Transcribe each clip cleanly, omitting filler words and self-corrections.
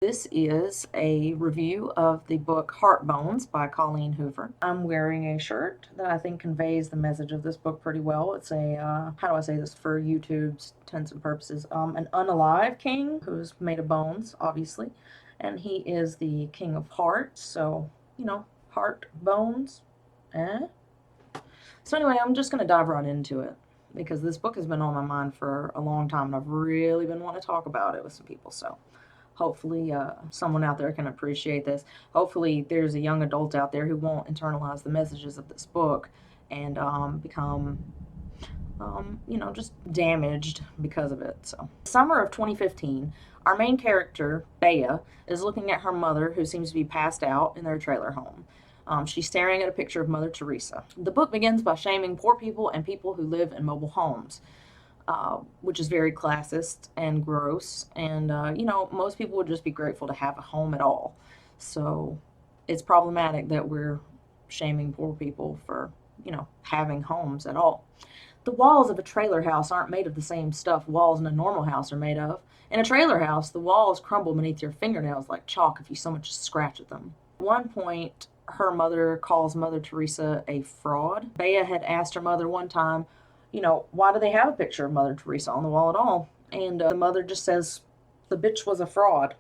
This is a review of the book Heartbones by Colleen Hoover. I'm wearing a shirt that I think conveys the message of this book pretty well. It's a, how do I say this for YouTube's intents and purposes, an unalive king who's made of bones, obviously, and he is the king of hearts, so, you know, heart, bones, eh? So anyway, I'm just going to dive right into it because this book has been on my mind for a long time and I've really been wanting to talk about it with some people, so hopefully someone out there can appreciate this. Hopefully there's a young adult out there who won't internalize the messages of this book and become, just damaged because of it. So, summer of 2015, our main character, Bea, is looking at her mother who seems to be passed out in their trailer home. She's staring at a picture of Mother Teresa. The book begins by shaming poor people and people who live in mobile homes. Which is very classist and gross. And, most people would just be grateful to have a home at all. So it's problematic that we're shaming poor people for, having homes at all. The walls of a trailer house aren't made of the same stuff walls in a normal house are made of. In a trailer house, the walls crumble beneath your fingernails like chalk if you so much as scratch at them. At one point, her mother calls Mother Teresa a fraud. Bea had asked her mother one time, why do they have a picture of Mother Teresa on the wall at all? And the mother just says, the bitch was a fraud.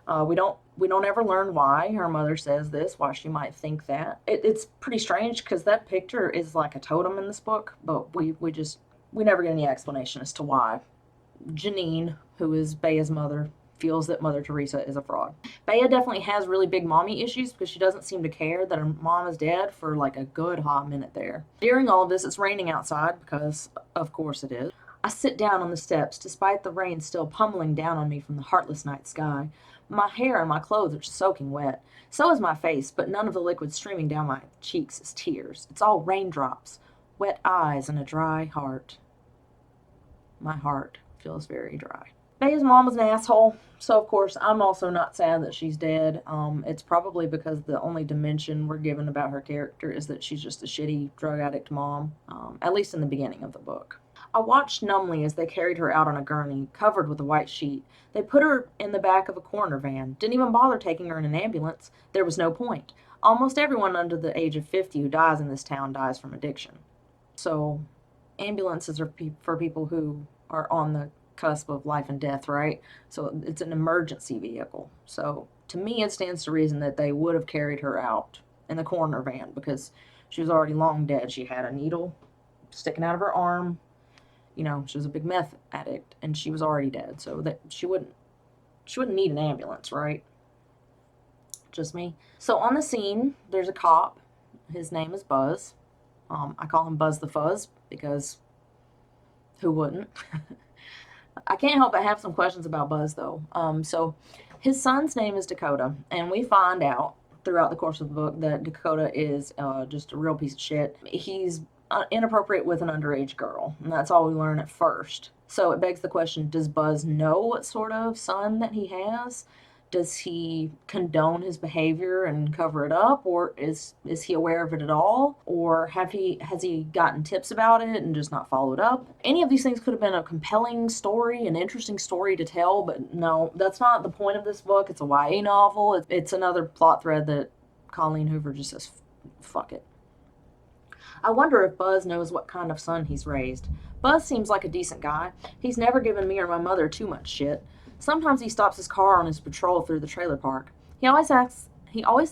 We don't ever learn why her mother says this, why she might think that. It's pretty strange because that picture is like a totem in this book, but we never get any explanation as to why. Janine, who is Bea's mother, feels that Mother Teresa is a fraud. Bea definitely has really big mommy issues because she doesn't seem to care that her mom is dead for like a good hot minute there. During all of this, it's raining outside because, of course, it is. I sit down on the steps despite the rain still pummeling down on me from the heartless night sky. My hair and my clothes are soaking wet. So is my face, but none of the liquid streaming down my cheeks is tears. It's all raindrops, wet eyes, and a dry heart. My heart feels very dry. Bea's mom was an asshole, so of course I'm also not sad that she's dead. It's probably because the only dimension we're given about her character is that she's just a shitty drug addict mom, at least in the beginning of the book. I watched numbly as they carried her out on a gurney, covered with a white sheet. They put her in the back of a coroner van, didn't even bother taking her in an ambulance. There was no point. Almost everyone under the age of 50 who dies in this town dies from addiction. So, ambulances are for people who are on the cusp of life and death, right? So it's an emergency vehicle. So to me, it stands to reason that they would have carried her out in the coroner van because she was already long dead. She had a needle sticking out of her arm. She was a big meth addict and she was already dead. So that she wouldn't need an ambulance, right? Just me. So on the scene, there's a cop. His name is Buzz. I call him Buzz the Fuzz because who wouldn't? I can't help but have some questions about Buzz, though. So his son's name is Dakota, and we find out throughout the course of the book that Dakota is just a real piece of shit. He's inappropriate with an underage girl, and that's all we learn at first. So it begs the question, does Buzz know what sort of son that he has? Does he condone his behavior and cover it up, or is he aware of it at all? Or has he gotten tips about it and just not followed up? Any of these things could have been a compelling story, an interesting story to tell, but no, that's not the point of this book. It's a YA novel. It's another plot thread that Colleen Hoover just says, fuck it. I wonder if Buzz knows what kind of son he's raised. Buzz seems like a decent guy. He's never given me or my mother too much shit. Sometimes he stops his car on his patrol through the trailer park. He always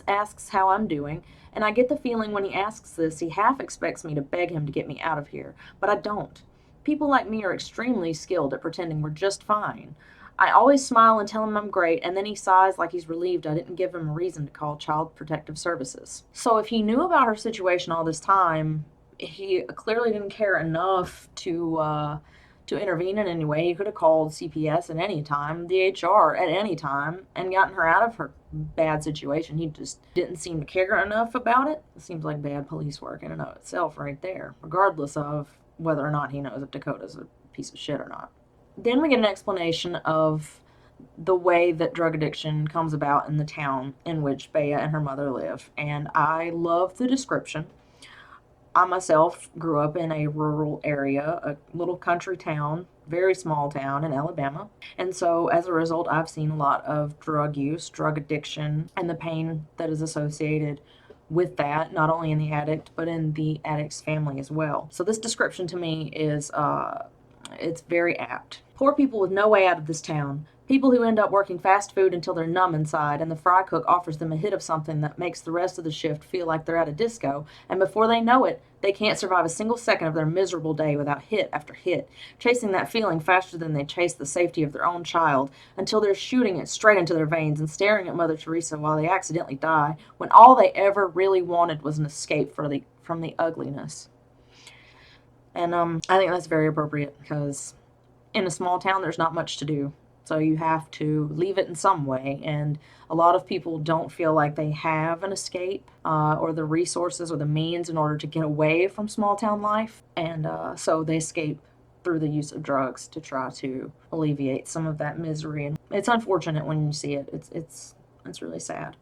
asks how I'm doing, and I get the feeling when he asks this, he half expects me to beg him to get me out of here, but I don't. People like me are extremely skilled at pretending we're just fine. I always smile and tell him I'm great, and then he sighs like he's relieved I didn't give him a reason to call Child Protective Services. So if he knew about her situation all this time, he clearly didn't care enough to intervene in any way. He could have called CPS at any time, the HR at any time, and gotten her out of her bad situation. He just didn't seem to care enough about it. It seems like bad police work in and of itself right there, regardless of whether or not he knows if Dakota's a piece of shit or not. Then we get an explanation of the way that drug addiction comes about in the town in which Bea and her mother live, and I love the description. I myself grew up in a rural area, a little country town, very small town in Alabama. And so as a result, I've seen a lot of drug use, drug addiction, and the pain that is associated with that, not only in the addict, but in the addict's family as well. So this description to me is it's very apt. Poor people with no way out of this town. People who end up working fast food until they're numb inside, and the fry cook offers them a hit of something that makes the rest of the shift feel like they're at a disco, and before they know it, they can't survive a single second of their miserable day without hit after hit, chasing that feeling faster than they chase the safety of their own child, until they're shooting it straight into their veins and staring at Mother Teresa while they accidentally die, when all they ever really wanted was an escape from the ugliness. And I think that's very appropriate because in a small town, there's not much to do. So you have to leave it in some way. And a lot of people don't feel like they have an escape or the resources or the means in order to get away from small town life. And so they escape through the use of drugs to try to alleviate some of that misery. And it's unfortunate when you see it. It's really sad.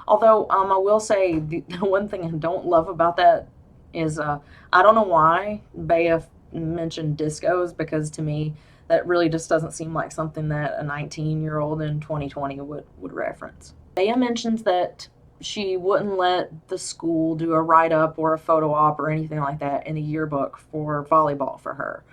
Although I will say the one thing I don't love about that is I don't know why Bea mentioned discos, because to me that really just doesn't seem like something that a 19-year-old in 2020 would reference. Bea mentions that she wouldn't let the school do a write-up or a photo op or anything like that in the yearbook for volleyball for her.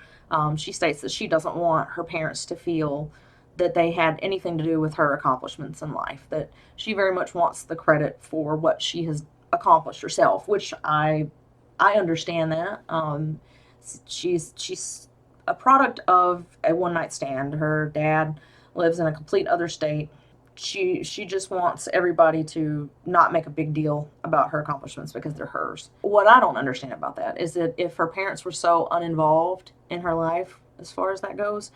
She states that she doesn't want her parents to feel that they had anything to do with her accomplishments in life, that she very much wants the credit for what she has accomplished herself, which I understand that. She's a product of a one night stand. Her dad lives in a complete other state. She just wants everybody to not make a big deal about her accomplishments because they're hers. What I don't understand about that is that if her parents were so uninvolved in her life as far as that goes,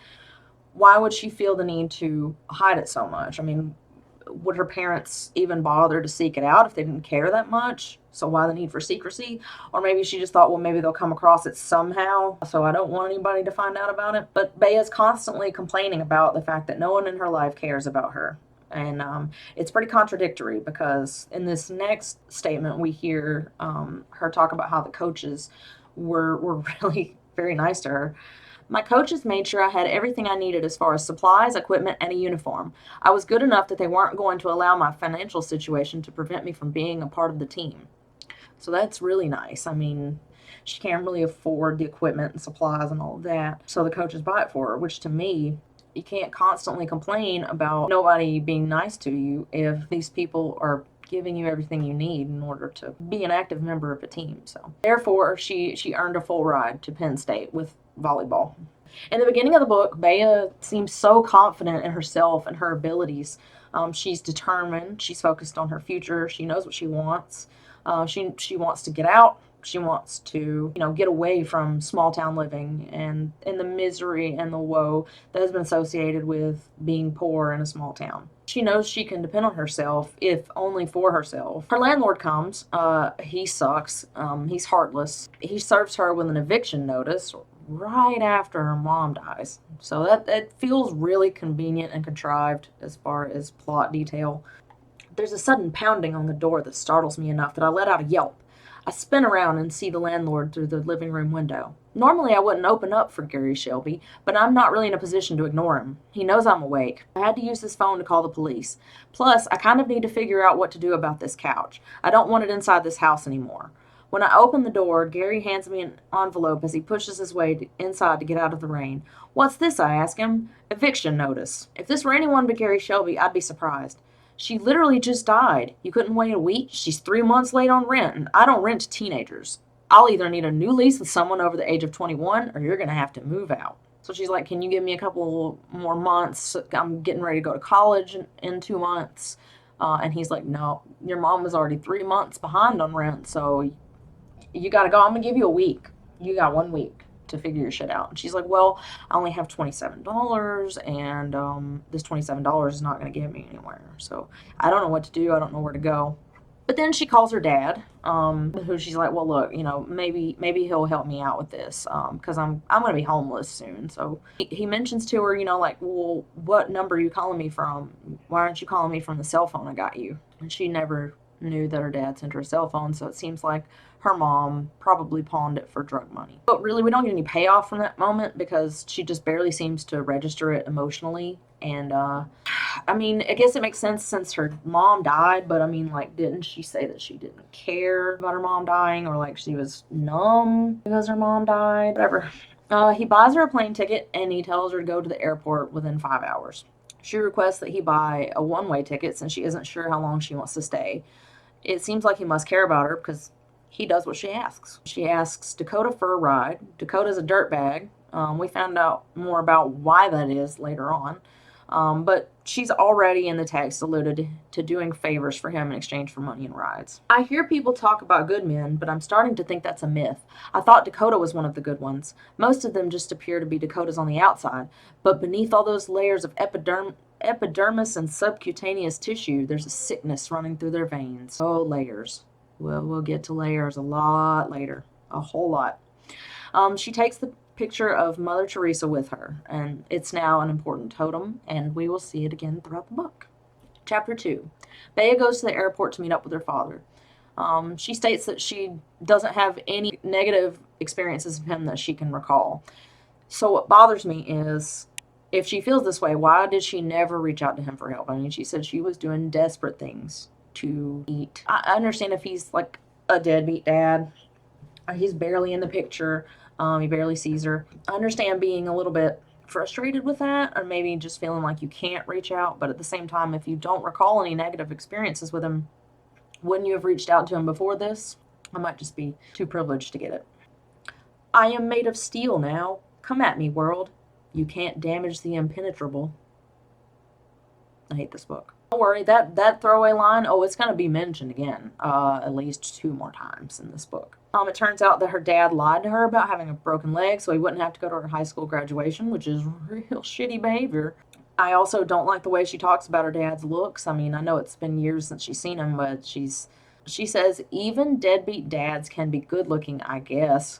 why would she feel the need to hide it so much? I mean, would her parents even bother to seek it out if they didn't care that much? So why the need for secrecy? Or maybe she just thought, well, maybe they'll come across it somehow, so I don't want anybody to find out about it. But Bea's constantly complaining about the fact that no one in her life cares about her. And it's pretty contradictory because in this next statement, we hear her talk about how the coaches were really very nice to her. My coaches made sure I had everything I needed as far as supplies, equipment, and a uniform. I was good enough that they weren't going to allow my financial situation to prevent me from being a part of the team. So that's really nice. I mean, she can't really afford the equipment and supplies and all of that. So the coaches buy it for her, which to me, you can't constantly complain about nobody being nice to you if these people are giving you everything you need in order to be an active member of a team. So therefore, she earned a full ride to Penn State with volleyball. In the beginning of the book, Bea seems so confident in herself and her abilities. She's determined. She's focused on her future. She knows what she wants. She wants to get out. She wants to, get away from small town living and the misery and the woe that has been associated with being poor in a small town. She knows she can depend on herself, if only for herself. Her landlord comes. He sucks. He's heartless. He serves her with an eviction notice right after her mom dies. So that feels really convenient and contrived as far as plot detail. There's a sudden pounding on the door that startles me enough that I let out a yelp. I spin around and see the landlord through the living room window. Normally I wouldn't open up for Gary Shelby, but I'm not really in a position to ignore him. He knows I'm awake. I had to use his phone to call the police. Plus, I kind of need to figure out what to do about this couch. I don't want it inside this house anymore. When I open the door, Gary hands me an envelope as he pushes his way inside to get out of the rain. What's this, I ask him. Eviction notice. If this were anyone but Gary Shelby, I'd be surprised. She literally just died. You couldn't wait a week? She's 3 months late on rent, and I don't rent to teenagers. I'll either need a new lease with someone over the age of 21, or you're going to have to move out. So she's like, can you give me a couple more months? I'm getting ready to go to college in 2 months. And he's like, no, your mom was already 3 months behind on rent, so you got to go. I'm going to give you a week. You got 1 week to figure your shit out. And she's like, well, I only have $27 and this $27 is not going to get me anywhere. So I don't know what to do. I don't know where to go. But then she calls her dad, who she's like, well, look, maybe he'll help me out with this because I'm going to be homeless soon. So he mentions to her, like, well, what number are you calling me from? Why aren't you calling me from the cell phone I got you? And she never knew that her dad sent her a cell phone, so it seems like her mom probably pawned it for drug money. But really, we don't get any payoff from that moment because she just barely seems to register it emotionally. And, I mean, I guess it makes sense since her mom died, but I mean, like, didn't she say that she didn't care about her mom dying, or like she was numb because her mom died? Whatever. He buys her a plane ticket and he tells her to go to the airport within 5 hours. She requests that he buy a one-way ticket since she isn't sure how long she wants to stay. It seems like he must care about her because he does what she asks. She asks Dakota for a ride. Dakota's a dirtbag. We found out more about why that is later on. But she's already in the text alluded to doing favors for him in exchange for money and rides. I hear people talk about good men, but I'm starting to think that's a myth. I thought Dakota was one of the good ones. Most of them just appear to be Dakotas on the outside, but beneath all those layers of epidermis and subcutaneous tissue, there's a sickness running through their veins. Oh, layers. Well, we'll get to layers a lot later. A whole lot. She takes the picture of Mother Teresa with her, and it's now an important totem, and we will see it again throughout the book. Chapter 2. Bea goes to the airport to meet up with her father. She states that she doesn't have any negative experiences of him that she can recall. So what bothers me is, if she feels this way, why did she never reach out to him for help? I mean, she said she was doing desperate things to eat. I understand if he's like a deadbeat dad. He's barely in the picture. He barely sees her. I understand being a little bit frustrated with that, or maybe just feeling like you can't reach out. But at the same time, if you don't recall any negative experiences with him, wouldn't you have reached out to him before this? I might just be too privileged to get it. I am made of steel now. Come at me, world. You can't damage the impenetrable. I hate this book. Don't worry, that throwaway line, oh, it's going to be mentioned again, at least 2 more times in this book. It turns out that her dad lied to her about having a broken leg so he wouldn't have to go to her high school graduation, which is real shitty behavior. I also don't like the way she talks about her dad's looks. I mean, I know it's been years since she's seen him, but she says even deadbeat dads can be good looking, I guess.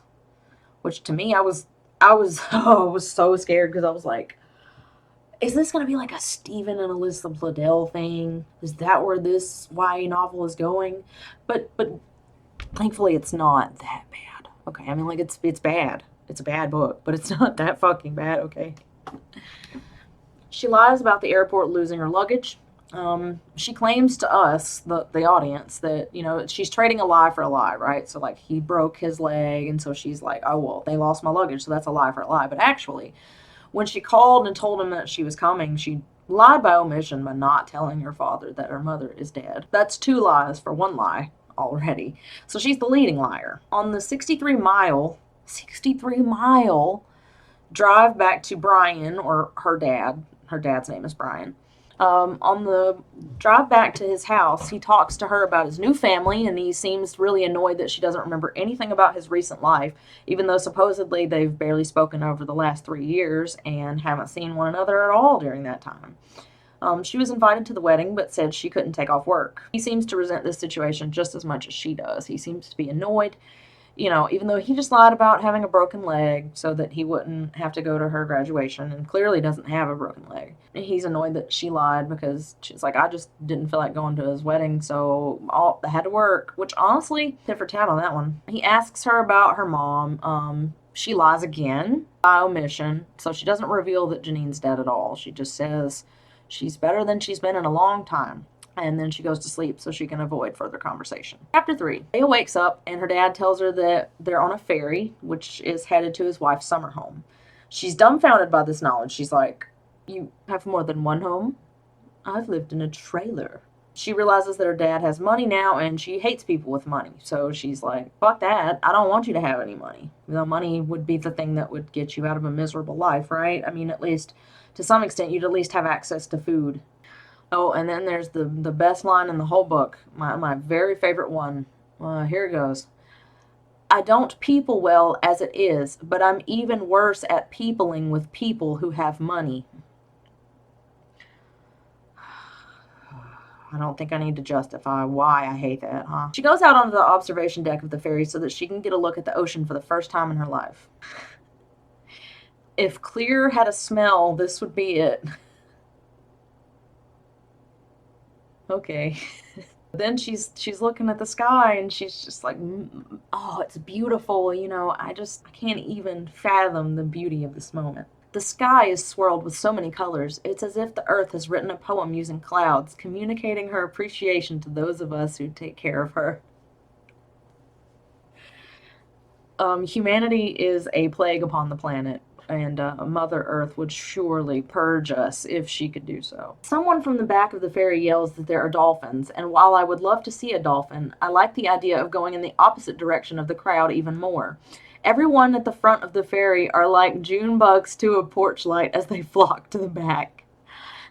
Which to me, I was so scared because I was like, is this going to be like a Stephen and Elizabeth Liddell thing? Is that where this YA novel is going? But thankfully it's not that bad. Okay, I mean, like, it's bad. It's a bad book, but it's not that fucking bad, okay? She lies about the airport losing her luggage. She claims to us, the audience, that, you know, she's trading a lie for a lie, right? So, like, he broke his leg, and so she's like, oh, well, they lost my luggage, so that's a lie for a lie. But actually, when she called and told him that she was coming, she lied by omission by not telling her father that her mother is dead. That's 2 lies for 1 lie already. So she's the leading liar. On the 63-mile drive back to Brian, or her dad's name is Brian. On the drive back to his house, he talks to her about his new family, and he seems really annoyed that she doesn't remember anything about his recent life, even though supposedly they've barely spoken over the last 3 years and haven't seen one another at all during that time. She was invited to the wedding, but said she couldn't take off work. He seems to resent this situation just as much as she does. He seems to be annoyed, you know, even though he just lied about having a broken leg so that he wouldn't have to go to her graduation, and clearly doesn't have a broken leg. He's annoyed that she lied because she's like, I just didn't feel like going to his wedding, so I had to work, which honestly, tit for tat on that one. He asks her about her mom. She lies again by omission, so she doesn't reveal that Janine's dead at all. She just says she's better than she's been in a long time. And then she goes to sleep so she can avoid further conversation. Chapter 3. Bea wakes up and her dad tells her that they're on a ferry, which is headed to his wife's summer home. She's dumbfounded by this knowledge. She's like, you have more than one home? I've lived in a trailer. She realizes that her dad has money now and she hates people with money. So she's like, fuck that. I don't want you to have any money. You know, money would be the thing that would get you out of a miserable life, right? I mean, at least to some extent, you'd at least have access to food. Oh, and then there's the best line in the whole book, my very favorite one. Here it goes. I don't people well as it is, but I'm even worse at peopling with people who have money. I don't think I need to justify why I hate that, huh? She goes out onto the observation deck of the ferry so that she can get a look at the ocean for the first time in her life. If clear had a smell, this would be it. Okay. Then she's looking at the sky and she's just like, oh, it's beautiful. I can't even fathom the beauty of this moment. The sky is swirled with so many colors. It's as if the earth has written a poem using clouds, communicating her appreciation to those of us who take care of her. Humanity is a plague upon the planet, and Mother Earth would surely purge us if she could do so. Someone from the back of the ferry yells that there are dolphins, and while I would love to see a dolphin, I like the idea of going in the opposite direction of the crowd even more. Everyone at the front of the ferry are like June bugs to a porch light as they flock to the back.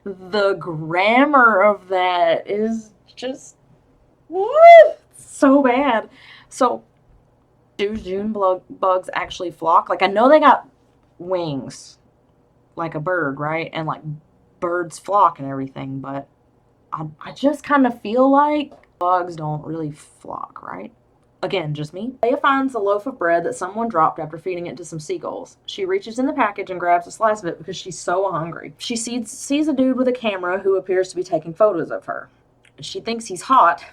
The grammar of that is just, what? So bad. So, do June bugs actually flock? Like, I know they got wings, like a bird, right? And, like, birds flock and everything, but I just kind of feel like bugs don't really flock, right? Again, just me. Leia finds a loaf of bread that someone dropped after feeding it to some seagulls. She reaches in the package and grabs a slice of it because she's so hungry. She sees a dude with a camera who appears to be taking photos of her. She thinks he's hot,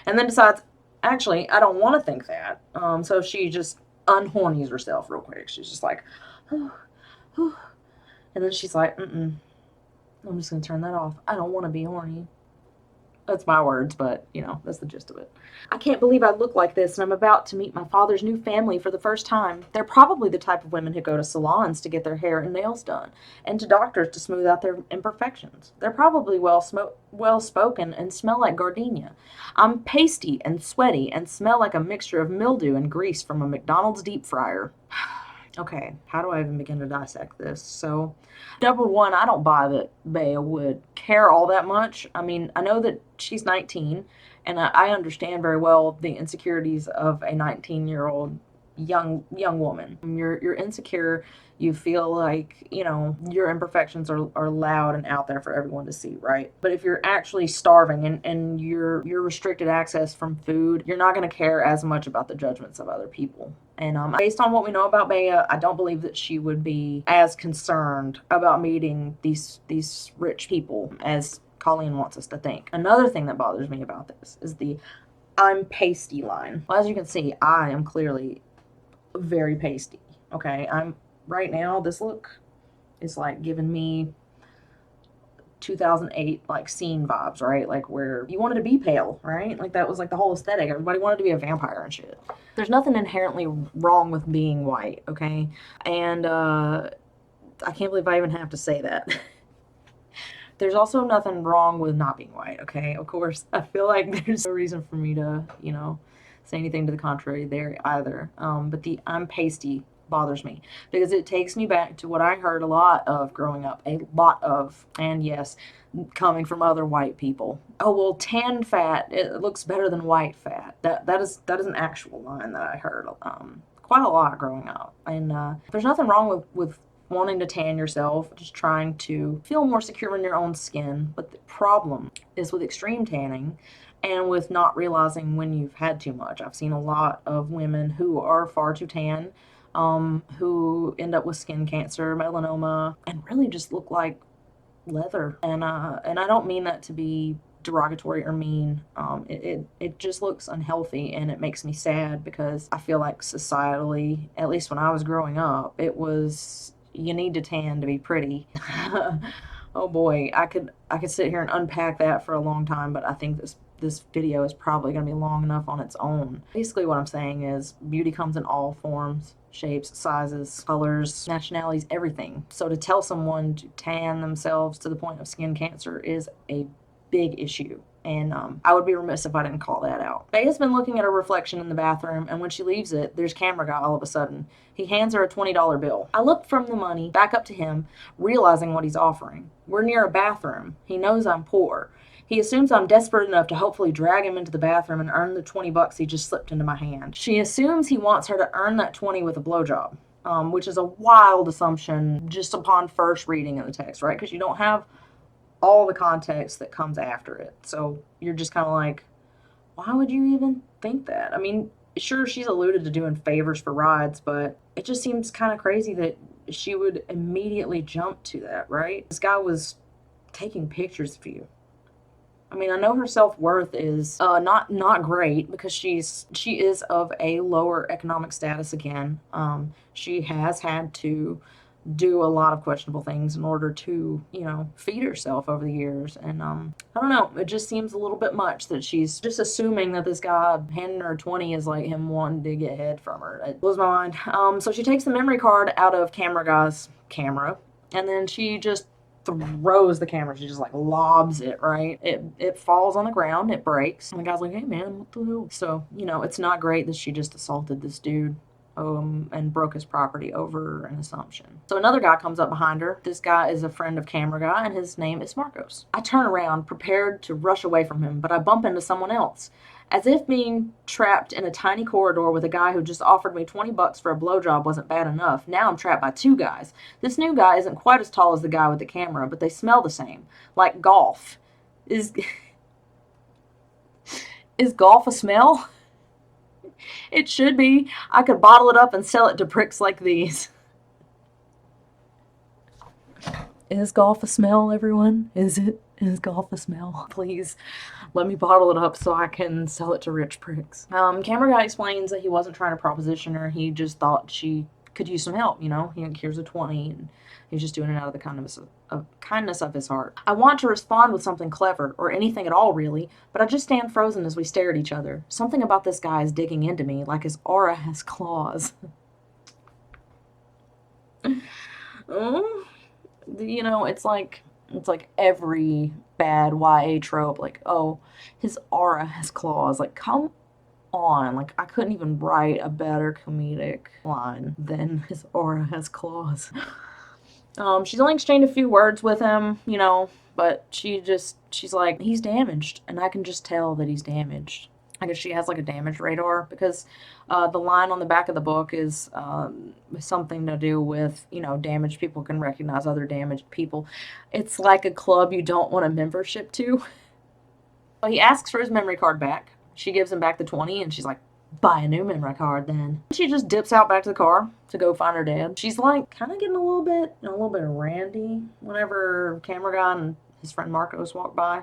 and then decides, actually, I don't want to think that. So she just unhornies herself real quick. She's just like, oh, oh. And then she's like, I'm just going to turn that off. I don't want to be horny. That's my words, but, that's the gist of it. I can't believe I look like this, and I'm about to meet my father's new family for the first time. They're probably the type of women who go to salons to get their hair and nails done, and to doctors to smooth out their imperfections. They're probably well-spoken and smell like gardenia. I'm pasty and sweaty and smell like a mixture of mildew and grease from a McDonald's deep fryer. Okay, how do I even begin to dissect this? So, number one, I don't buy that Bea would care all that much. I mean, I know that she's 19, and I understand very well the insecurities of a 19-year-old young woman. You're insecure. You feel like, your imperfections are loud and out there for everyone to see, right? But if you're actually starving and you're restricted access from food, you're not going to care as much about the judgments of other people. And based on what we know about Bea, I don't believe that she would be as concerned about meeting these rich people as Colleen wants us to think. Another thing that bothers me about this is the "I'm pasty" line. Well, as you can see, I am clearly very pasty. Okay, right now, this look is like giving me 2008 like scene vibes, right? Like where you wanted to be pale, right? Like that was like the whole aesthetic. Everybody wanted to be a vampire and shit. There's nothing inherently wrong with being white, okay? And I can't believe I even have to say that. There's also nothing wrong with not being white, okay? Of course, I feel like there's no reason for me to, say anything to the contrary there either. But the "I'm pasty" bothers me because it takes me back to what I heard a lot of growing up. A lot of, and yes, coming from other white people. Oh, well, tan fat, it looks better than white fat. That is an actual line that I heard quite a lot growing up. And there's nothing wrong with wanting to tan yourself, just trying to feel more secure in your own skin. But the problem is with extreme tanning and with not realizing when you've had too much. I've seen a lot of women who are far too tan, who end up with skin cancer, melanoma, and really just look like leather. And I don't mean that to be derogatory or mean. It just looks unhealthy, and it makes me sad because I feel like societally, at least when I was growing up, it was, you need to tan to be pretty. Oh boy, I could sit here and unpack that for a long time, but I think this video is probably going to be long enough on its own. Basically what I'm saying is beauty comes in all forms, shapes, sizes, colors, nationalities, everything. So to tell someone to tan themselves to the point of skin cancer is a big issue. And I would be remiss if I didn't call that out. Bea's been looking at her reflection in the bathroom, and when she leaves it, there's camera guy all of a sudden. He hands her a $20 bill. I look from the money back up to him, realizing what he's offering. We're near a bathroom. He knows I'm poor. He assumes I'm desperate enough to hopefully drag him into the bathroom and earn the $20 he just slipped into my hand. She assumes he wants her to earn that 20 with a blowjob, which is a wild assumption just upon first reading of the text, right? Because you don't have all the context that comes after it. So you're just kind of like, why would you even think that? I mean, sure, she's alluded to doing favors for rides, but it just seems kind of crazy that she would immediately jump to that, right? This guy was taking pictures of you. I mean, I know her self-worth is not great because she is of a lower economic status again. She has had to do a lot of questionable things in order to, feed herself over the years. And I don't know, it just seems a little bit much that she's just assuming that this guy handing her 20 is like him wanting to get head from her. It blows my mind. So she takes the memory card out of Camera Guy's camera, and then she just throws the camera. She just like lobs it, right? It falls on the ground, it breaks. And the guy's like, hey man, what the hell? So, it's not great that she just assaulted this dude. And broke his property over an assumption. So another guy comes up behind her. This guy is a friend of Camera Guy, and his name is Marcos. I turn around, prepared to rush away from him, but I bump into someone else. As if being trapped in a tiny corridor with a guy who just offered me $20 for a blowjob wasn't bad enough, now I'm trapped by two guys. This new guy isn't quite as tall as the guy with the camera, but they smell the same. Like golf. Is golf a smell? It should be. I could bottle it up and sell it to pricks like these. Is golf a smell, everyone? Is it? Is golf a smell? Please, let me bottle it up so I can sell it to rich pricks. Camera Guy explains that he wasn't trying to proposition her. He just thought she could use some help, Here's a 20, and he's just doing it out of the kindness of his heart. I want to respond with something clever, or anything at all, really, but I just stand frozen as we stare at each other. Something about this guy is digging into me, like his aura has claws. Oh, it's like every bad YA trope, like, oh, his aura has claws. Like, come on. Like, I couldn't even write a better comedic line than his aura has claws. She's only exchanged a few words with him, but she's like, he's damaged, and I can just tell that he's damaged. I guess she has like a damage radar, because the line on the back of the book is something to do with, damaged people can recognize other damaged people. It's like a club you don't want a membership to. So he asks for his memory card back. She gives him back the 20, and she's like, buy a new memory card then. She just dips out back to the car to go find her dad. She's like kind of getting a little bit randy whenever Camera Guy and his friend Marcos walk by,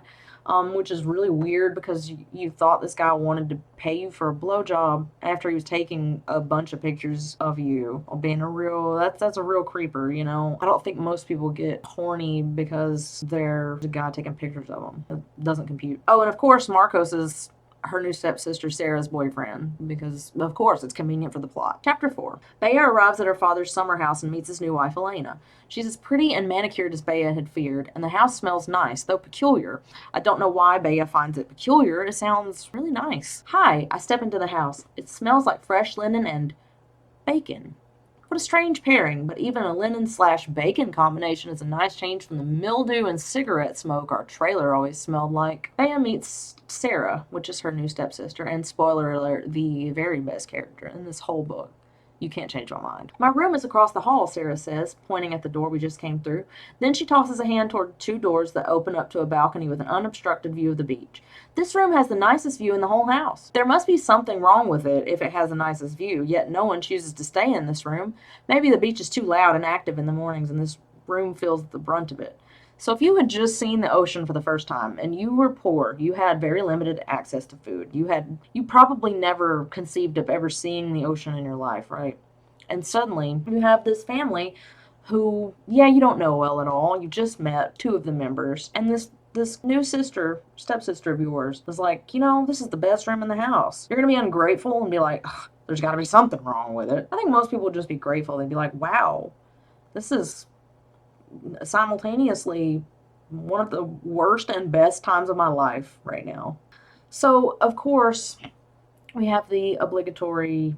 which is really weird because you thought this guy wanted to pay you for a blowjob after he was taking a bunch of pictures of you, being that's a real creeper, I don't think most people get horny because there's a guy taking pictures of them. It doesn't compute. Oh, and of course Marcos is her new stepsister Sarah's boyfriend, because of course it's convenient for the plot. Chapter 4. Bea arrives at her father's summer house and meets his new wife Elena. She's as pretty and manicured as Bea had feared, and the house smells nice, though peculiar. I don't know why Bea finds it peculiar. It sounds really nice. Hi, I step into the house. It smells like fresh linen and bacon. What a strange pairing, but even a linen/bacon combination is a nice change from the mildew and cigarette smoke our trailer always smelled like. Bea meets Sarah, which is her new stepsister, and spoiler alert, the very best character in this whole book. You can't change my mind. My room is across the hall, Sarah says, pointing at the door we just came through. Then she tosses a hand toward two doors that open up to a balcony with an unobstructed view of the beach. This room has the nicest view in the whole house. There must be something wrong with it if it has the nicest view, yet no one chooses to stay in this room. Maybe the beach is too loud and active in the mornings and this room feels the brunt of it. So if you had just seen the ocean for the first time and you were poor, you had very limited access to food. You probably never conceived of ever seeing the ocean in your life, right? And suddenly you have this family who, you don't know well at all. You just met two of the members, and this new stepsister of yours was like, this is the best room in the house. You're gonna be ungrateful and be like, there's got to be something wrong with it. I think most people would just be grateful. They'd be like, wow, this is simultaneously one of the worst and best times of my life right now. So, of course, we have the obligatory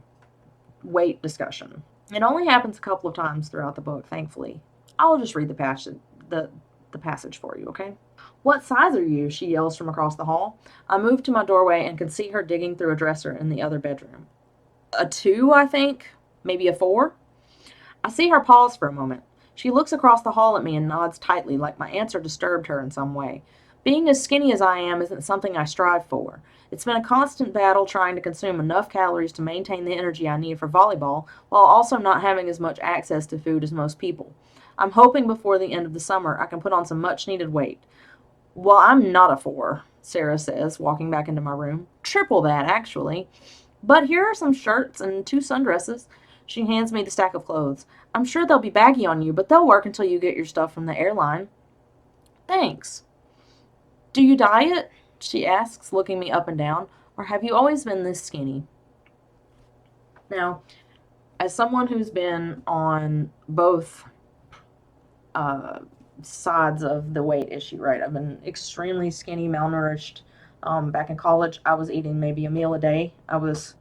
weight discussion. It only happens a couple of times throughout the book, thankfully. I'll just read the passage for you, okay? What size are you? She yells from across the hall. I move to my doorway and can see her digging through a dresser in the other bedroom. A 2, I think. Maybe a 4. I see her pause for a moment. She looks across the hall at me and nods tightly, like my answer disturbed her in some way. Being as skinny as I am isn't something I strive for. It's been a constant battle trying to consume enough calories to maintain the energy I need for volleyball, while also not having as much access to food as most people. I'm hoping before the end of the summer I can put on some much-needed weight. Well, I'm not a 4. Sarah says, walking back into my room. Triple that, actually. But here are some shirts and 2 sundresses. She hands me the stack of clothes. I'm sure they'll be baggy on you, but they'll work until you get your stuff from the airline. Thanks. Do you diet? She asks, looking me up and down. Or have you always been this skinny? Now, as someone who's been on both sides of the weight issue, right? I've been extremely skinny, malnourished. Back in college, I was eating maybe a meal a day. I was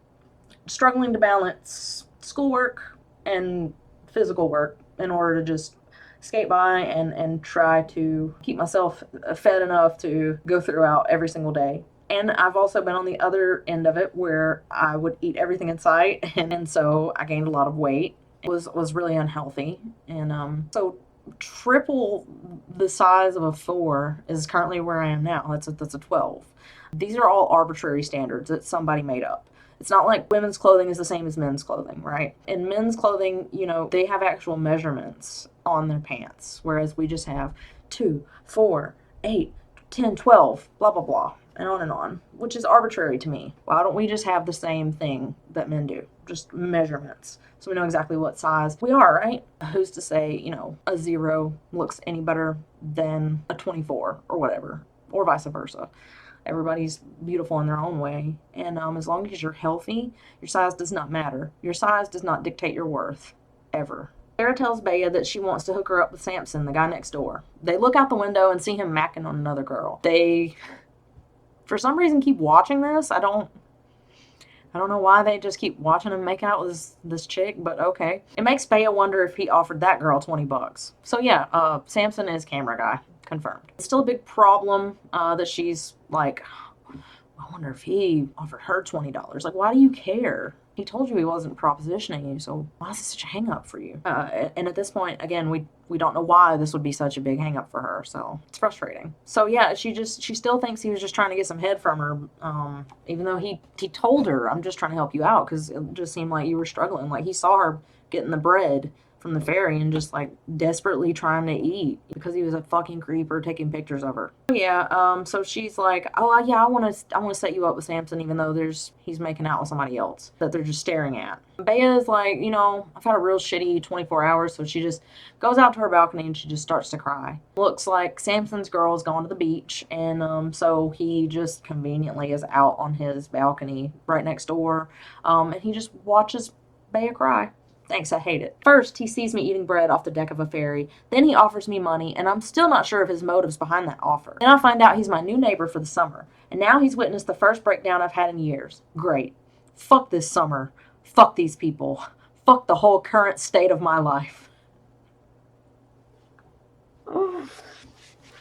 struggling to balance schoolwork and physical work in order to just skate by and try to keep myself fed enough to go throughout every single day. And I've also been on the other end of it where I would eat everything in sight, and so I gained a lot of weight. It was really unhealthy, and so triple the size of a 4 is currently where I am now. That's a 12. These are all arbitrary standards that somebody made up. It's not like women's clothing is the same as men's clothing, right? In men's clothing, they have actual measurements on their pants, whereas we just have 2, 4, 8, 10, 12, blah, blah, blah, and on, which is arbitrary to me. Why don't we just have the same thing that men do? Just measurements. So we know exactly what size we are, right? Who's to say, a 0 looks any better than a 24 or whatever, or vice versa. Everybody's beautiful in their own way. And as long as you're healthy, your size does not matter. Your size does not dictate your worth, ever. Sarah tells Bea that she wants to hook her up with Samson, the guy next door. They look out the window and see him macking on another girl. They, for some reason, keep watching this. I don't know why they just keep watching him make out with this chick, but okay. It makes Bea wonder if he offered that girl $20. So yeah, Samson is camera guy. Confirmed. It's still a big problem that she's like, I wonder if he offered her $20. Like, why do you care? He told you he wasn't propositioning you, so why is this such a hang-up for you? And at this point, again, we don't know why this would be such a big hang-up for her, so it's frustrating. So yeah, she still thinks he was just trying to get some head from her, even though he told her, I'm just trying to help you out, because it just seemed like you were struggling. Like, he saw her getting the bread from the ferry and just like desperately trying to eat because he was a fucking creeper taking pictures of her. Yeah, so she's like, oh yeah, I want to set you up with Samson, even though he's making out with somebody else that they're just staring at. Bea is like, I've had a real shitty 24 hours, so she just goes out to her balcony and she just starts to cry. Looks like Samson's girl has gone to the beach, and so he just conveniently is out on his balcony right next door, and he just watches Bea cry. Thanks, I hate it. First, he sees me eating bread off the deck of a ferry. Then he offers me money, and I'm still not sure of his motives behind that offer. Then I find out he's my new neighbor for the summer, and now he's witnessed the first breakdown I've had in years. Great. Fuck this summer. Fuck these people. Fuck the whole current state of my life.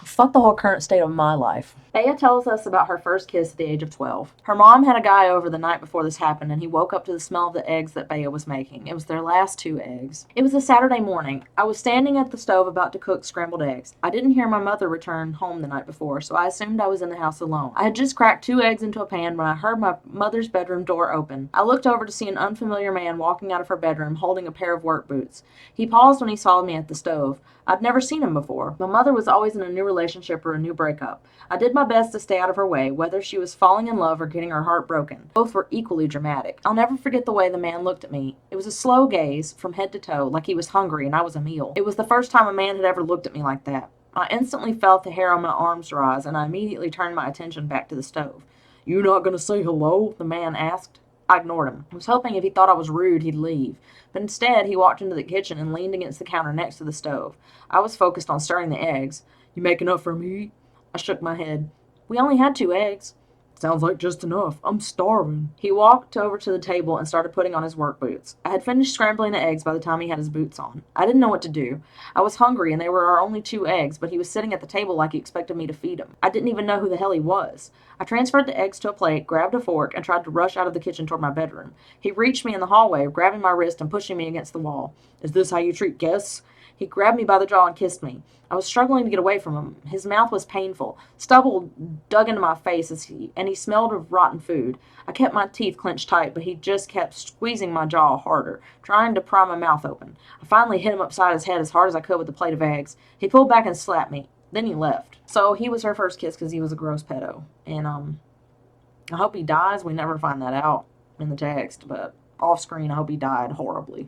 Fuck the whole current state of my life. Bea tells us about her first kiss at the age of 12. Her mom had a guy over the night before this happened, and he woke up to the smell of the eggs that Bea was making. It was their last 2 eggs. It was a Saturday morning. I was standing at the stove about to cook scrambled eggs. I didn't hear my mother return home the night before, so I assumed I was in the house alone. I had just cracked 2 eggs into a pan when I heard my mother's bedroom door open. I looked over to see an unfamiliar man walking out of her bedroom holding a pair of work boots. He paused when he saw me at the stove. I'd never seen him before. My mother was always in a new relationship or a new breakup. I did my best to stay out of her way, whether she was falling in love or getting her heart broken. Both were equally dramatic. I'll never forget the way the man looked at me. It was a slow gaze, from head to toe, like he was hungry and I was a meal. It was the first time a man had ever looked at me like that. I instantly felt the hair on my arms rise, and I immediately turned my attention back to the stove. "You not gonna say hello?" the man asked. I ignored him. I was hoping if he thought I was rude, he'd leave. But instead, he walked into the kitchen and leaned against the counter next to the stove. I was focused on stirring the eggs. "You make enough for me?" I shook my head. "We only had 2 eggs." "Sounds like just enough. I'm starving." He walked over to the table and started putting on his work boots. I had finished scrambling the eggs by the time he had his boots on. I didn't know what to do. I was hungry, and they were our only 2 eggs, but he was sitting at the table like he expected me to feed him. I didn't even know who the hell he was. I transferred the eggs to a plate, grabbed a fork, and tried to rush out of the kitchen toward my bedroom. He reached me in the hallway, grabbing my wrist and pushing me against the wall. "Is this how you treat guests?" He grabbed me by the jaw and kissed me. I was struggling to get away from him. His mouth was painful. Stubble dug into my face and he smelled of rotten food. I kept my teeth clenched tight, but he just kept squeezing my jaw harder, trying to pry my mouth open. I finally hit him upside his head as hard as I could with the plate of eggs. He pulled back and slapped me. Then he left. So he was her first kiss because he was a gross pedo. And I hope he dies. We never find that out in the text, but off screen, I hope he died horribly.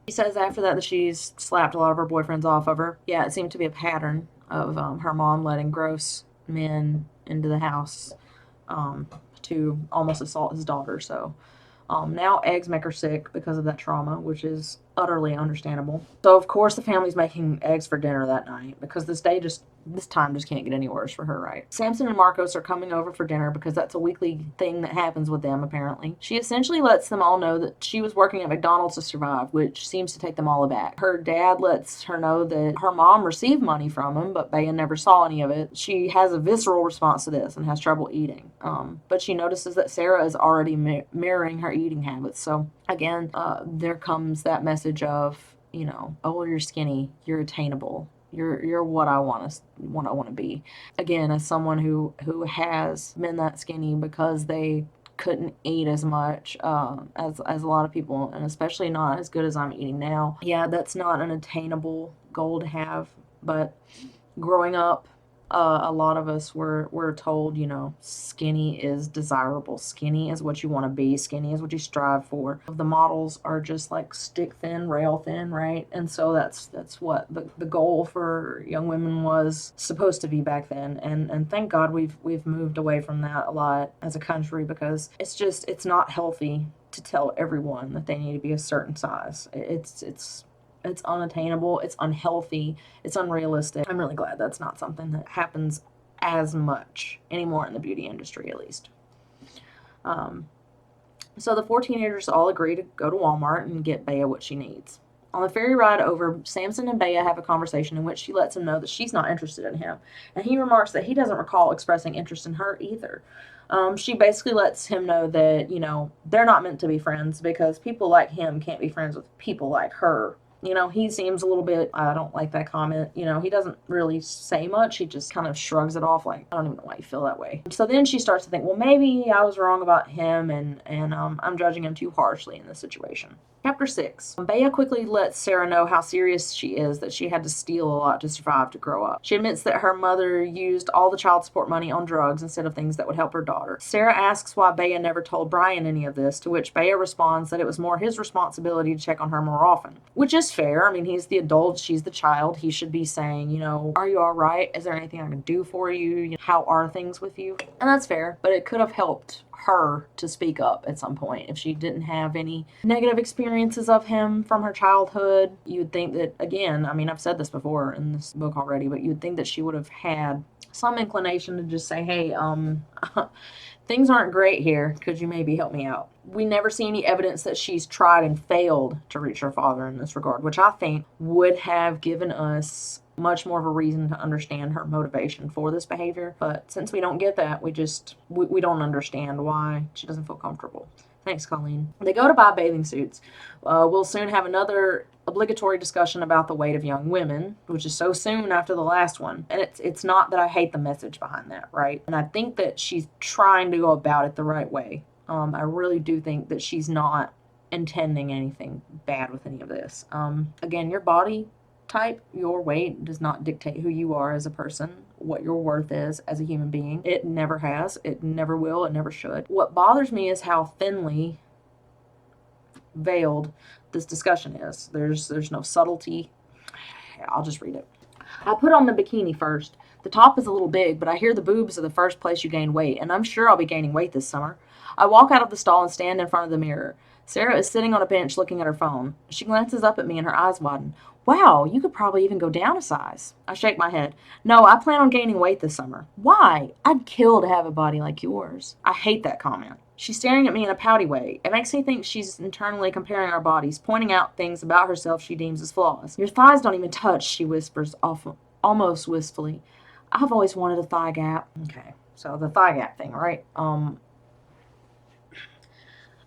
She says after that she's slapped a lot of her boyfriends off of her. Yeah, it seemed to be a pattern of her mom letting gross men into the house to almost assault his daughter. So now eggs make her sick because of that trauma, which is utterly understandable. So of course the family's making eggs for dinner that night because this time just can't get any worse for her, right? Samson and Marcos are coming over for dinner because that's a weekly thing that happens with them, apparently. She essentially lets them all know that she was working at McDonald's to survive, which seems to take them all aback. Her dad lets her know that her mom received money from him, but Bea never saw any of it. She has a visceral response to this and has trouble eating. But she notices that Sarah is already mirroring her eating habits. So again, there comes that message of, oh, you're skinny, you're attainable. You're what I want to be. Again, as someone who has been that skinny because they couldn't eat as much as a lot of people, and especially not as good as I'm eating now. Yeah, that's not an attainable goal to have. But growing up, a lot of us were told, skinny is desirable. Skinny is what you want to be. Skinny is what you strive for. The models are just like stick thin, rail thin, right? And so that's what the goal for young women was supposed to be back then. And thank God we've moved away from that a lot as a country, because it's not healthy to tell everyone that they need to be a certain size. It's unattainable, it's unhealthy, it's unrealistic. I'm really glad that's not something that happens as much anymore in the beauty industry, at least. So the 4 teenagers all agree to go to Walmart and get Bea what she needs. On the ferry ride over, Samson and Bea have a conversation in which she lets him know that she's not interested in him, and he remarks that he doesn't recall expressing interest in her either. She basically lets him know that, they're not meant to be friends because people like him can't be friends with people like her. He seems a little bit, I don't like that comment. He doesn't really say much. He just kind of shrugs it off like, I don't even know why you feel that way. So then she starts to think, well, maybe I was wrong about him and I'm judging him too harshly in this situation. Chapter 6. Bea quickly lets Sarah know how serious she is, that she had to steal a lot to survive to grow up. She admits that her mother used all the child support money on drugs instead of things that would help her daughter. Sarah asks why Bea never told Brian any of this, to which Bea responds that it was more his responsibility to check on her more often. Which is fair. I mean, he's the adult, she's the child. He should be saying, are you all right? Is there anything I can do for you? How are things with you? And that's fair, but it could have helped her to speak up at some point if she didn't have any negative experiences of him from her childhood. You would think that, again, I mean, I've said this before in this book already, but you would think that she would have had some inclination to just say, hey, things aren't great here. Could you maybe help me out? We never see any evidence that she's tried and failed to reach her father in this regard, which I think would have given us much more of a reason to understand her motivation for this behavior. But since we don't get that, we don't understand why she doesn't feel comfortable. Thanks, Colleen. They go to buy bathing suits. We'll soon have another obligatory discussion about the weight of young women, which is so soon after the last one. And it's not that I hate the message behind that, right? And I think that she's trying to go about it the right way. I really do think that she's not intending anything bad with any of this. Again, your body type, your weight does not dictate who you are as a person, what your worth is as a human being. It never has, it never will, it never should. What bothers me is how thinly veiled this discussion is. There's no subtlety. I'll just read it. I put on the bikini first. The top is a little big, but I hear the boobs are the first place you gain weight, and I'm sure I'll be gaining weight this summer. I walk out of the stall and stand in front of the mirror. Sarah is sitting on a bench looking at her phone. She glances up at me and her eyes widen. Wow, you could probably even go down a size. I shake my head. No, I plan on gaining weight this summer. Why? I'd kill to have a body like yours. I hate that comment. She's staring at me in a pouty way. It makes me think she's internally comparing our bodies, pointing out things about herself she deems as flaws. Your thighs don't even touch, she whispers, almost wistfully. I've always wanted a thigh gap. Okay, so the thigh gap thing, right?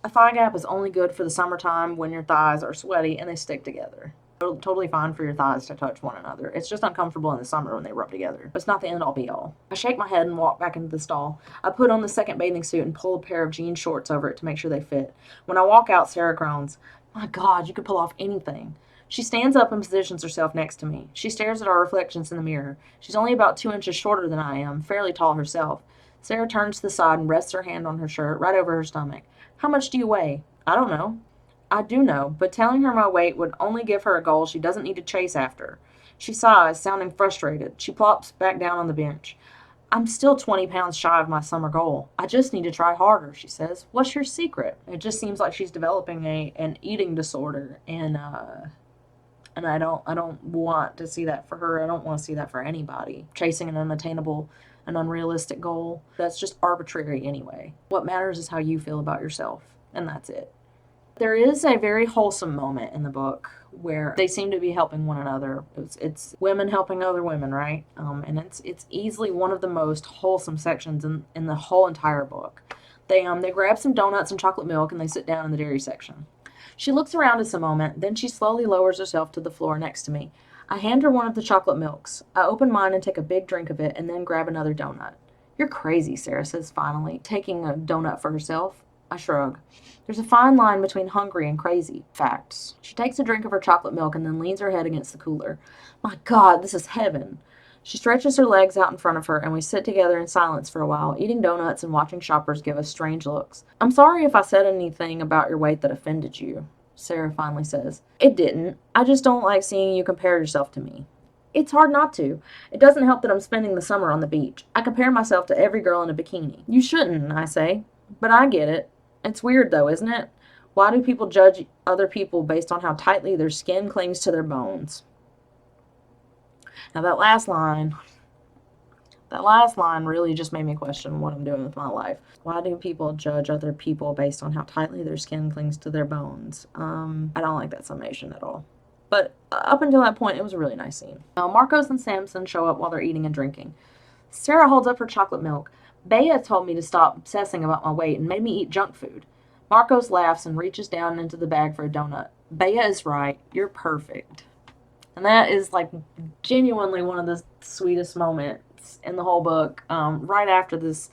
A thigh gap is only good for the summertime when your thighs are sweaty and they stick together. Totally fine for your thighs to touch one another. It's just uncomfortable in the summer when they rub together. But it's not the end-all be-all. I shake my head and walk back into the stall. I put on the second bathing suit and pull a pair of jean shorts over it to make sure they fit. When I walk out, Sarah groans, "My God, you could pull off anything." She stands up and positions herself next to me. She stares at our reflections in the mirror. She's only about 2 inches shorter than I am, fairly tall herself. Sarah turns to the side and rests her hand on her shirt, right over her stomach. How much do you weigh? I don't know. I do know, but telling her my weight would only give her a goal she doesn't need to chase after. She sighs, sounding frustrated. She plops back down on the bench. I'm still 20 pounds shy of my summer goal. I just need to try harder, she says. What's your secret? It just seems like she's developing an eating disorder, and I don't want to see that for her. I don't want to see that for anybody. Chasing an unattainable, an unrealistic goal, that's just arbitrary anyway. What matters is how you feel about yourself, and that's it. There is a very wholesome moment in the book where they seem to be helping one another. It's women helping other women, right? And it's easily one of the most wholesome sections in the whole entire book. They grab some donuts and chocolate milk and they sit down in the dairy section. She looks around us a moment, then she slowly lowers herself to the floor next to me. I hand her one of the chocolate milks. I open mine and take a big drink of it and then grab another donut. You're crazy, Sarah says finally, taking a donut for herself. I shrug. There's a fine line between hungry and crazy. Facts. She takes a drink of her chocolate milk and then leans her head against the cooler. My God, this is heaven. She stretches her legs out in front of her, and we sit together in silence for a while, eating donuts and watching shoppers give us strange looks. I'm sorry if I said anything about your weight that offended you, Sarah finally says. It didn't. I just don't like seeing you compare yourself to me. It's hard not to. It doesn't help that I'm spending the summer on the beach. I compare myself to every girl in a bikini. You shouldn't, I say. But I get it. It's weird, though, isn't it? Why do people judge other people based on how tightly their skin clings to their bones? Now, that last line really just made me question what I'm doing with my life. Why do people judge other people based on how tightly their skin clings to their bones? I don't like that summation at all. But up until that point, it was a really nice scene. Now, Marcos and Samson show up while they're eating and drinking. Sarah holds up her chocolate milk. Bea told me to stop obsessing about my weight and made me eat junk food. Marcos laughs and reaches down into the bag for a donut. Bea is right. You're perfect. And that is, like, genuinely one of the sweetest moments in the whole book. Right after this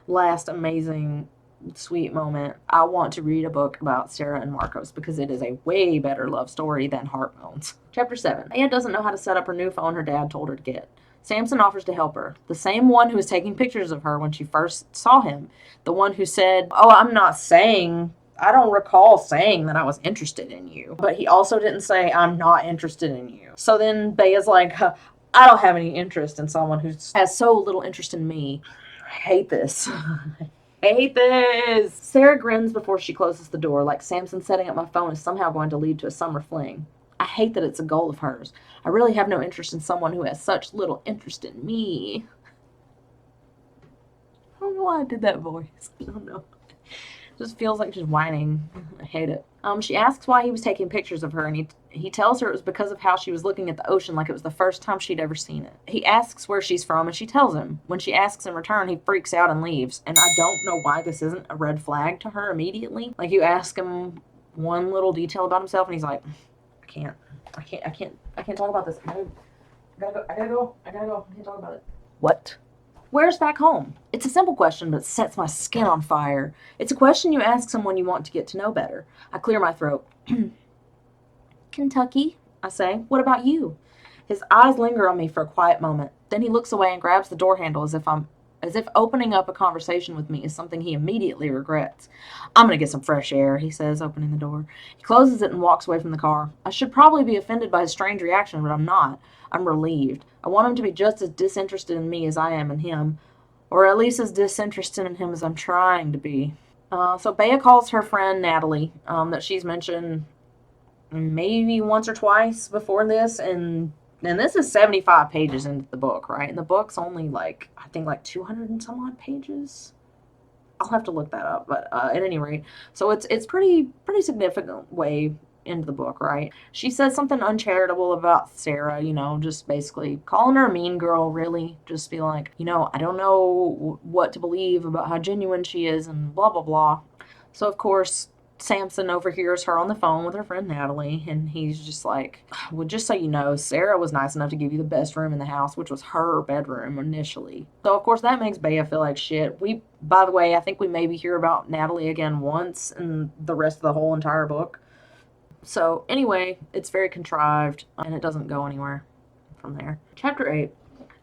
last amazing, sweet moment, I want to read a book about Sarah and Marcos because it is a way better love story than Heartbones. Chapter 7. Bea doesn't know how to set up her new phone her dad told her to get. Samson offers to help her. The same one who was taking pictures of her when she first saw him. The one who said, I don't recall saying that I was interested in you. But he also didn't say, I'm not interested in you. So then Bea's like, I don't have any interest in someone who has so little interest in me. I hate this. I hate this. Sarah grins before she closes the door, like Samson setting up my phone is somehow going to lead to a summer fling. I hate that it's a goal of hers. I really have no interest in someone who has such little interest in me. I don't know why I did that voice. I don't know. It just feels like she's whining. I hate it. She asks why he was taking pictures of her, and he tells her it was because of how she was looking at the ocean like it was the first time she'd ever seen it. He asks where she's from, and she tells him. When she asks in return, he freaks out and leaves. And I don't know why this isn't a red flag to her immediately. Like, you ask him one little detail about himself, and he's like, I can't talk about this. I gotta go. I can't talk about it. What? Where's back home? It's a simple question, but it sets my skin on fire. It's a question you ask someone you want to get to know better. I clear my throat. Kentucky, I say. What about you? His eyes linger on me for a quiet moment. Then he looks away and grabs the door handle as if opening up a conversation with me is something he immediately regrets. I'm going to get some fresh air, he says, opening the door. He closes it and walks away from the car. I should probably be offended by his strange reaction, but I'm not. I'm relieved. I want him to be just as disinterested in me as I am in him, or at least as disinterested in him as I'm trying to be. So Bea calls her friend Natalie, that she's mentioned maybe once or twice before this, and this is 75 pages into the book, right? And the book's only I think 200 and some odd pages. I'll have to look that up, but at any rate, so it's pretty significant way into the book, right? She says something uncharitable about Sarah, just basically calling her a mean girl, really. Just be like, I don't know what to believe about how genuine she is and blah, blah, blah. So, of course, Samson overhears her on the phone with her friend Natalie, and he's just like, well, just so you know, Sarah was nice enough to give you the best room in the house, which was her bedroom initially. So, of course, that makes Bea feel like shit. By the way, I think we maybe hear about Natalie again once in the rest of the whole entire book. So anyway, it's very contrived, and it doesn't go anywhere from there. Chapter 8.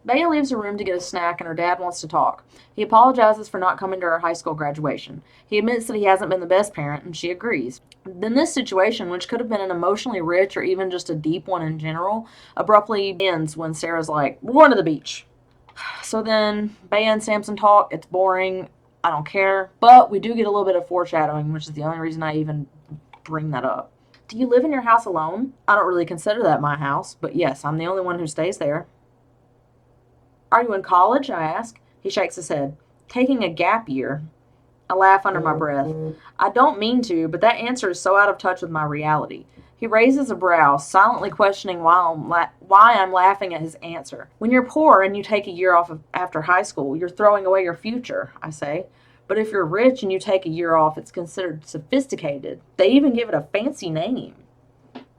Bea leaves her room to get a snack, and her dad wants to talk. He apologizes for not coming to her high school graduation. He admits that he hasn't been the best parent, and she agrees. Then this situation, which could have been an emotionally rich or even just a deep one in general, abruptly ends when Sarah's like, "We're going to the beach." So then Bea and Samson talk. It's boring. I don't care. But we do get a little bit of foreshadowing, which is the only reason I even bring that up. Do you live in your house alone? I don't really consider that my house, but yes, I'm the only one who stays there. Are you in college? I ask. He shakes his head. Taking a gap year. I laugh under my breath. I don't mean to, but that answer is so out of touch with my reality. He raises a brow, silently questioning why I'm laughing at his answer. When you're poor and you take a year off after high school, you're throwing away your future, I say. But if you're rich and you take a year off, it's considered sophisticated. They even give it a fancy name.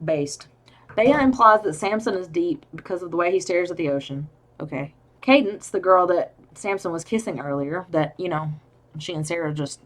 Based. Bea implies that Samson is deep because of the way he stares at the ocean. Okay. Cadence, the girl that Samson was kissing earlier, that, she and Sarah just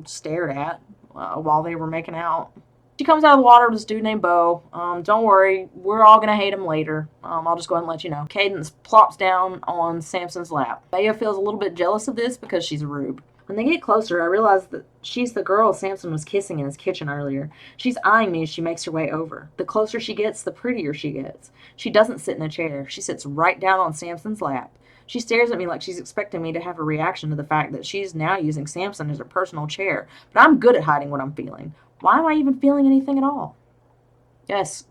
stared at while they were making out. She comes out of the water with this dude named Bo. Don't worry, we're all going to hate him later. I'll just go ahead and let you know. Cadence plops down on Samson's lap. Bea feels a little bit jealous of this because she's a rube. When they get closer, I realize that she's the girl Samson was kissing in his kitchen earlier. She's eyeing me as she makes her way over. The closer she gets, the prettier she gets. She doesn't sit in a chair. She sits right down on Samson's lap. She stares at me like she's expecting me to have a reaction to the fact that she's now using Samson as her personal chair. But I'm good at hiding what I'm feeling. Why am I even feeling anything at all? Yes,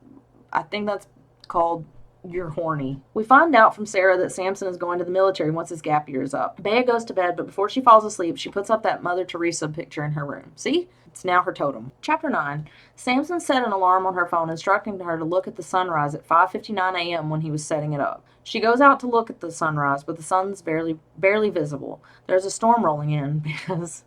I think that's called you're horny. We find out from Sarah that Samson is going to the military once his gap year is up. Bea goes to bed, but before she falls asleep, she puts up that Mother Teresa picture in her room. See? It's now her totem. Chapter 9. Samson set an alarm on her phone instructing her to look at the sunrise at 5:59 a.m. when he was setting it up. She goes out to look at the sunrise, but the sun's barely visible. There's a storm rolling in because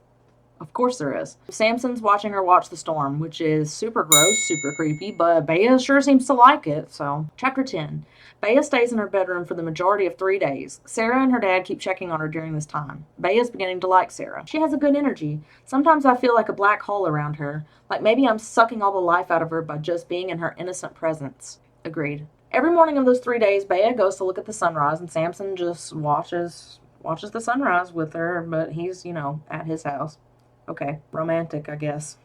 of course there is. Samson's watching her watch the storm, which is super gross, super creepy, but Bea sure seems to like it, so. Chapter 10. Bea stays in her bedroom for the majority of 3 days. Sarah and her dad keep checking on her during this time. Bea is beginning to like Sarah. She has a good energy. Sometimes I feel like a black hole around her, like maybe I'm sucking all the life out of her by just being in her innocent presence. Agreed. Every morning of those 3 days, Bea goes to look at the sunrise, and Samson just watches the sunrise with her, but he's, at his house. Okay, romantic, I guess.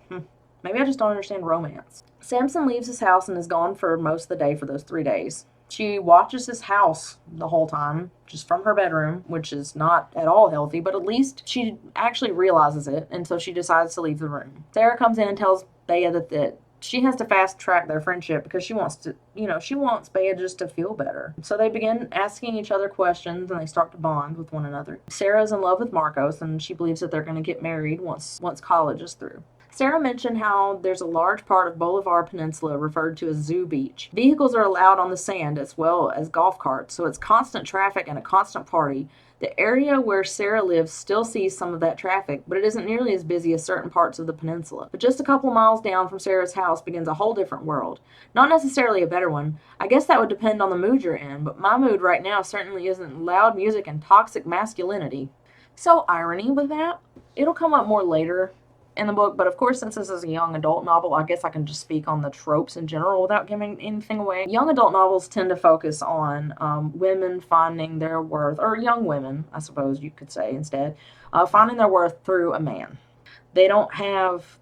Maybe I just don't understand romance. Samson leaves his house and is gone for most of the day for those 3 days. She watches his house the whole time, just from her bedroom, which is not at all healthy, but at least she actually realizes it, and so she decides to leave the room. Sarah comes in and tells Bea that she has to fast track their friendship because she wants Bea just to feel better. So they begin asking each other questions and they start to bond with one another. Sarah's in love with Marcos and she believes that they're going to get married once college is through. Sarah mentioned how there's a large part of Bolivar Peninsula referred to as Zoo Beach. Vehicles are allowed on the sand as well as golf carts, so it's constant traffic and a constant party. The area where Sarah lives still sees some of that traffic, but it isn't nearly as busy as certain parts of the peninsula. But just a couple of miles down from Sarah's house begins a whole different world. Not necessarily a better one. I guess that would depend on the mood you're in, but my mood right now certainly isn't loud music and toxic masculinity. So irony with that. It'll come up more later in the book, but of course, since this is a young adult novel, I guess I can just speak on the tropes in general without giving anything away. Young adult novels tend to focus on women finding their worth, or young women, I suppose you could say instead, finding their worth through a man. They don't have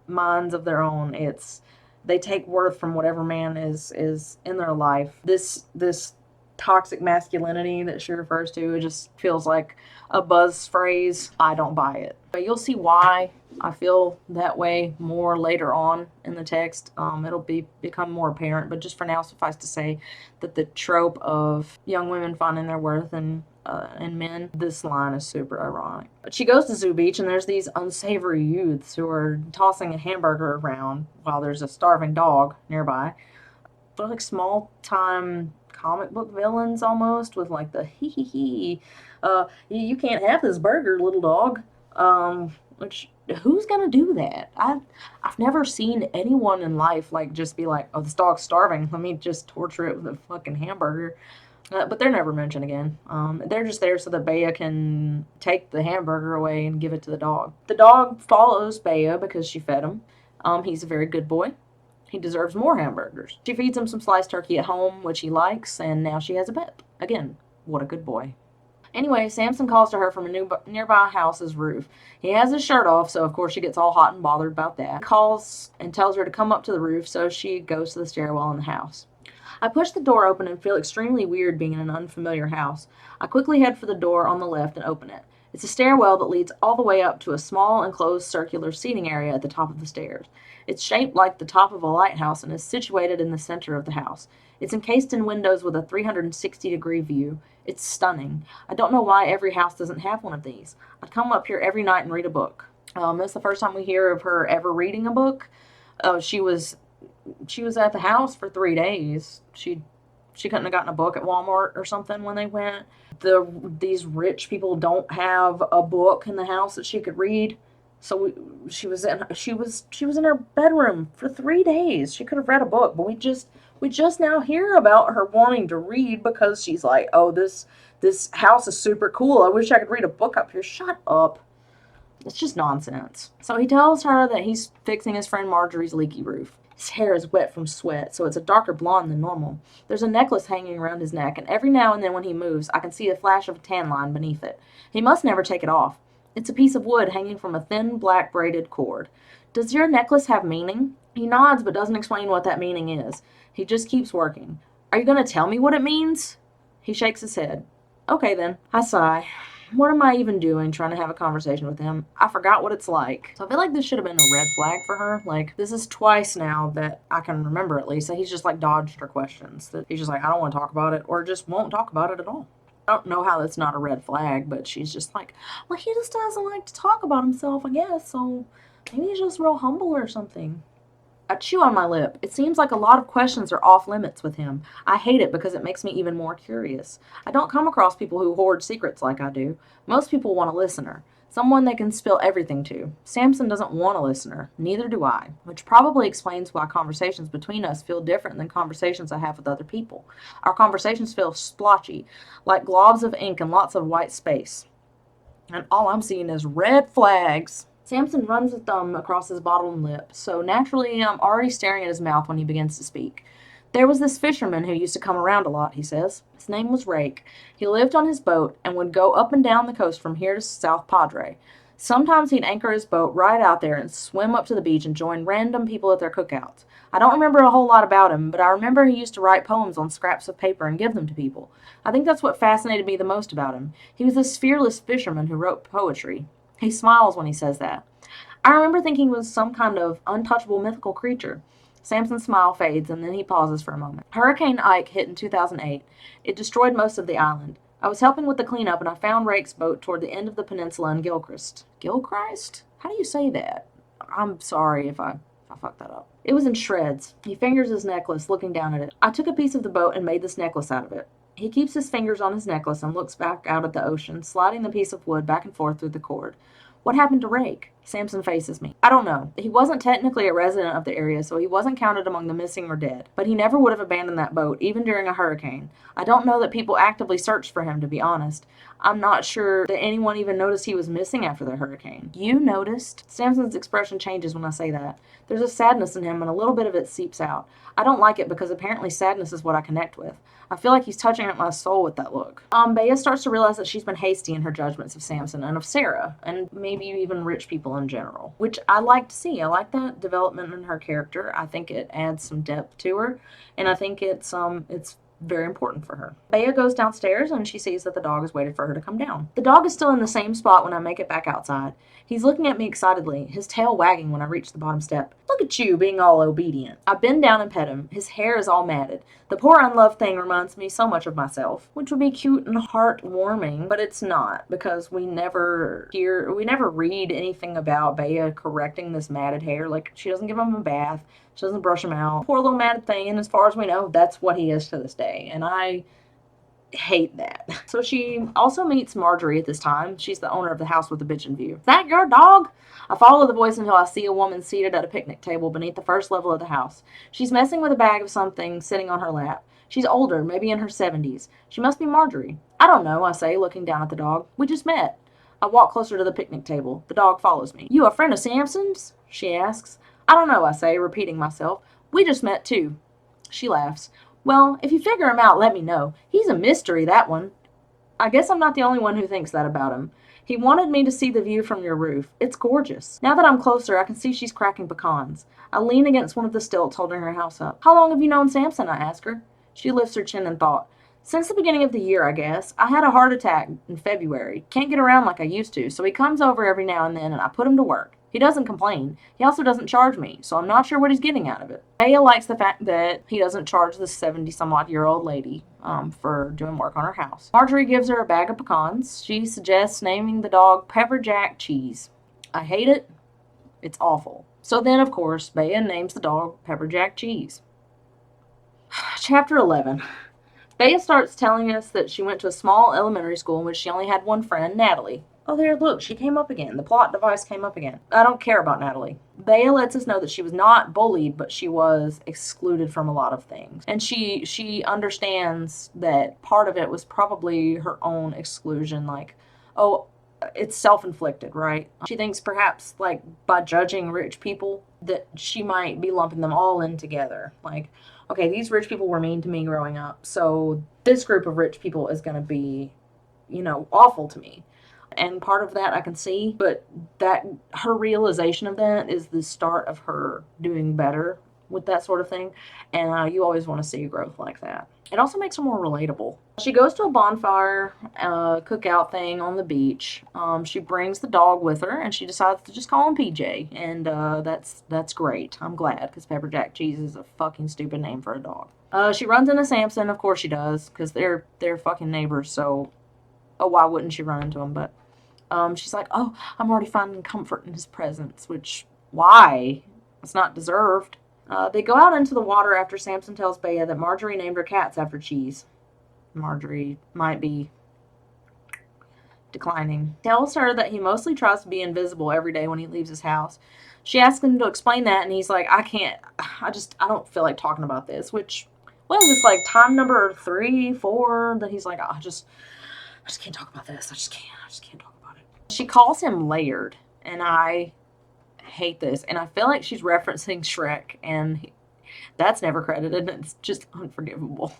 minds of their own. They take worth from whatever man is in their life. This toxic masculinity that she refers to, it just feels like a buzz phrase. I don't buy it. But you'll see why I feel that way more later on in the text. It'll become more apparent, but just for now, suffice to say that the trope of young women finding their worth in men, this line is super ironic. But she goes to Zoo Beach, and there's these unsavory youths who are tossing a hamburger around while there's a starving dog nearby. They're like small-time comic book villains almost, with like the hee hee hee. You can't have this burger, little dog. Which, who's gonna do that? I've never seen anyone in life like just be like, oh, this dog's starving, let me just torture it with a fucking hamburger. But they're never mentioned again. They're just there so that Bea can take the hamburger away and give it to the dog. The dog follows Bea because she fed him. He's a very good boy. He deserves more hamburgers. She feeds him some sliced turkey at home, which he likes, and now she has a pet. Again, what a good boy. Anyway, Samson calls to her from a nearby house's roof. He has his shirt off, so of course she gets all hot and bothered about that. He calls and tells her to come up to the roof, so she goes to the stairwell in the house. I push the door open and feel extremely weird being in an unfamiliar house. I quickly head for the door on the left and open it. It's a stairwell that leads all the way up to a small enclosed circular seating area at the top of the stairs. It's shaped like the top of a lighthouse and is situated in the center of the house. It's encased in windows with a 360-degree view. It's stunning. I don't know why every house doesn't have one of these. I'd come up here every night and read a book. That's the first time we hear of her ever reading a book. She was at the house for 3 days. She couldn't have gotten a book at Walmart or something when they went. These rich people don't have a book in the house that she could read. So she was in her bedroom for 3 days. She could have read a book, but we just now hear about her wanting to read because she's like, oh, this house is super cool. I wish I could read a book up here. Shut up. It's just nonsense. So he tells her that he's fixing his friend Marjorie's leaky roof. His hair is wet from sweat, so it's a darker blonde than normal. There's a necklace hanging around his neck, and every now and then when he moves, I can see a flash of a tan line beneath it. He must never take it off. It's a piece of wood hanging from a thin, black braided cord. Does your necklace have meaning? He nods but doesn't explain what that meaning is. He just keeps working. Are you going to tell me what it means? He shakes his head. Okay then. I sigh. What am I even doing trying to have a conversation with him? I forgot what it's like. So I feel like this should have been a red flag for her. Like, this is twice now that I can remember at least that he's just like dodged her questions. That he's just like, I don't want to talk about it, or just won't talk about it at all. I don't know how that's not a red flag, but she's just like, well, he just doesn't like to talk about himself, I guess, so maybe he's just real humble or something. I chew on my lip. It seems like a lot of questions are off limits with him. I hate it because it makes me even more curious. I don't come across people who hoard secrets like I do. Most people want a listener. Someone they can spill everything to. Samson doesn't want a listener. Neither do I. Which probably explains why conversations between us feel different than conversations I have with other people. Our conversations feel splotchy, like globs of ink and lots of white space. And all I'm seeing is red flags. Samson runs a thumb across his bottom lip, so naturally I'm already staring at his mouth when he begins to speak. There was this fisherman who used to come around a lot, he says. His name was Rake. He lived on his boat and would go up and down the coast from here to South Padre. Sometimes he'd anchor his boat right out there and swim up to the beach and join random people at their cookouts. I don't remember a whole lot about him, but I remember he used to write poems on scraps of paper and give them to people. I think that's what fascinated me the most about him. He was this fearless fisherman who wrote poetry. He smiles when he says that. I remember thinking he was some kind of untouchable mythical creature. Samson's smile fades, and then he pauses for a moment. Hurricane Ike hit in 2008. It destroyed most of the island. I was helping with the cleanup, and I found Rake's boat toward the end of the peninsula in Gilchrist. Gilchrist? How do you say that? I'm sorry if I fucked that up. It was in shreds. He fingers his necklace, looking down at it. I took a piece of the boat and made this necklace out of it. He keeps his fingers on his necklace and looks back out at the ocean, sliding the piece of wood back and forth through the cord. What happened to Rake? Samson faces me. I don't know. He wasn't technically a resident of the area, so he wasn't counted among the missing or dead. But he never would have abandoned that boat, even during a hurricane. I don't know that people actively searched for him, to be honest. I'm not sure that anyone even noticed he was missing after the hurricane. You noticed? Samson's expression changes when I say that. There's a sadness in him, and a little bit of it seeps out. I don't like it because apparently sadness is what I connect with. I feel like he's touching at my soul with that look. Bea starts to realize that she's been hasty in her judgments of Samson and of Sarah, and maybe even rich people in general, which I like to see. I like that development in her character. I think it adds some depth to her, and I think it's very important for her. Bea goes downstairs and she sees that the dog has waited for her to come down. The dog is still in the same spot when I make it back outside. He's looking at me excitedly, his tail wagging when I reach the bottom step. Look at you being all obedient. I bend down and pet him. His hair is all matted. The poor unloved thing reminds me so much of myself, which would be cute and heartwarming, but it's not, because we never read anything about Bea correcting this matted hair. Like, she doesn't give him a bath. She doesn't brush him out. Poor little matted thing, and as far as we know, that's what he is to this day. And I hate that. So she also meets Marjorie at this time. She's the owner of the house with the bitchin' view. Is that your dog? I follow the voice until I see a woman seated at a picnic table beneath the first level of the house. She's messing with a bag of something sitting on her lap. She's older, maybe in her 70s. She must be Marjorie. I don't know, I say, looking down at the dog. We just met. I walk closer to the picnic table. The dog follows me. You a friend of Samson's? She asks. I don't know, I say, repeating myself. We just met, too. She laughs. Well, if you figure him out, let me know. He's a mystery, that one. I guess I'm not the only one who thinks that about him. He wanted me to see the view from your roof. It's gorgeous. Now that I'm closer, I can see she's cracking pecans. I lean against one of the stilts holding her house up. How long have you known Samson? I ask her. She lifts her chin in thought. Since the beginning of the year, I guess. I had a heart attack in February. Can't get around like I used to, so he comes over every now and then and I put him to work. He doesn't complain. He also doesn't charge me, so I'm not sure what he's getting out of it. Bea likes the fact that he doesn't charge the 70-some-odd-year-old lady for doing work on her house. Marjorie gives her a bag of pecans. She suggests naming the dog Pepper Jack Cheese. I hate it. It's awful. So then, of course, Bea names the dog Pepper Jack Cheese. Chapter 11. Bea starts telling us that she went to a small elementary school in which she only had one friend, Natalie. Oh, there, look, she came up again. The plot device came up again. I don't care about Natalie. Bea lets us know that she was not bullied, but she was excluded from a lot of things. And she understands that part of it was probably her own exclusion, like, oh, it's self-inflicted, right? She thinks perhaps, like, by judging rich people, that she might be lumping them all in together. Like, okay, these rich people were mean to me growing up, so this group of rich people is going to be, awful to me. And part of that I can see, but that her realization of that is the start of her doing better with that sort of thing. And you always want to see growth like that. It also makes her more relatable. She goes to a bonfire cookout thing on the beach. She brings the dog with her, and she decides to just call him PJ. And that's great. I'm glad, because Pepper Jack Cheese is a fucking stupid name for a dog. She runs into Samson. Of course she does, because they're fucking neighbors. So, why wouldn't she run into him? But she's like, oh, I'm already finding comfort in his presence. Which, why? It's not deserved. They go out into the water after Samson tells Bea that Marjorie named her cats after cheese. Marjorie might be declining. Tells her that he mostly tries to be invisible every day when he leaves his house. She asks him to explain that, and he's like, I don't feel like talking about this. Which, what is this, like, time number 3, 4, that he's like, I just can't talk about this. I just can't talk about it. She calls him layered, and I hate this, and I feel like she's referencing Shrek, and that's never credited, and it's just unforgivable.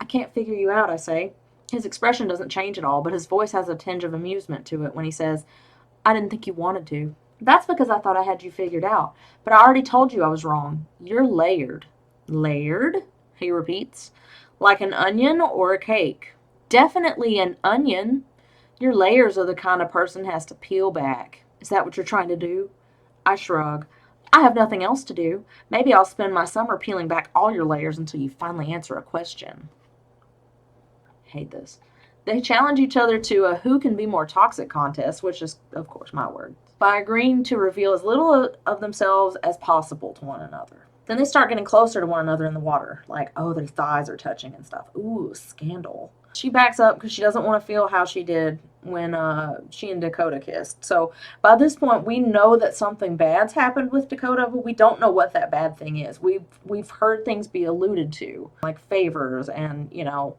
I can't figure you out, I say. His expression doesn't change at all, but his voice has a tinge of amusement to it when he says, I didn't think you wanted to. That's because I thought I had you figured out, but I already told you I was wrong. You're layered. Layered? He repeats. Like an onion or a cake. Definitely an onion. Your layers are the kind of person has to peel back. Is that what you're trying to do? I shrug. I have nothing else to do. Maybe I'll spend my summer peeling back all your layers until you finally answer a question. Hate this. They challenge each other to a who can be more toxic contest, which is, of course, my word, by agreeing to reveal as little of themselves as possible to one another. Then they start getting closer to one another in the water, like, oh, their thighs are touching and stuff. Ooh, scandal. She backs up because she doesn't want to feel how she did when she and Dakota kissed. So by this point, we know that something bad's happened with Dakota, but we don't know what that bad thing is. We've heard things be alluded to, like favors and,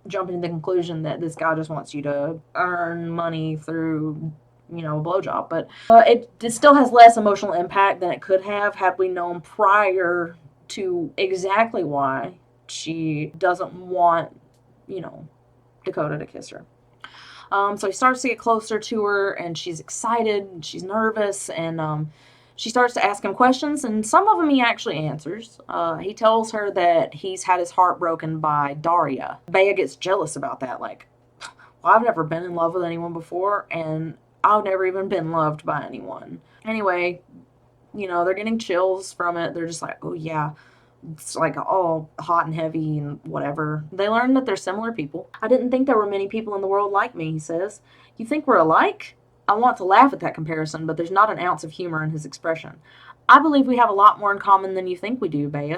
jumping to the conclusion that this guy just wants you to earn money through, a blowjob. But it still has less emotional impact than it could have had we known prior to exactly why she doesn't want, Dakota to kiss her. So he starts to get closer to her, and she's excited, and she's nervous, and she starts to ask him questions, and some of them he actually answers. He tells her that he's had his heart broken by Daria. Bea gets jealous about that, like, well, I've never been in love with anyone before, and I've never even been loved by anyone. Anyway, they're getting chills from it. They're just like, oh yeah, it's like all hot and heavy and whatever. They learn that they're similar people. I didn't think there were many people in the world like me, he says. You think we're alike? I want to laugh at that comparison, but there's not an ounce of humor in his expression. I believe we have a lot more in common than you think we do, Bea.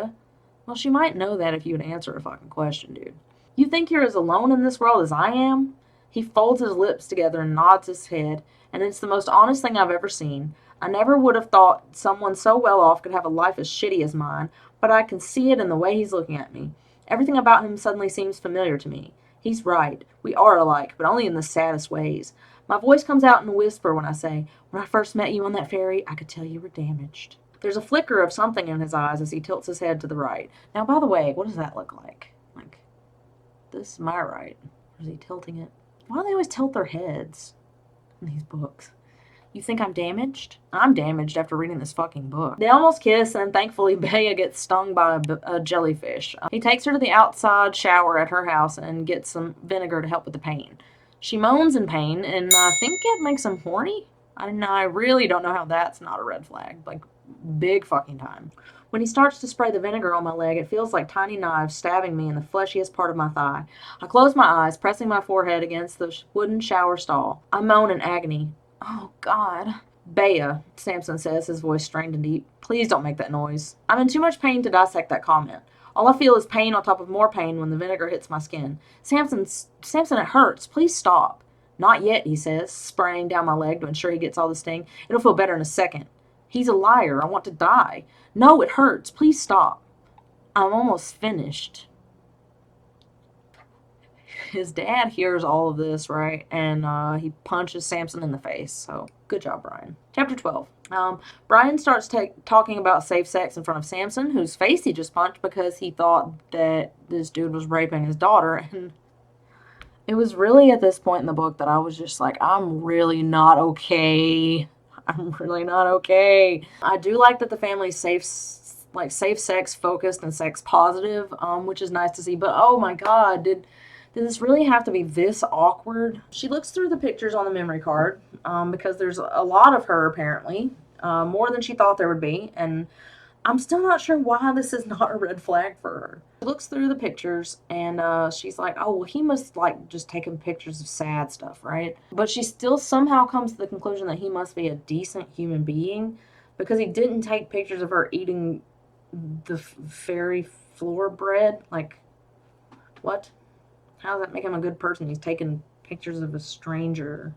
Well, she might know that if you would answer a fucking question, dude. You think you're as alone in this world as I am? He folds his lips together and nods his head, and it's the most honest thing I've ever seen. I never would have thought someone so well off could have a life as shitty as mine, but I can see it in the way he's looking at me. Everything about him suddenly seems familiar to me. He's right. We are alike, but only in the saddest ways. My voice comes out in a whisper when I say, when I first met you on that ferry, I could tell you were damaged. There's a flicker of something in his eyes as he tilts his head to the right. Now, by the way, what does that look like? Like, this is my right. Or is he tilting it? Why do they always tilt their heads in these books? You think I'm damaged? I'm damaged after reading this fucking book. They almost kiss, and thankfully Bea gets stung by a jellyfish. He takes her to the outside shower at her house and gets some vinegar to help with the pain. She moans in pain, and I think it makes him horny. I really don't know how that's not a red flag. Like, big fucking time. When he starts to spray the vinegar on my leg, it feels like tiny knives stabbing me in the fleshiest part of my thigh. I close my eyes, pressing my forehead against the wooden shower stall. I moan in agony. Oh, God. Bea, Samson says, his voice strained and deep. Please don't make that noise. I'm in too much pain to dissect that comment. All I feel is pain on top of more pain when the vinegar hits my skin. Samson, it hurts. Please stop. Not yet, he says, spraying down my leg to ensure he gets all the sting. It'll feel better in a second. He's a liar. I want to die. No, it hurts. Please stop. I'm almost finished. His dad hears all of this, right? And he punches Samson in the face. So, good job, Brian. Chapter 12. Brian starts talking about safe sex in front of Samson, whose face he just punched because he thought that this dude was raping his daughter. And it was really at this point in the book that I was just like, I'm really not okay. I'm really not okay. I do like that the family's safe sex focused and sex positive, which is nice to see. But oh my God, did this really have to be this awkward? She looks through the pictures on the memory card because there's a lot of her apparently, more than she thought there would be, and I'm still not sure why this is not a red flag for her. She looks through the pictures and she's like, oh, well, he must like just taking pictures of sad stuff, right? But she still somehow comes to the conclusion that he must be a decent human being because he didn't take pictures of her eating the fairy floor bread. Like, what? How does that make him a good person? He's taking pictures of a stranger.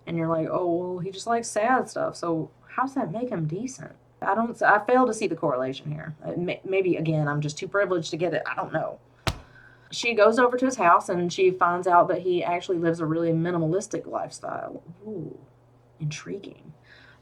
And you're like, oh, well, he just likes sad stuff. So how does that make him decent? I fail to see the correlation here. Maybe, again, I'm just too privileged to get it. I don't know. She goes over to his house and she finds out that he actually lives a really minimalistic lifestyle. Ooh, intriguing.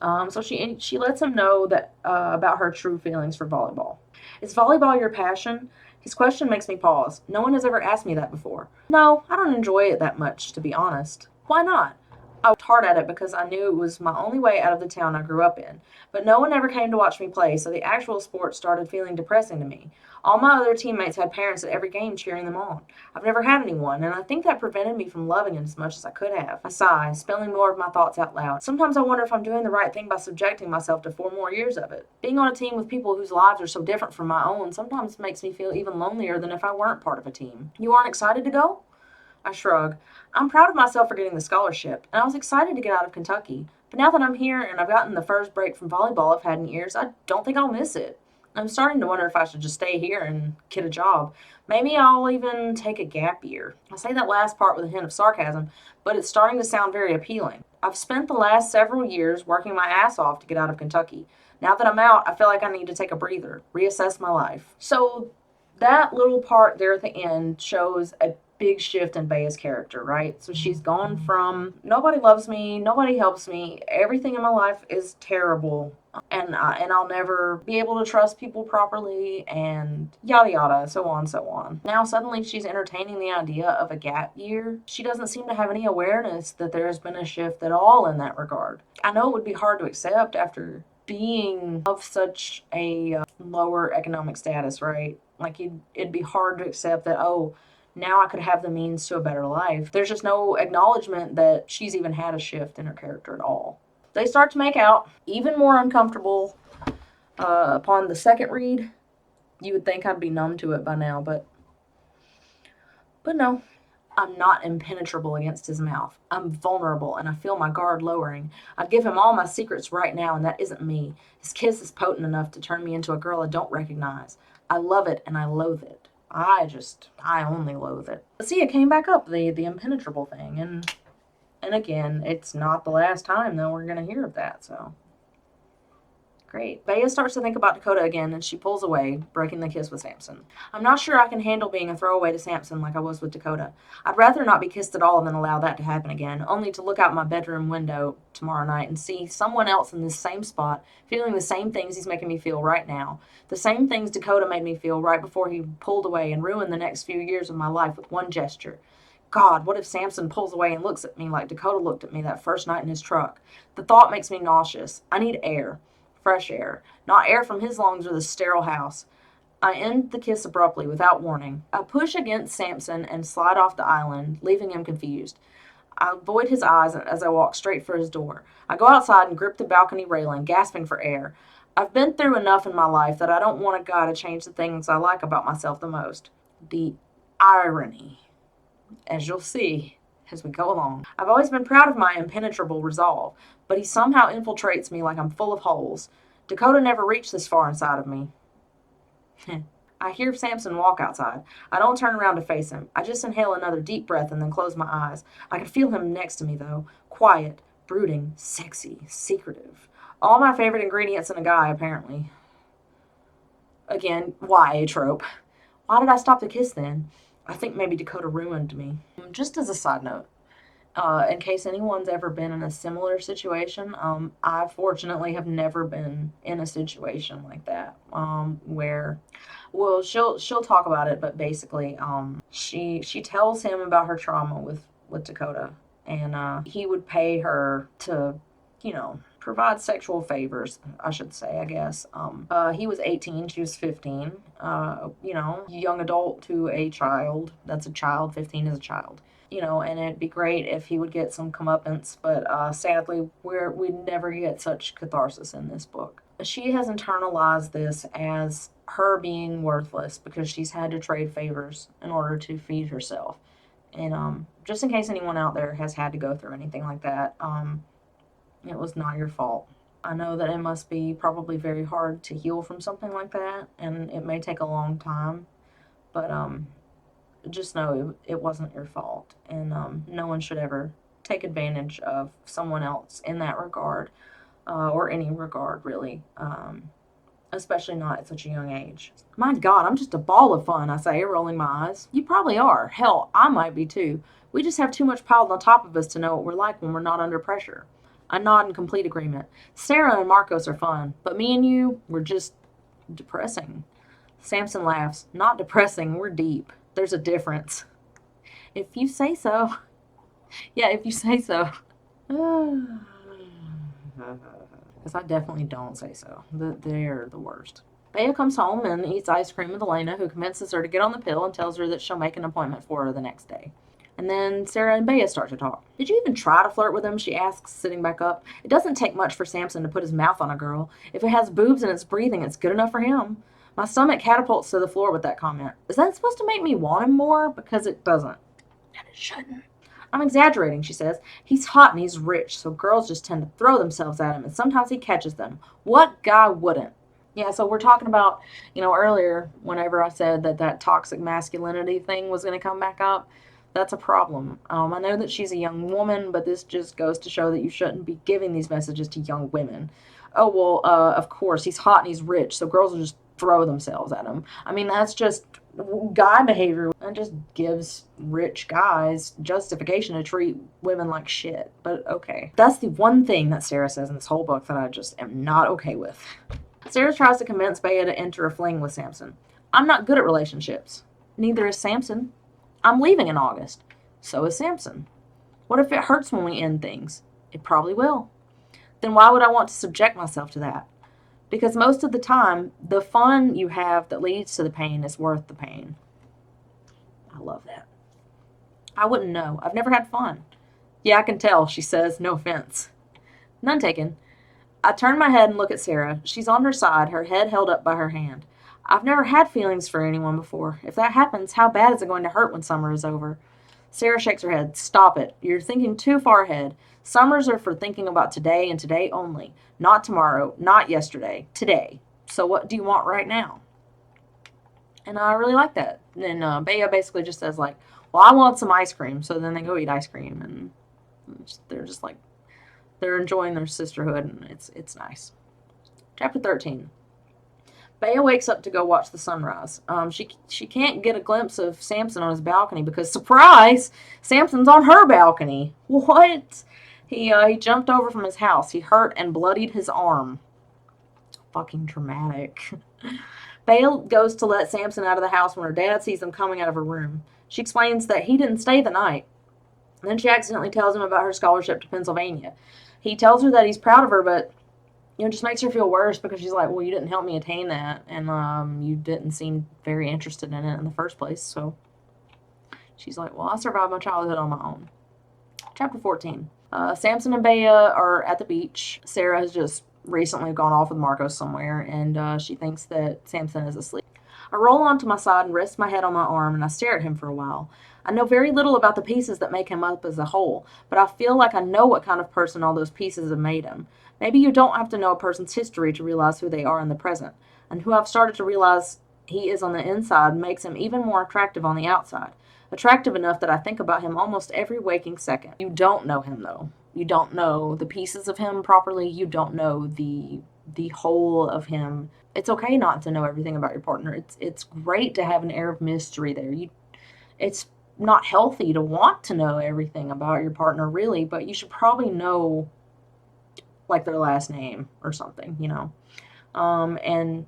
So she lets him know that about her true feelings for volleyball. Is volleyball your passion? His question makes me pause. No one has ever asked me that before. No, I don't enjoy it that much, to be honest. Why not? I worked hard at it because I knew it was my only way out of the town I grew up in. But no one ever came to watch me play, so the actual sport started feeling depressing to me. All my other teammates had parents at every game cheering them on. I've never had anyone, and I think that prevented me from loving it as much as I could have. I sigh, spelling more of my thoughts out loud. Sometimes I wonder if I'm doing the right thing by subjecting myself to 4 more years of it. Being on a team with people whose lives are so different from my own sometimes makes me feel even lonelier than if I weren't part of a team. You aren't excited to go? I shrug. I'm proud of myself for getting the scholarship, and I was excited to get out of Kentucky. But now that I'm here and I've gotten the first break from volleyball I've had in years, I don't think I'll miss it. I'm starting to wonder if I should just stay here and get a job. Maybe I'll even take a gap year. I say that last part with a hint of sarcasm, but it's starting to sound very appealing. I've spent the last several years working my ass off to get out of Kentucky. Now that I'm out, I feel like I need to take a breather, reassess my life. So that little part there at the end shows a big shift in Bea's character, right? So she's gone from nobody loves me, nobody helps me, everything in my life is terrible, and I'll never be able to trust people properly, and yada yada, so on, so on. Now suddenly she's entertaining the idea of a gap year. She doesn't seem to have any awareness that there has been a shift at all in that regard. I know it would be hard to accept after being of such a lower economic status, right? Like it'd be hard to accept that, oh, now I could have the means to a better life. There's just no acknowledgement that she's even had a shift in her character at all. They start to make out, even more uncomfortable upon the second read. You would think I'd be numb to it by now, but no. I'm not impenetrable against his mouth. I'm vulnerable, and I feel my guard lowering. I'd give him all my secrets right now, and that isn't me. His kiss is potent enough to turn me into a girl I don't recognize. I love it, and I loathe it. I only loathe it. See, it came back up, the impenetrable thing, and again, it's not the last time that we're gonna hear of that, so. Great. Bea starts to think about Dakota again, and she pulls away, breaking the kiss with Samson. I'm not sure I can handle being a throwaway to Samson like I was with Dakota. I'd rather not be kissed at all than allow that to happen again, only to look out my bedroom window tomorrow night and see someone else in this same spot, feeling the same things he's making me feel right now. The same things Dakota made me feel right before he pulled away and ruined the next few years of my life with one gesture. God, what if Samson pulls away and looks at me like Dakota looked at me that first night in his truck? The thought makes me nauseous. I need air. Fresh air. Not air from his lungs or the sterile house. I end the kiss abruptly, without warning. I push against Samson and slide off the island, leaving him confused. I avoid his eyes as I walk straight for his door. I go outside and grip the balcony railing, gasping for air. I've been through enough in my life that I don't want a guy to change the things I like about myself the most. The irony, as you'll see as we go along. I've always been proud of my impenetrable resolve, but he somehow infiltrates me like I'm full of holes. Dakota never reached this far inside of me. I hear Samson walk outside. I don't turn around to face him. I just inhale another deep breath and then close my eyes. I can feel him next to me, though. Quiet, brooding, sexy, secretive. All my favorite ingredients in a guy, apparently. Again, why a trope? Why did I stop the kiss then? I think maybe Dakota ruined me. Just as a side note, in case anyone's ever been in a similar situation, I fortunately have never been in a situation like that, where, well, she'll talk about it, but basically, she tells him about her trauma with Dakota, and he would pay her to, provide sexual favors, I should say, I guess. He was 18, she was 15. Young adult to a child. That's a child. 15 is a child. And it'd be great if he would get some comeuppance, but sadly, we never get such catharsis in this book. She has internalized this as her being worthless because she's had to trade favors in order to feed herself. And just in case anyone out there has had to go through anything like that, it was not your fault. I know that it must be probably very hard to heal from something like that, and it may take a long time, but just know it wasn't your fault, and no one should ever take advantage of someone else in that regard, or any regard, really, especially not at such a young age. My God, I'm just a ball of fun, I say, rolling my eyes. You probably are. Hell, I might be too. We just have too much piled on top of us to know what we're like when we're not under pressure. I nod in complete agreement. Sarah and Marcos are fun, but me and you, we're just depressing. Samson laughs. Not depressing, we're deep. There's a difference. If you say so. Yeah, if you say so. Because I definitely don't say so. They're the worst. Bea comes home and eats ice cream with Elena, who convinces her to get on the pill and tells her that she'll make an appointment for her the next day. And then Sarah and Bea start to talk. Did you even try to flirt with him? She asks, sitting back up. It doesn't take much for Samson to put his mouth on a girl. If it has boobs and it's breathing, it's good enough for him. My stomach catapults to the floor with that comment. Is that supposed to make me want him more? Because it doesn't. And it shouldn't. I'm exaggerating, she says. He's hot and he's rich, so girls just tend to throw themselves at him, and sometimes he catches them. What guy wouldn't? Yeah, so we're talking about, earlier, whenever I said that toxic masculinity thing was going to come back up, that's a problem. I know that she's a young woman, but this just goes to show that you shouldn't be giving these messages to young women. Oh, well, of course, he's hot and he's rich, so girls will just throw themselves at him. I mean, that's just guy behavior. That just gives rich guys justification to treat women like shit. But okay. That's the one thing that Sarah says in this whole book that I just am not okay with. Sarah tries to convince Bea to enter a fling with Samson. I'm not good at relationships. Neither is Samson. I'm leaving in August. So is Samson. What if it hurts when we end things? It probably will. Then why would I want to subject myself to that? Because most of the time, the fun you have that leads to the pain is worth the pain. I love that. I wouldn't know. I've never had fun. Yeah, I can tell, she says, no offense. None taken. I turn my head and look at Sarah. She's on her side, her head held up by her hand. I've never had feelings for anyone before. If that happens, how bad is it going to hurt when summer is over? Sarah shakes her head. Stop it. You're thinking too far ahead. Summers are for thinking about today and today only. Not tomorrow, not yesterday, today. So what do you want right now? And I really like that. And Bea basically just says, like, well, I want some ice cream. So then they go eat ice cream, and they're just like, they're enjoying their sisterhood, and it's nice. Chapter 13. Bea wakes up to go watch the sunrise. She can't get a glimpse of Samson on his balcony because, surprise, Samson's on her balcony. What? He jumped over from his house. He hurt and bloodied his arm. Fucking dramatic. Bea goes to let Samson out of the house when her dad sees them coming out of her room. She explains that he didn't stay the night. Then she accidentally tells him about her scholarship to Pennsylvania. He tells her that he's proud of her, but it just makes her feel worse because she's like, well, you didn't help me attain that, and you didn't seem very interested in it in the first place. So she's like, well, I survived my childhood on my own. Chapter 14. Samson and Bea are at the beach. Sarah has just recently gone off with Marcos somewhere, and she thinks that Samson is asleep. I roll onto my side and rest my head on my arm, and I stare at him for a while. I know very little about the pieces that make him up as a whole, but I feel like I know what kind of person all those pieces have made him. Maybe you don't have to know a person's history to realize who they are in the present, and who I've started to realize he is on the inside makes him even more attractive on the outside. Attractive enough that I think about him almost every waking second. You don't know him, though. You don't know the pieces of him properly. You don't know the whole of him. It's okay not to know everything about your partner. It's great to have an air of mystery there. It's not healthy to want to know everything about your partner, really, but you should probably know, like, their last name or something, and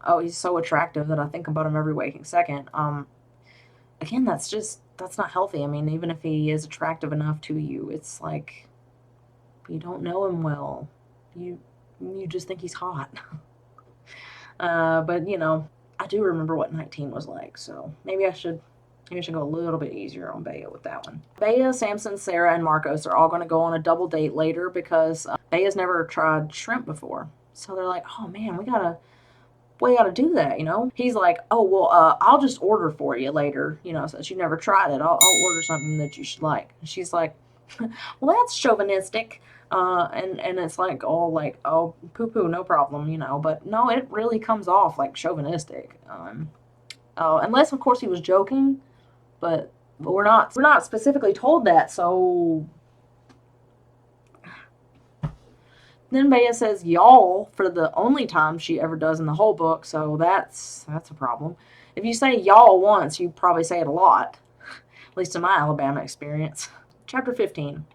oh, he's so attractive that I think about him every waking second. Again, that's not healthy. I mean, even if he is attractive enough to you, it's like you don't know him well. You just think he's hot. But I do remember what 19 was like, so maybe I should go a little bit easier on Bea with that one. Bea, Samson, Sarah, and Marcos are all going to go on a double date later because Bea's never tried shrimp before. So they're like, oh man, we gotta do that, He's like, oh, well, I'll just order for you later, since you never tried it. I'll order something that you should like. And she's like, well, that's chauvinistic. And it's like, oh, poo-poo, no problem, But no, it really comes off like chauvinistic. Unless, of course, he was joking. But we're not specifically told that, so... Then Bea says y'all for the only time she ever does in the whole book, so that's a problem. If you say y'all once, you probably say it a lot. At least in my Alabama experience. Chapter 15.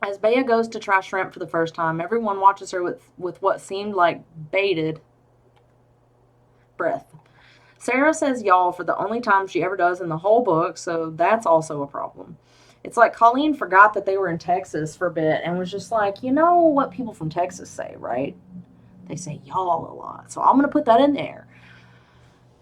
As Bea goes to try shrimp for the first time, everyone watches her with what seemed like bated breath. Sarah says y'all for the only time she ever does in the whole book, so that's also a problem. It's like Colleen forgot that they were in Texas for a bit and was just like, you know what people from Texas say, right? They say y'all a lot, so I'm going to put that in there.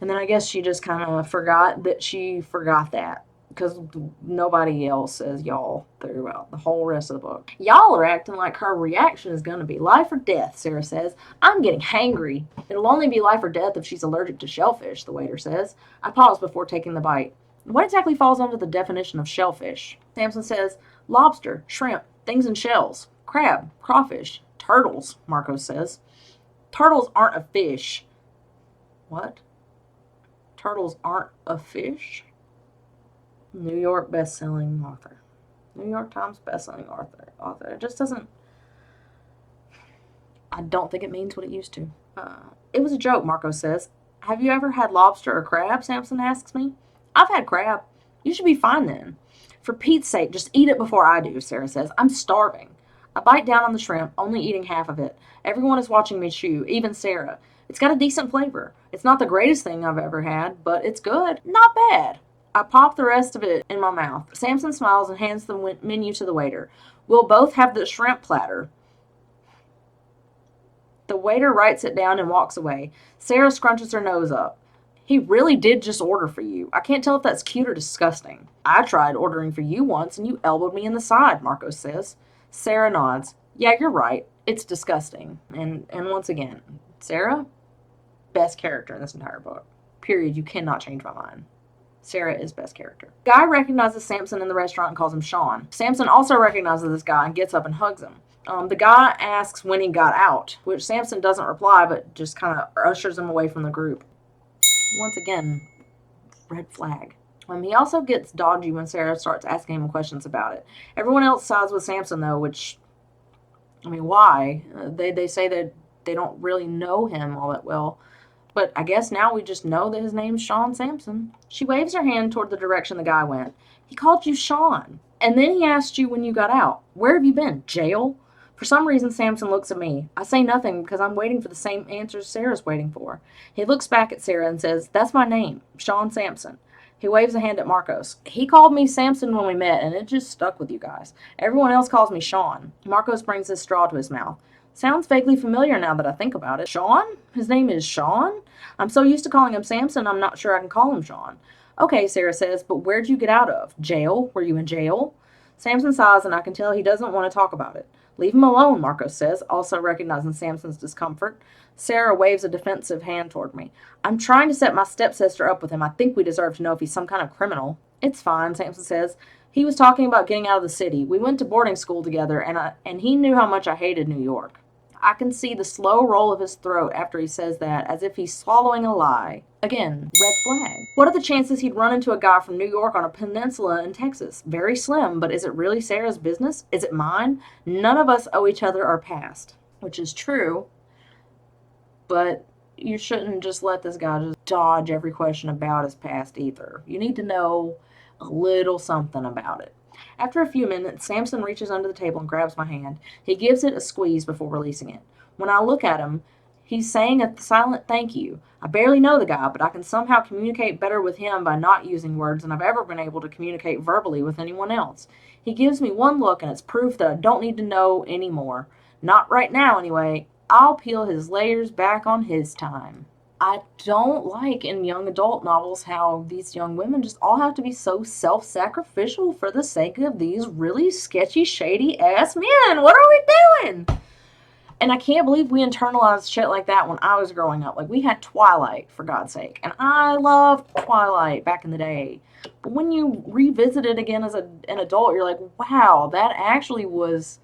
And then I guess she just kind of forgot that she forgot that because nobody else says y'all throughout the whole rest of the book. Y'all are acting like her reaction is going to be life or death, Sarah says. I'm getting hangry. It'll only be life or death if she's allergic to shellfish, the waiter says. I pause before taking the bite. What exactly falls under the definition of shellfish? Samson says, lobster, shrimp, things in shells, crab, crawfish, turtles, Marcos says. Turtles aren't a fish. What? Turtles aren't a fish? New York best-selling author. New York Times best-selling author. It just doesn't... I don't think it means what it used to. It was a joke, Marcos says. Have you ever had lobster or crab? Samson asks me. I've had crab. You should be fine then. For Pete's sake, just eat it before I do, Sarah says. I'm starving. I bite down on the shrimp, only eating half of it. Everyone is watching me chew, even Sarah. It's got a decent flavor. It's not the greatest thing I've ever had, but it's good. Not bad. I pop the rest of it in my mouth. Samson smiles and hands the menu to the waiter. We'll both have the shrimp platter. The waiter writes it down and walks away. Sarah scrunches her nose up. He really did just order for you. I can't tell if that's cute or disgusting. I tried ordering for you once and you elbowed me in the side, Marcos says. Sarah nods. Yeah, you're right. It's disgusting. And once again, Sarah, best character in this entire book. Period. You cannot change my mind. Sarah is best character. Guy recognizes Samson in the restaurant and calls him Sean. Samson also recognizes this guy and gets up and hugs him. The guy asks when he got out, which Samson doesn't reply, but just kind of ushers him away from the group. Once again, red flag. He also gets dodgy when Sarah starts asking him questions about it. Everyone else sides with Samson, though, which I mean, why? They say that they don't really know him all that well. But I guess now we just know that his name's Sean Sampson. She waves her hand toward the direction the guy went. He called you Sean. And then he asked you when you got out. Where have you been? Jail? For some reason, Sampson looks at me. I say nothing because I'm waiting for the same answers Sarah's waiting for. He looks back at Sarah and says, That's my name, Sean Sampson. He waves a hand at Marcos. He called me Sampson when we met, and it just stuck with you guys. Everyone else calls me Sean. Marcos brings his straw to his mouth. Sounds vaguely familiar now that I think about it. Sean? His name is Sean? I'm so used to calling him Samson, I'm not sure I can call him Sean. Okay, Sarah says, but where'd you get out of? Jail? Were you in jail? Samson sighs, and I can tell he doesn't want to talk about it. Leave him alone, Marcos says, also recognizing Samson's discomfort. Sarah waves a defensive hand toward me. I'm trying to set my stepsister up with him. I think we deserve to know if he's some kind of criminal. It's fine, Samson says. He was talking about getting out of the city. We went to boarding school together, and he knew how much I hated New York. I can see the slow roll of his throat after he says that, as if he's swallowing a lie. Again, red flag. What are the chances he'd run into a guy from New York on a peninsula in Texas? Very slim, but is it really Sarah's business? Is it mine? None of us owe each other our past. Which is true, but you shouldn't just let this guy just dodge every question about his past either. You need to know a little something about it. After a few minutes, Samson reaches under the table and grabs my hand. He gives it a squeeze before releasing it. When I look at him, he's saying a silent thank you. I barely know the guy, but I can somehow communicate better with him by not using words than I've ever been able to communicate verbally with anyone else. He gives me one look, and it's proof that I don't need to know any more. Not right now, anyway. I'll peel his layers back on his time. I don't like in young adult novels how these young women just all have to be so self-sacrificial for the sake of these really sketchy, shady ass men. What are we doing? And I can't believe we internalized shit like that when I was growing up. Like, we had Twilight, for God's sake. And I loved Twilight back in the day. But when you revisit it again as an adult, you're like, wow, that actually was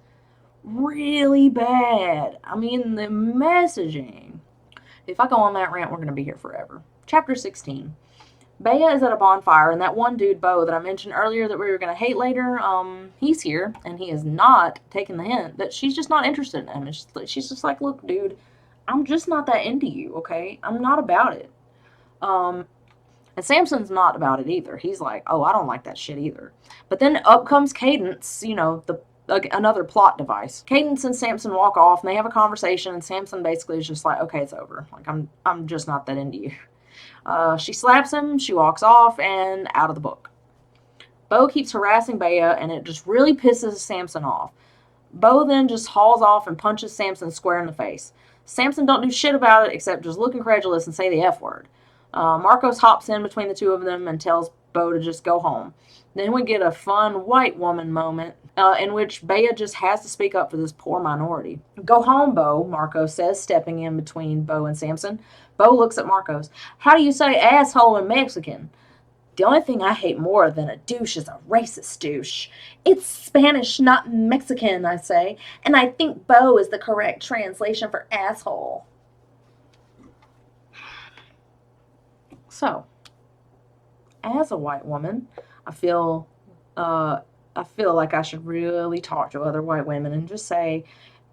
really bad. I mean, the messaging. If I go on that rant, we're going to be here forever. Chapter 16. Bea is at a bonfire, and that one dude, Bo, that I mentioned earlier that we were going to hate later, he's here, and he is not taking the hint that she's just not interested in him. She's just like, look, dude, I'm just not that into you, okay? I'm not about it. And Samson's not about it either. He's like, oh, I don't like that shit either. But then up comes Cadence, another plot device. Cadence and Samson walk off, and they have a conversation, and Samson basically is just like, okay, it's over. Like, I'm just not that into you. She slaps him, she walks off, and out of the book. Bo keeps harassing Bea, and it just really pisses Samson off. Bo then just hauls off and punches Samson square in the face. Samson don't do shit about it except just look incredulous and say the F word. Marcos hops in between the two of them and tells Bo to just go home. Then we get a fun white woman moment in which Bea just has to speak up for this poor minority. Go home, Bo, Marcos says, stepping in between Bo and Samson. Bo looks at Marcos. How do you say asshole in Mexican? The only thing I hate more than a douche is a racist douche. It's Spanish, not Mexican, I say, and I think Bo is the correct translation for asshole. So, as a white woman, I feel like I should really talk to other white women and just say,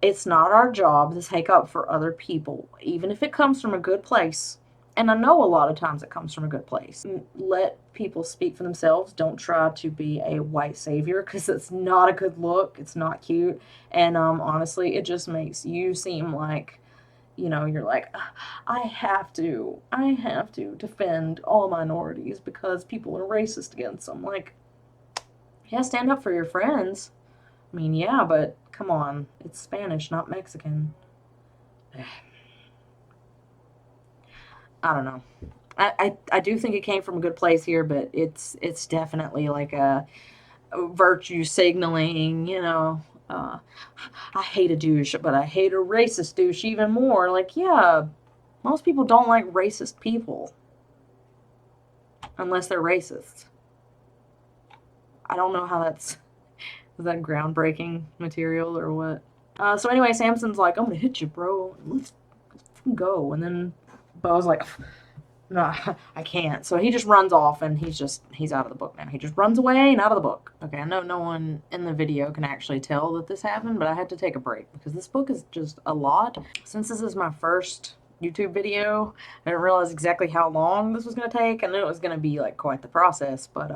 it's not our job to take up for other people, even if it comes from a good place. And I know a lot of times it comes from a good place. Let people speak for themselves. Don't try to be a white savior, because it's not a good look. It's not cute. And honestly, it just makes you seem like, you're like, I have to defend all minorities because people are racist against them. Like, yeah, stand up for your friends. I mean, yeah, but come on. It's Spanish, not Mexican. I don't know. I do think it came from a good place here, but it's definitely like a virtue signaling, I hate a douche, but I hate a racist douche even more. Like, yeah, most people don't like racist people. Unless they're racist. I don't know how is that groundbreaking material or what? So anyway, Samson's like, I'm gonna hit you, bro. Let's go. And then Bo's like, No, I can't. So he just runs off and he's out of the book now. He just runs away and out of the book. Okay, I know no one in the video can actually tell that this happened, but I had to take a break because this book is just a lot. Since this is my first YouTube video, I didn't realize exactly how long this was going to take. I knew it was going to be like quite the process, but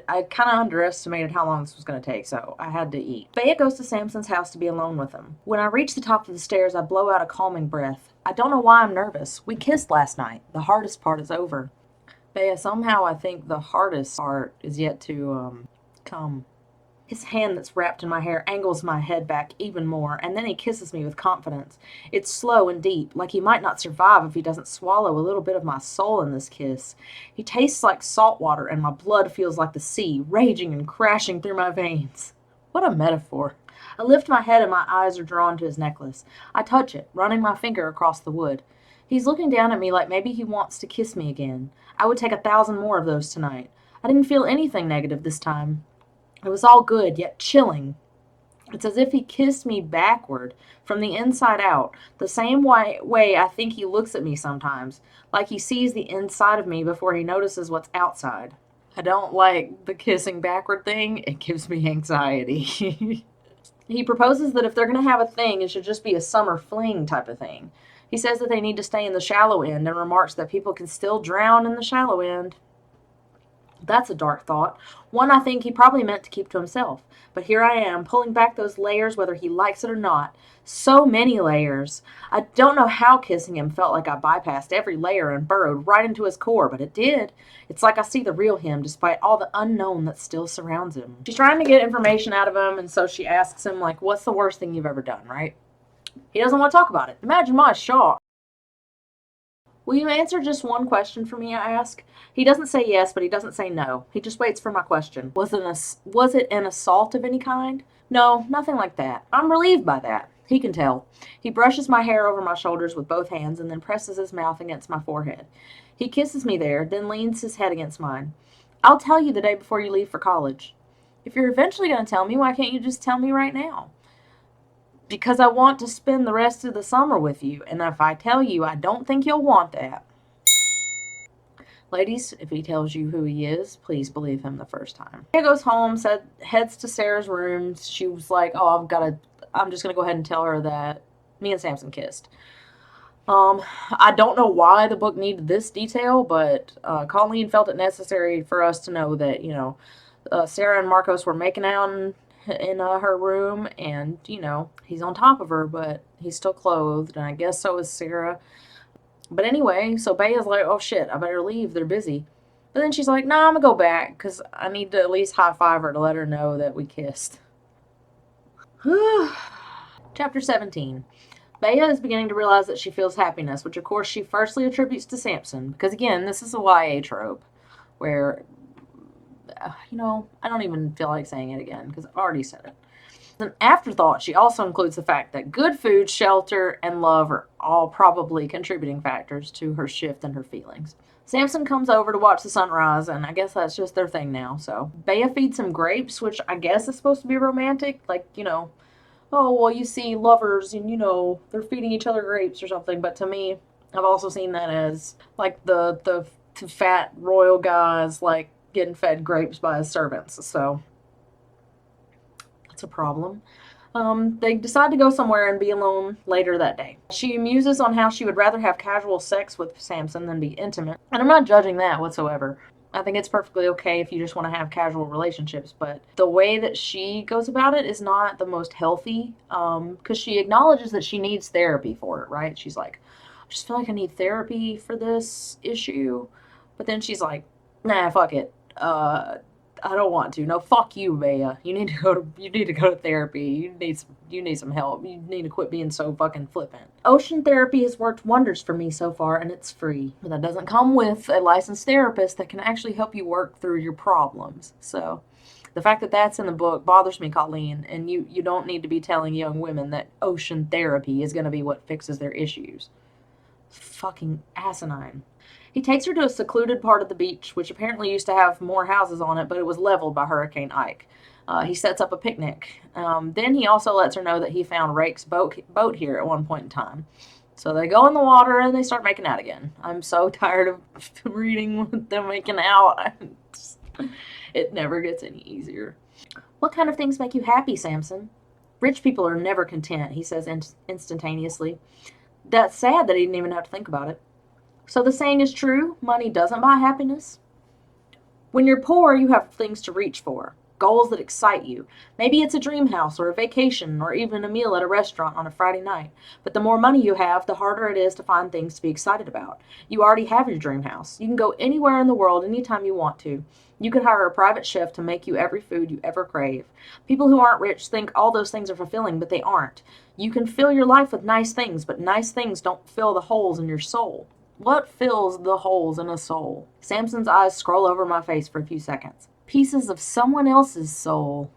I kind of underestimated how long this was going to take, so I had to eat. Bea goes to Samson's house to be alone with him. When I reach the top of the stairs, I blow out a calming breath. I don't know why I'm nervous. We kissed last night. The hardest part is over. Bea, somehow I think the hardest part is yet to, come. His hand that's wrapped in my hair angles my head back even more, and then he kisses me with confidence. It's slow and deep, like he might not survive if he doesn't swallow a little bit of my soul in this kiss. He tastes like salt water, and my blood feels like the sea, raging and crashing through my veins. What a metaphor. I lift my head and my eyes are drawn to his necklace. I touch it, running my finger across the wood. He's looking down at me like maybe he wants to kiss me again. I would take 1,000 more of those tonight. I didn't feel anything negative this time. It was all good, yet chilling. It's as if he kissed me backward, from the inside out, the same way I think he looks at me sometimes, like he sees the inside of me before he notices what's outside. I don't like the kissing backward thing. It gives me anxiety. He proposes that if they're going to have a thing, it should just be a summer fling type of thing. He says that they need to stay in the shallow end and remarks that people can still drown in the shallow end. That's a dark thought, one I think he probably meant to keep to himself. But here I am, pulling back those layers whether he likes it or not. So many layers. I don't know how kissing him felt like I bypassed every layer and burrowed right into his core, but it did. It's like I see the real him despite all the unknown that still surrounds him. She's trying to get information out of him, and so she asks him, like, what's the worst thing you've ever done, right? He doesn't want to talk about it. Imagine my shock. Will you answer just one question for me, I ask? He doesn't say yes, but he doesn't say no. He just waits for my question. Was it an assault of any kind? No, nothing like that. I'm relieved by that. He can tell. He brushes my hair over my shoulders with both hands and then presses his mouth against my forehead. He kisses me there, then leans his head against mine. I'll tell you the day before you leave for college. If you're eventually going to tell me, why can't you just tell me right now? Because I want to spend the rest of the summer with you, and if I tell you, I don't think you'll want that. Ladies, if he tells you who he is, please believe him the first time. He goes home, heads to Sarah's room. She was like, oh, I'm just going to go ahead and tell her that me and Samson kissed. I don't know why the book needed this detail, but Colleen felt it necessary for us to know that, Sarah and Marcos were making out in her room, and he's on top of her, but he's still clothed, and I guess so is Sarah. But anyway, so Bea's like, oh shit, I better leave, they're busy. But then she's like, nah, I'm gonna go back because I need to at least high five her to let her know that we kissed. Chapter 17. Bea is beginning to realize that she feels happiness, which of course she firstly attributes to Samson, because again, this is a YA trope where I don't even feel like saying it again because I've already said it. As an afterthought, she also includes the fact that good food, shelter, and love are all probably contributing factors to her shift in her feelings. Samson comes over to watch the sunrise, and I guess that's just their thing now, so. Bea feeds him grapes, which I guess is supposed to be romantic, like, oh, well, you see lovers, and, they're feeding each other grapes or something, but to me, I've also seen that as, like, the fat royal guys, like, getting fed grapes by his servants, so that's a problem. They decide to go somewhere and be alone later that day. She muses on how she would rather have casual sex with Samson than be intimate, and I'm not judging that whatsoever. I think it's perfectly okay if you just want to have casual relationships, but the way that she goes about it is not the most healthy, because she acknowledges that she needs therapy for it, right? She's like, I just feel like I need therapy for this issue, but then she's like, nah, fuck it. I don't want to. No, fuck you, Bea. You need to go to therapy. You need some help. You need to quit being so fucking flippant. Ocean therapy has worked wonders for me so far, and it's free. But that doesn't come with a licensed therapist that can actually help you work through your problems. So the fact that that's in the book bothers me, Colleen, and you don't need to be telling young women that ocean therapy is going to be what fixes their issues. Fucking asinine. He takes her to a secluded part of the beach, which apparently used to have more houses on it, but it was leveled by Hurricane Ike. He sets up a picnic. Then he also lets her know that he found Rake's boat here at one point in time. So they go in the water and they start making out again. I'm so tired of reading them making out. It never gets any easier. What kind of things make you happy, Samson? Rich people are never content, he says instantaneously. That's sad that he didn't even have to think about it. So the saying is true, money doesn't buy happiness? When you're poor, you have things to reach for, goals that excite you. Maybe it's a dream house or a vacation or even a meal at a restaurant on a Friday night. But the more money you have, the harder it is to find things to be excited about. You already have your dream house. You can go anywhere in the world anytime you want to. You could hire a private chef to make you every food you ever crave. People who aren't rich think all those things are fulfilling, but they aren't. You can fill your life with nice things, but nice things don't fill the holes in your soul. What fills the holes in a soul? Samson's eyes scroll over my face for a few seconds. Pieces of someone else's soul.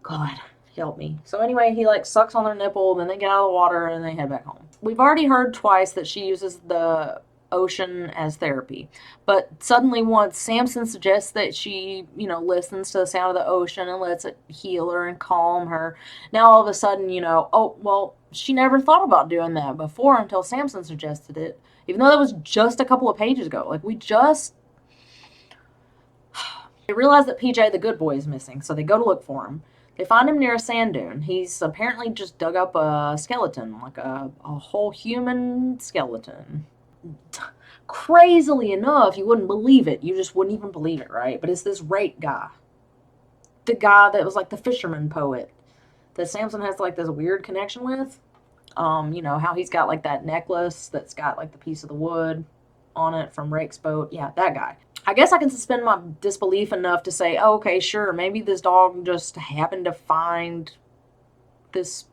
God, help me. So anyway, he sucks on their nipple, then they get out of the water and they head back home. We've already heard twice that she uses the ocean as therapy. But suddenly once Samson suggests that she, listens to the sound of the ocean and lets it heal her and calm her. Now all of a sudden, oh, well, she never thought about doing that before until Samson suggested it. Even though that was just a couple of pages ago. They realize that PJ the good boy is missing, so they go to look for him. They find him near a sand dune. He's apparently just dug up a skeleton, like a whole human skeleton. Crazily enough, you wouldn't believe it. You just wouldn't even believe it, right? But it's this Rake guy. The guy that was like the fisherman poet that Samson has this weird connection with. How he's got that necklace that's got the piece of the wood on it from Rake's boat. Yeah, that guy. I guess I can suspend my disbelief enough to say, oh, okay, sure, maybe this dog just happened to find this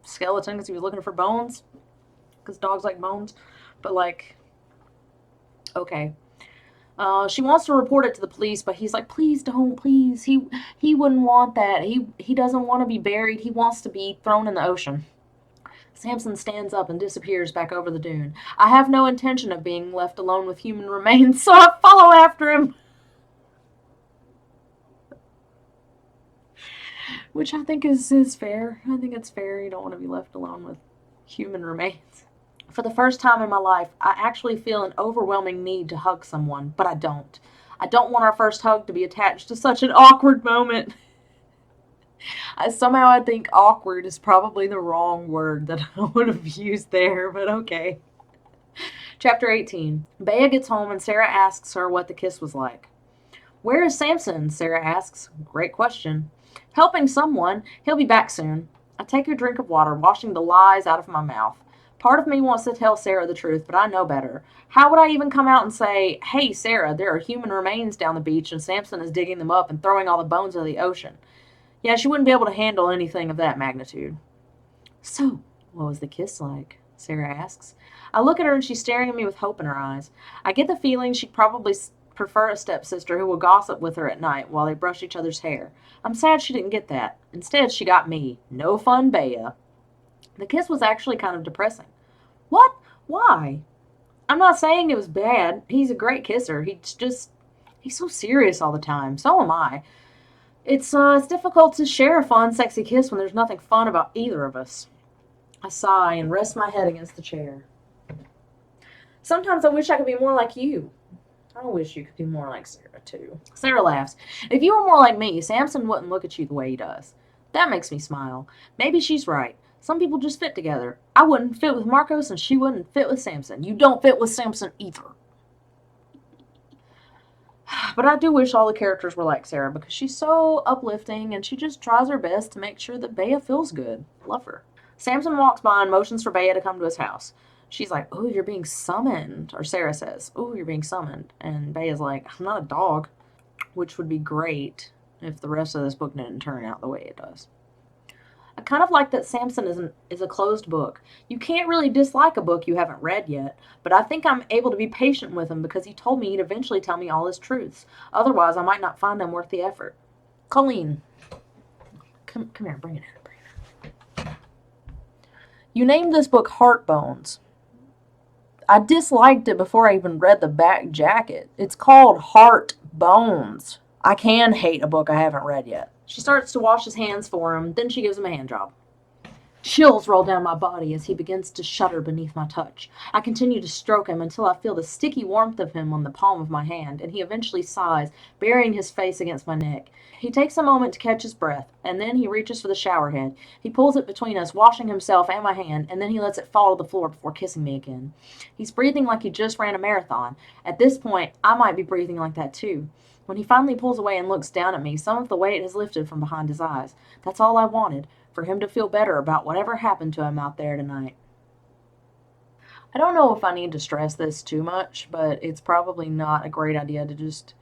skeleton because he was looking for bones. Because dogs like bones. But okay. She wants to report it to the police, but he's like, please don't, please. He wouldn't want that. He doesn't want to be buried. He wants to be thrown in the ocean. Samson stands up and disappears back over the dune. I have no intention of being left alone with human remains, so I follow after him. Which I think is fair. I think it's fair. You don't want to be left alone with human remains. For the first time in my life, I actually feel an overwhelming need to hug someone, but I don't. I don't want our first hug to be attached to such an awkward moment. Somehow I think awkward is probably the wrong word that I would have used there, but okay. Chapter 18. Bea gets home and Sarah asks her what the kiss was like. Where is Samson? Sarah asks. Great question. Helping someone. He'll be back soon. I take a drink of water, washing the lies out of my mouth. Part of me wants to tell Sarah the truth, but I know better. How would I even come out and say, hey, Sarah, there are human remains down the beach and Samson is digging them up and throwing all the bones into the ocean? Yeah, she wouldn't be able to handle anything of that magnitude. So, what was the kiss like? Sarah asks. I look at her and she's staring at me with hope in her eyes. I get the feeling she'd probably prefer a stepsister who will gossip with her at night while they brush each other's hair. I'm sad she didn't get that. Instead, she got me. No fun, Bea. The kiss was actually kind of depressing. What? Why? I'm not saying it was bad. He's a great kisser. He's so serious all the time. So am I. It's difficult to share a fun, sexy kiss when there's nothing fun about either of us. I sigh and rest my head against the chair. Sometimes I wish I could be more like you. I wish you could be more like Sarah, too. Sarah laughs. If you were more like me, Samson wouldn't look at you the way he does. That makes me smile. Maybe she's right. Some people just fit together. I wouldn't fit with Marcos, and she wouldn't fit with Samson. You don't fit with Samson either. But I do wish all the characters were like Sarah because she's so uplifting and she just tries her best to make sure that Bea feels good. Love her. Samson walks by and motions for Bea to come to his house. She's like, oh, you're being summoned. Or Sarah says, oh, you're being summoned. And Bea's like, I'm not a dog. Which would be great if the rest of this book didn't turn out the way it does. I kind of like that Samson is a closed book. You can't really dislike a book you haven't read yet, but I think I'm able to be patient with him because he told me he'd eventually tell me all his truths. Otherwise, I might not find them worth the effort. Colleen, come here, bring it in. You named this book Heartbones. I disliked it before I even read the back jacket. It's called Heartbones. I can hate a book I haven't read yet. She starts to wash his hands for him, then she gives him a hand job. Chills roll down my body as he begins to shudder beneath my touch. I continue to stroke him until I feel the sticky warmth of him on the palm of my hand, and he eventually sighs, burying his face against my neck. He takes a moment to catch his breath, and then he reaches for the shower head. He pulls it between us, washing himself and my hand, and then he lets it fall to the floor before kissing me again. He's breathing like he just ran a marathon. At this point, I might be breathing like that too. When he finally pulls away and looks down at me, some of the weight has lifted from behind his eyes. That's all I wanted, for him to feel better about whatever happened to him out there tonight. I don't know if I need to stress this too much, but it's probably not a great idea to just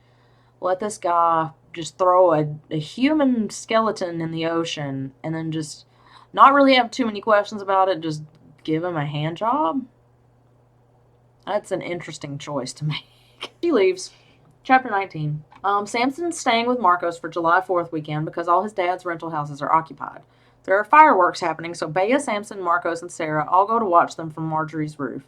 let this guy just throw a human skeleton in the ocean and then just not really have too many questions about it, just give him a hand job. That's an interesting choice to make. She leaves. Chapter 19. Samson's staying with Marcos for July 4th weekend because all his dad's rental houses are occupied. There are fireworks happening, so Bea, Samson, Marcos, and Sarah all go to watch them from Marjorie's roof.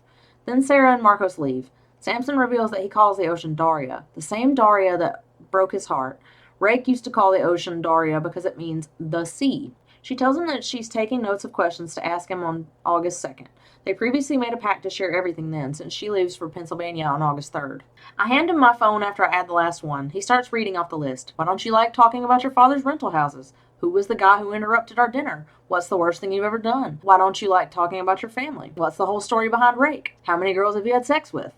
Then Sarah and Marcos leave. Samson reveals that he calls the ocean Daria, the same Daria that broke his heart. Rake used to call the ocean Daria because it means the sea. She tells him that she's taking notes of questions to ask him on August 2nd. They previously made a pact to share everything then, since she leaves for Pennsylvania on August 3rd. I hand him my phone after I add the last one. He starts reading off the list. Why don't you like talking about your father's rental houses? Who was the guy who interrupted our dinner? What's the worst thing you've ever done? Why don't you like talking about your family? What's the whole story behind Rake? How many girls have you had sex with?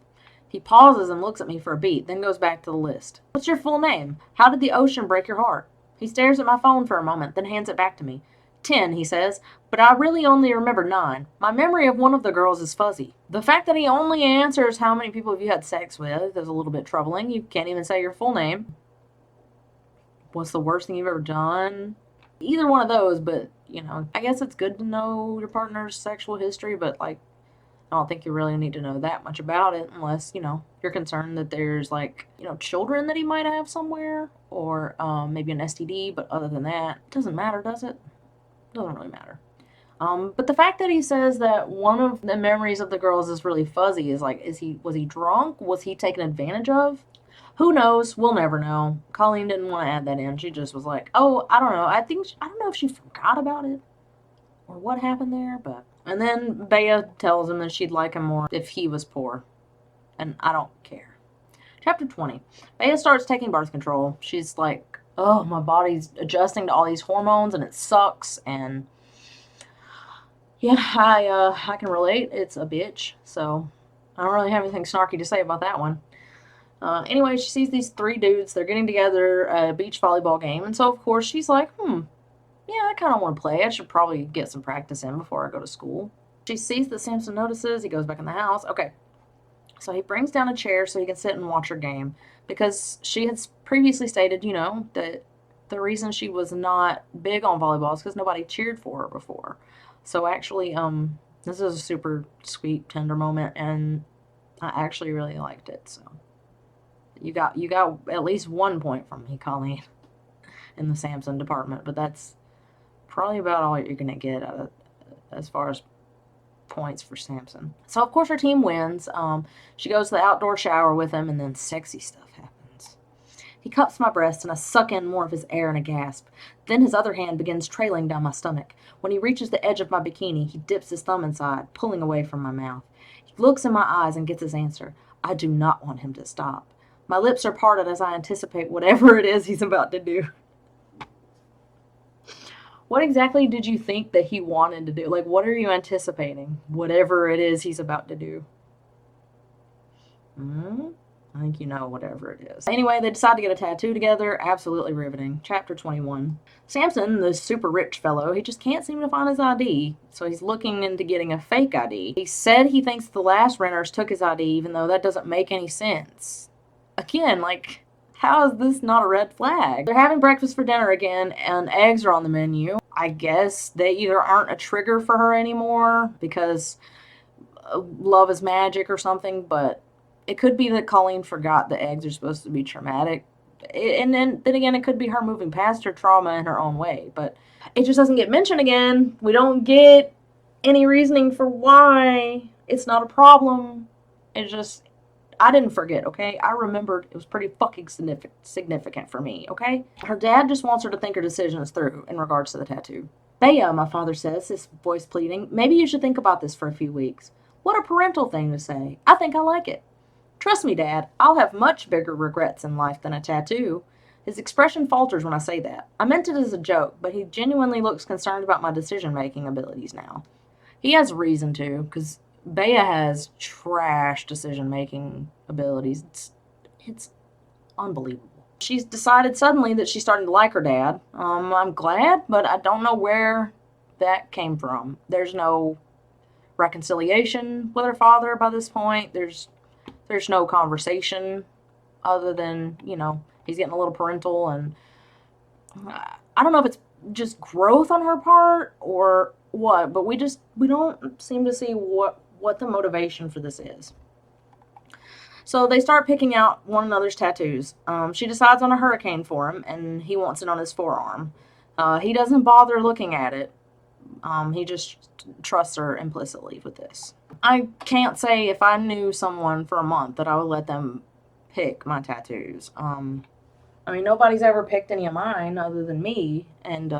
He pauses and looks at me for a beat, then goes back to the list. What's your full name? How did the ocean break your heart? He stares at my phone for a moment, then hands it back to me. 10, he says, but I really only remember 9. My memory of one of the girls is fuzzy. The fact that he only answers how many people have you had sex with is a little bit troubling. You can't even say your full name. What's the worst thing you've ever done? Either one of those, but, I guess it's good to know your partner's sexual history, but, I don't think you really need to know that much about it unless, you're concerned that there's, children that he might have somewhere or maybe an STD, but other than that, it doesn't matter, does it? Doesn't really matter. But the fact that he says that one of the memories of the girls is really fuzzy is was he drunk? Was he taken advantage of? Who knows? We'll never know. Colleen didn't want to add that in. She just was like, oh, I don't know. I don't know if she forgot about it or what happened there, but. And then Bea tells him that she'd like him more if he was poor. And I don't care. Chapter 20. Bea starts taking birth control. She's like, oh, my body's adjusting to all these hormones and it sucks. And yeah, I can relate. It's a bitch. So I don't really have anything snarky to say about that one. Anyway, she sees these 3 dudes. They're getting together at a beach volleyball game. And so, of course, she's like, yeah, I kind of want to play. I should probably get some practice in before I go to school. She sees that Samson notices. He goes back in the house. Okay. So he brings down a chair so he can sit and watch her game. Because she had previously stated, that the reason she was not big on volleyball is because nobody cheered for her before. So actually, this is a super sweet, tender moment. And I actually really liked it, so. You got at least 1 point from me, Colleen, in the Samson department, but that's probably about all you're gonna get as far as points for Samson. So of course her team wins. She goes to the outdoor shower with him, and then sexy stuff happens. He cups my breast, and I suck in more of his air in a gasp. Then his other hand begins trailing down my stomach. When he reaches the edge of my bikini, he dips his thumb inside, pulling away from my mouth. He looks in my eyes and gets his answer. I do not want him to stop. My lips are parted as I anticipate whatever it is he's about to do. What exactly did you think that he wanted to do? What are you anticipating? Whatever it is he's about to do. I think you know whatever it is. Anyway, they decide to get a tattoo together. Absolutely riveting. Chapter 21. Samson, the super rich fellow, he just can't seem to find his ID, so he's looking into getting a fake ID. He said he thinks the last renters took his ID, even though that doesn't make any sense. Again, how is this not a red flag? They're having breakfast for dinner again, and eggs are on the menu. I guess they either aren't a trigger for her anymore because love is magic or something, but it could be that Colleen forgot the eggs are supposed to be traumatic. And then again, it could be her moving past her trauma in her own way, but it just doesn't get mentioned again. We don't get any reasoning for why it's not a problem. It's just, I didn't forget, okay? I remembered. It was pretty fucking significant for me, okay? Her dad just wants her to think her decisions through in regards to the tattoo. Bea, my father says, his voice pleading, maybe you should think about this for a few weeks. What a parental thing to say. I think I like it. Trust me, Dad, I'll have much bigger regrets in life than a tattoo. His expression falters when I say that. I meant it as a joke, but he genuinely looks concerned about my decision-making abilities now. He has reason to, because Bea has trash decision-making abilities. It's unbelievable. She's decided suddenly that she's starting to like her dad. I'm glad, but I don't know where that came from. There's no reconciliation with her father by this point. There's no conversation other than, he's getting a little parental, and I don't know if it's just growth on her part or what, but we don't seem to see what the motivation for this is. So they start picking out one another's tattoos. She decides on a hurricane for him, and he wants it on his forearm. He doesn't bother looking at it. He just trusts her implicitly with this. I can't say if I knew someone for a month that I would let them pick my tattoos. Nobody's ever picked any of mine other than me, and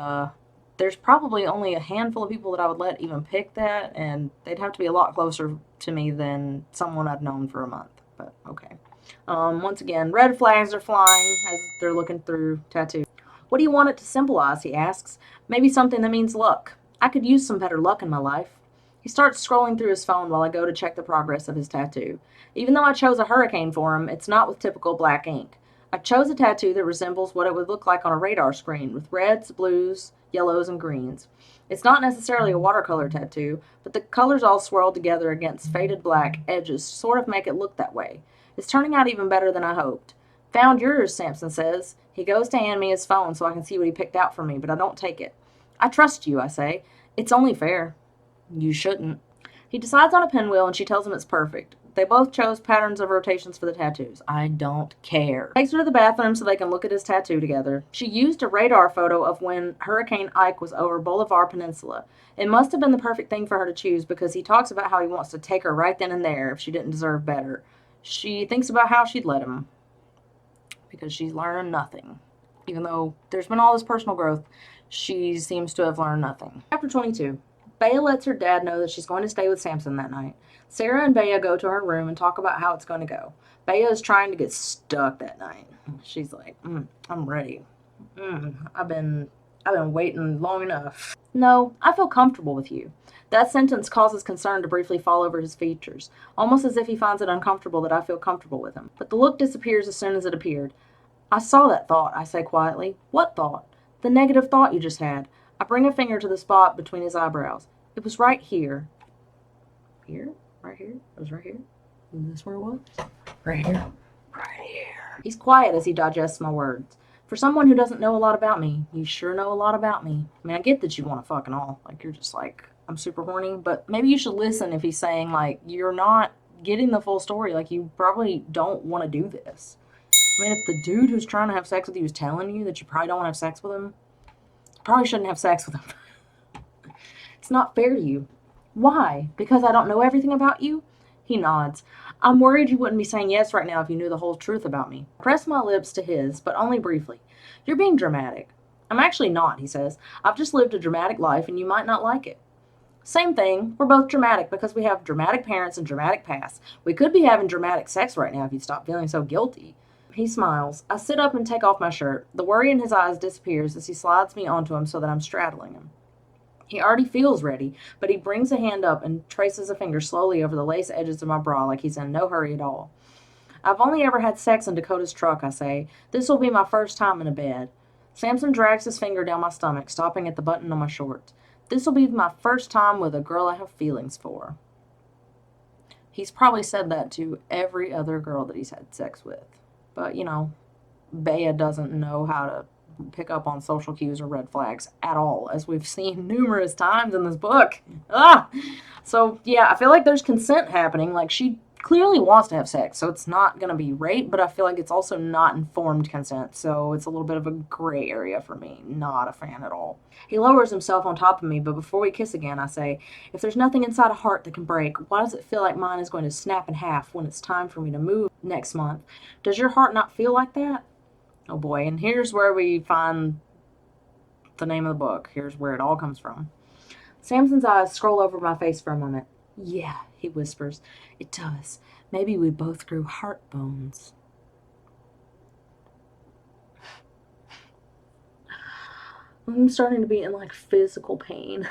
there's probably only a handful of people that I would let even pick that, and they'd have to be a lot closer to me than someone I'd known for a month. But okay. Once again, red flags are flying as they're looking through tattoos. What do you want it to symbolize, he asks. Maybe something that means luck. I could use some better luck in my life. He starts scrolling through his phone while I go to check the progress of his tattoo. Even though I chose a hurricane for him, it's not with typical black ink. I chose a tattoo that resembles what it would look like on a radar screen, with reds, blues, yellows, and greens. It's not necessarily a watercolor tattoo, but the colors all swirled together against faded black edges sort of make it look that way. It's turning out even better than I hoped. Found yours, Samson says. He goes to hand me his phone so I can see what he picked out for me, but I don't take it. I trust you, I say. It's only fair. You shouldn't. He decides on a pinwheel and she tells him it's perfect. They both chose patterns of rotations for the tattoos. I don't care. Takes her to the bathroom so they can look at his tattoo together. She used a radar photo of when Hurricane Ike was over Bolivar Peninsula. It must have been the perfect thing for her to choose because he talks about how he wants to take her right then and there if she didn't deserve better. She thinks about how she'd let him because she's learned nothing. Even though there's been all this personal growth, she seems to have learned nothing. Chapter 22. Bea lets her dad know that she's going to stay with Samson that night. Sarah and Bea go to her room and talk about how it's going to go. Bea is trying to get stuck that night. She's like, I'm ready. I've been waiting long enough. No, I feel comfortable with you. That sentence causes concern to briefly fall over his features, almost as if he finds it uncomfortable that I feel comfortable with him. But the look disappears as soon as it appeared. I saw that thought, I say quietly. What thought? The negative thought you just had. I bring a finger to the spot between his eyebrows. It was right here. Here? Right here? It was right here? Is this where it was? Right here. Right here. He's quiet as he digests my words. For someone who doesn't know a lot about me, you sure know a lot about me. I mean, I get that you want to fuck and all. Like, you're just like, I'm super horny. But maybe you should listen if he's saying, like, you're not getting the full story. Like, you probably don't want to do this. I mean, if the dude who's trying to have sex with you is telling you that you probably don't want to have sex with him, you probably shouldn't have sex with him. It's not fair to you. Why? Because I don't know everything about you? He nods. I'm worried you wouldn't be saying yes right now if you knew the whole truth about me. I press my lips to his, but only briefly. You're being dramatic. I'm actually not, he says. I've just lived a dramatic life and you might not like it. Same thing. We're both dramatic because we have dramatic parents and dramatic pasts. We could be having dramatic sex right now if you'd stop feeling so guilty. He smiles. I sit up and take off my shirt. The worry in his eyes disappears as he slides me onto him so that I'm straddling him. He already feels ready, but he brings a hand up and traces a finger slowly over the lace edges of my bra like he's in no hurry at all. I've only ever had sex in Dakota's truck, I say. This will be my first time in a bed. Samson drags his finger down my stomach, stopping at the button on my shorts. This will be my first time with a girl I have feelings for. He's probably said that to every other girl that he's had sex with. But, Bea doesn't know how to pick up on social cues or red flags at all, as we've seen numerous times in this book. So yeah, I feel like there's consent happening. Like, she clearly wants to have sex, so it's not going to be rape, but I feel like it's also not informed consent, so it's a little bit of a gray area for me. Not a fan at all. He lowers himself on top of me, but before we kiss again, I say, if there's nothing inside a heart that can break, why does it feel like mine is going to snap in half when it's time for me to move next month? Does your heart not feel like that? Oh boy, and here's where we find the name of the book. Here's where it all comes from. Samson's eyes scroll over my face for a moment. Yeah, he whispers. It does. Maybe we both grew heart bones. I'm starting to be in like physical pain.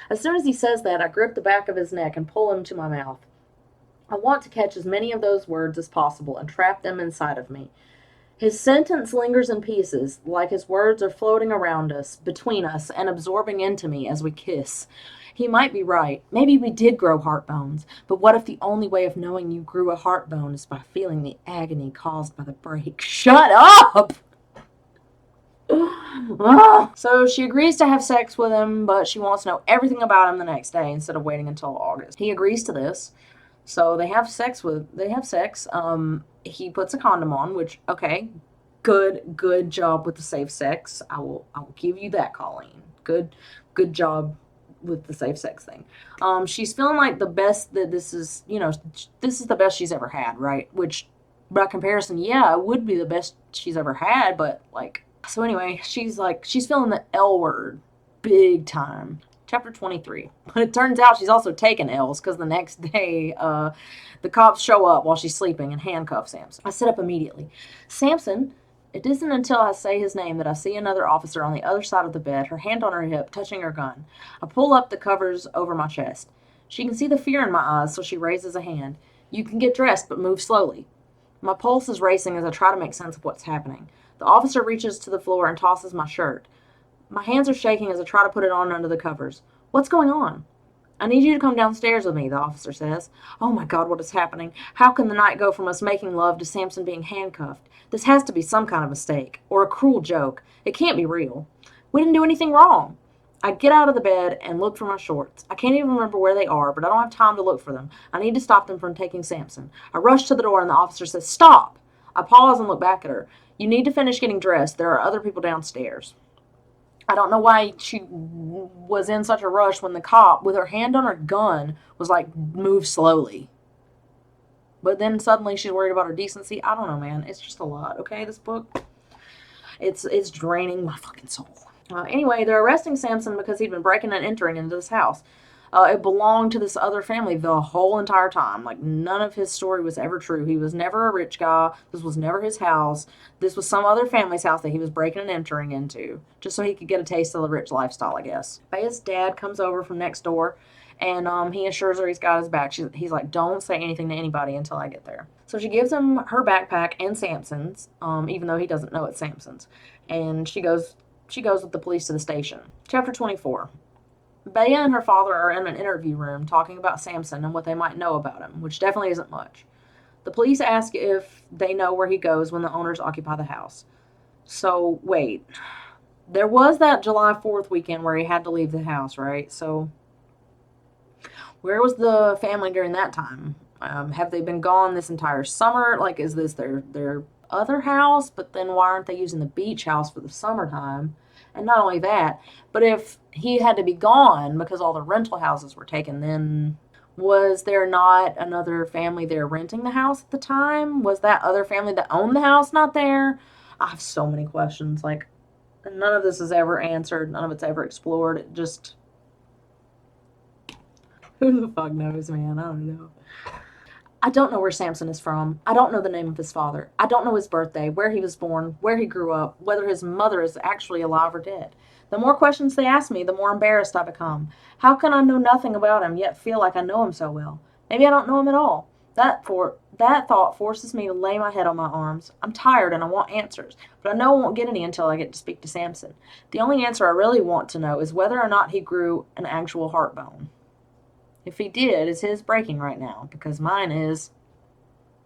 As soon as he says that, I grip the back of his neck and pull him to my mouth. I want to catch as many of those words as possible and trap them inside of me. His sentence lingers in pieces, like his words are floating around us, between us, and absorbing into me as we kiss. He might be right. Maybe we did grow heart bones, but what if the only way of knowing you grew a heart bone is by feeling the agony caused by the break? Shut up! So she agrees to have sex with him, but she wants to know everything about him the next day instead of waiting until August. He agrees to this. So they have sex. He puts a condom on, which, okay, good job with the safe sex. I will give you that, Colleen. Good job with the safe sex thing. She's feeling like the best that this is the best she's ever had, right? Which by comparison, yeah, it would be the best she's ever had, but like, so anyway, she's feeling the L word big time. Chapter 23. But it turns out she's also taken L's because the next day, the cops show up while she's sleeping and handcuff Samson. I sit up immediately. Samson, it isn't until I say his name that I see another officer on the other side of the bed, her hand on her hip, touching her gun. I pull up the covers over my chest. She can see the fear in my eyes, so she raises a hand. You can get dressed, but move slowly. My pulse is racing as I try to make sense of what's happening. The officer reaches to the floor and tosses my shirt. My hands are shaking as I try to put it on under the covers. What's going on? I need you to come downstairs with me, the officer says. Oh my God, what is happening? How can the night go from us making love to Samson being handcuffed? This has to be some kind of mistake, or a cruel joke. It can't be real. We didn't do anything wrong. I get out of the bed and look for my shorts. I can't even remember where they are, but I don't have time to look for them. I need to stop them from taking Samson. I rush to the door and the officer says, Stop! I pause and look back at her. You need to finish getting dressed. There are other people downstairs. I don't know why she was in such a rush when the cop, with her hand on her gun, was like, move slowly. But then suddenly she's worried about her decency. I don't know, man. It's just a lot, okay, this book? It's draining my fucking soul. Anyway, they're arresting Samson because he'd been breaking and entering into this house. It belonged to this other family the whole entire time. Like, none of his story was ever true. He was never a rich guy. This was never his house. This was some other family's house that he was breaking and entering into, just so he could get a taste of the rich lifestyle, I guess. Baya's dad comes over from next door, and he assures her he's got his back. He's like, don't say anything to anybody until I get there. So she gives him her backpack and Samson's, even though he doesn't know it's Samson's. And she goes with the police to the station. Chapter 24. Bea and her father are in an interview room talking about Samson and what they might know about him, which definitely isn't much. The police ask if they know where he goes when the owners occupy the house. So, wait. There was that July 4th weekend where he had to leave the house, right? So, where was the family during that time? Have they been gone this entire summer? Like, is this their other house? But then why aren't they using the beach house for the summertime? And not only that, but if he had to be gone because all the rental houses were taken, then was there not another family there renting the house at the time? Was that other family that owned the house not there? I have so many questions. Like, none of this is ever answered. None of it's ever explored. It just... Who the fuck knows, man? I don't know. I don't know where Samson is from. I don't know the name of his father. I don't know his birthday, where he was born, where he grew up, whether his mother is actually alive or dead. The more questions they ask me, the more embarrassed I become. How can I know nothing about him, yet feel like I know him so well? Maybe I don't know him at all. That thought forces me to lay my head on my arms. I'm tired and I want answers, but I know I won't get any until I get to speak to Samson. The only answer I really want to know is whether or not he grew an actual heart bone. If he did, is his breaking right now? Because mine is.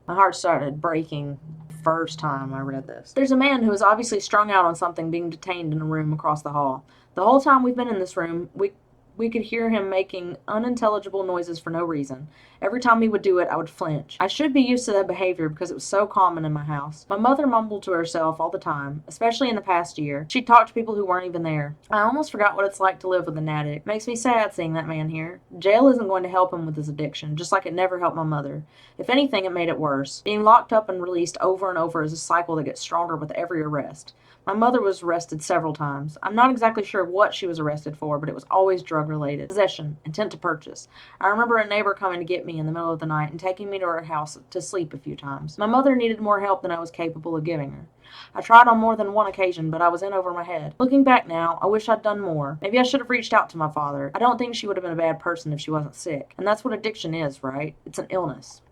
My heart started breaking the first time I read this. There's a man who is obviously strung out on something being detained in a room across the hall. The whole time we've been in this room, we could hear him making unintelligible noises for no reason. Every time he would do it, I would flinch. I should be used to that behavior because it was so common in my house. My mother mumbled to herself all the time, especially in the past year. She'd talk to people who weren't even there. I almost forgot what it's like to live with an addict. Makes me sad seeing that man here. Jail isn't going to help him with his addiction, just like it never helped my mother. If anything, it made it worse. Being locked up and released over and over is a cycle that gets stronger with every arrest. My mother was arrested several times. I'm not exactly sure what she was arrested for, but it was always drug-related. Possession, intent to purchase. I remember a neighbor coming to get me in the middle of the night and taking me to her house to sleep a few times. My mother needed more help than I was capable of giving her. I tried on more than one occasion, but I was in over my head. Looking back now, I wish I'd done more. Maybe I should have reached out to my father. I don't think she would have been a bad person if she wasn't sick. And that's what addiction is, right? It's an illness.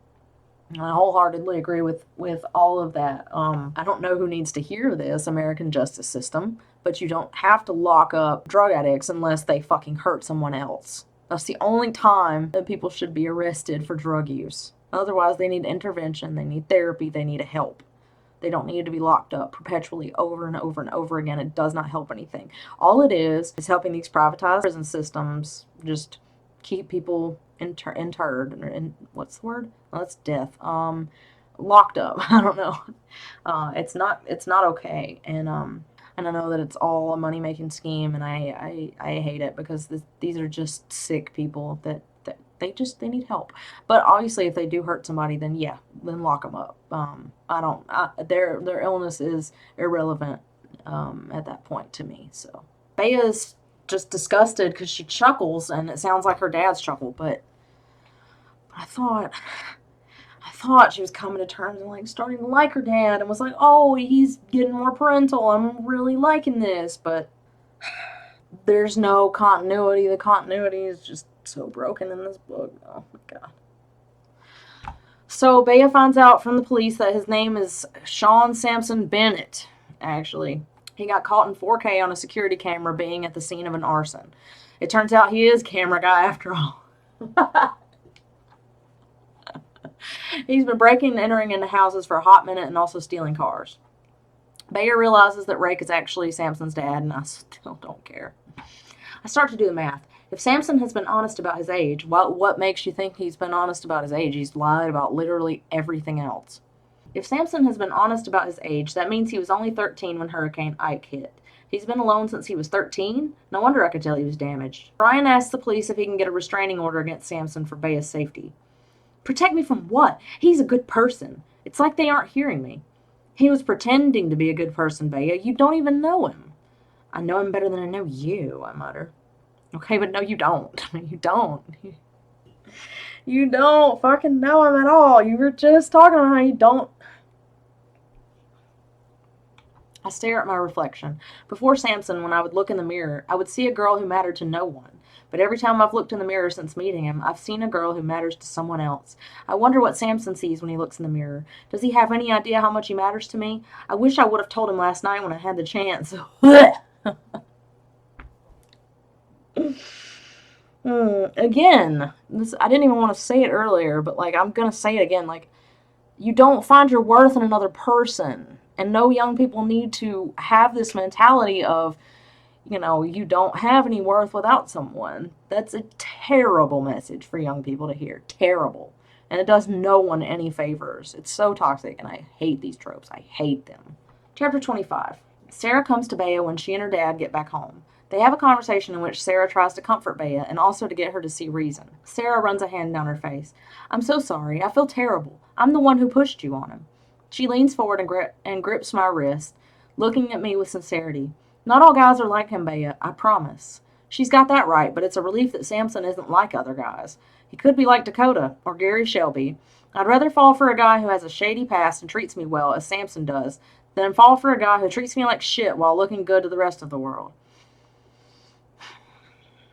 I wholeheartedly agree with all of that. I don't know who needs to hear this, American justice system, but you don't have to lock up drug addicts unless they fucking hurt someone else. That's the only time that people should be arrested for drug use. Otherwise, they need intervention, they need therapy, they need help. They don't need to be locked up perpetually over and over and over again. It does not help anything. All it is helping these privatized prison systems just keep people interred, and what's the word? Oh, that's death. Locked up. I don't know. It's not okay. And I know that it's all a money making scheme, and I hate it because these are just sick people that they need help. But obviously, if they do hurt somebody, then lock them up. Their illness is irrelevant at that point to me. So Bea's just disgusted because she chuckles, and it sounds like her dad's chuckle, but I thought she was coming to terms and like starting to like her dad and was like, oh, he's getting more parental, I'm really liking this, but there's no continuity. The continuity is just so broken in this book. Oh my god. So Bea finds out from the police that his name is Sean Sampson Bennett, actually. He got caught in 4K on a security camera being at the scene of an arson. It turns out he is camera guy after all. He's been breaking and entering into houses for a hot minute and also stealing cars. Bea realizes that Rake is actually Sampson's dad, and I still don't care. I start to do the math. If Sampson has been honest about his age, what makes you think he's been honest about his age? He's lied about literally everything else. If Sampson has been honest about his age, that means he was only 13 when Hurricane Ike hit. He's been alone since he was 13? No wonder I could tell he was damaged. Brian asks the police if he can get a restraining order against Sampson for Bea's safety. Protect me from what? He's a good person. It's like they aren't hearing me. He was pretending to be a good person, Bea. You don't even know him. I know him better than I know you, I mutter. Okay, but no, you don't. You don't. You don't fucking know him at all. You were just talking about how you don't. I stare at my reflection. Before Sampson, when I would look in the mirror, I would see a girl who mattered to no one. But every time I've looked in the mirror since meeting him, I've seen a girl who matters to someone else. I wonder what Sampson sees when he looks in the mirror. Does he have any idea how much he matters to me? I wish I would have told him last night when I had the chance. Again, I didn't even want to say it earlier, but I'm going to say it again. You don't find your worth in another person. And no young people need to have this mentality of, you don't have any worth without someone. That's a terrible message for young people to hear. Terrible. And it does no one any favors. It's so toxic, and I hate these tropes. I hate them. Chapter 25. Sarah comes to Bea when she and her dad get back home. They have a conversation in which Sarah tries to comfort Bea and also to get her to see reason. Sarah runs a hand down her face. I'm so sorry. I feel terrible. I'm the one who pushed you on him. She leans forward and grips my wrist, looking at me with sincerity. Not all guys are like him, Bea, I promise. She's got that right, but it's a relief that Sampson isn't like other guys. He could be like Dakota or Gary Shelby. I'd rather fall for a guy who has a shady past and treats me well, as Sampson does, than fall for a guy who treats me like shit while looking good to the rest of the world.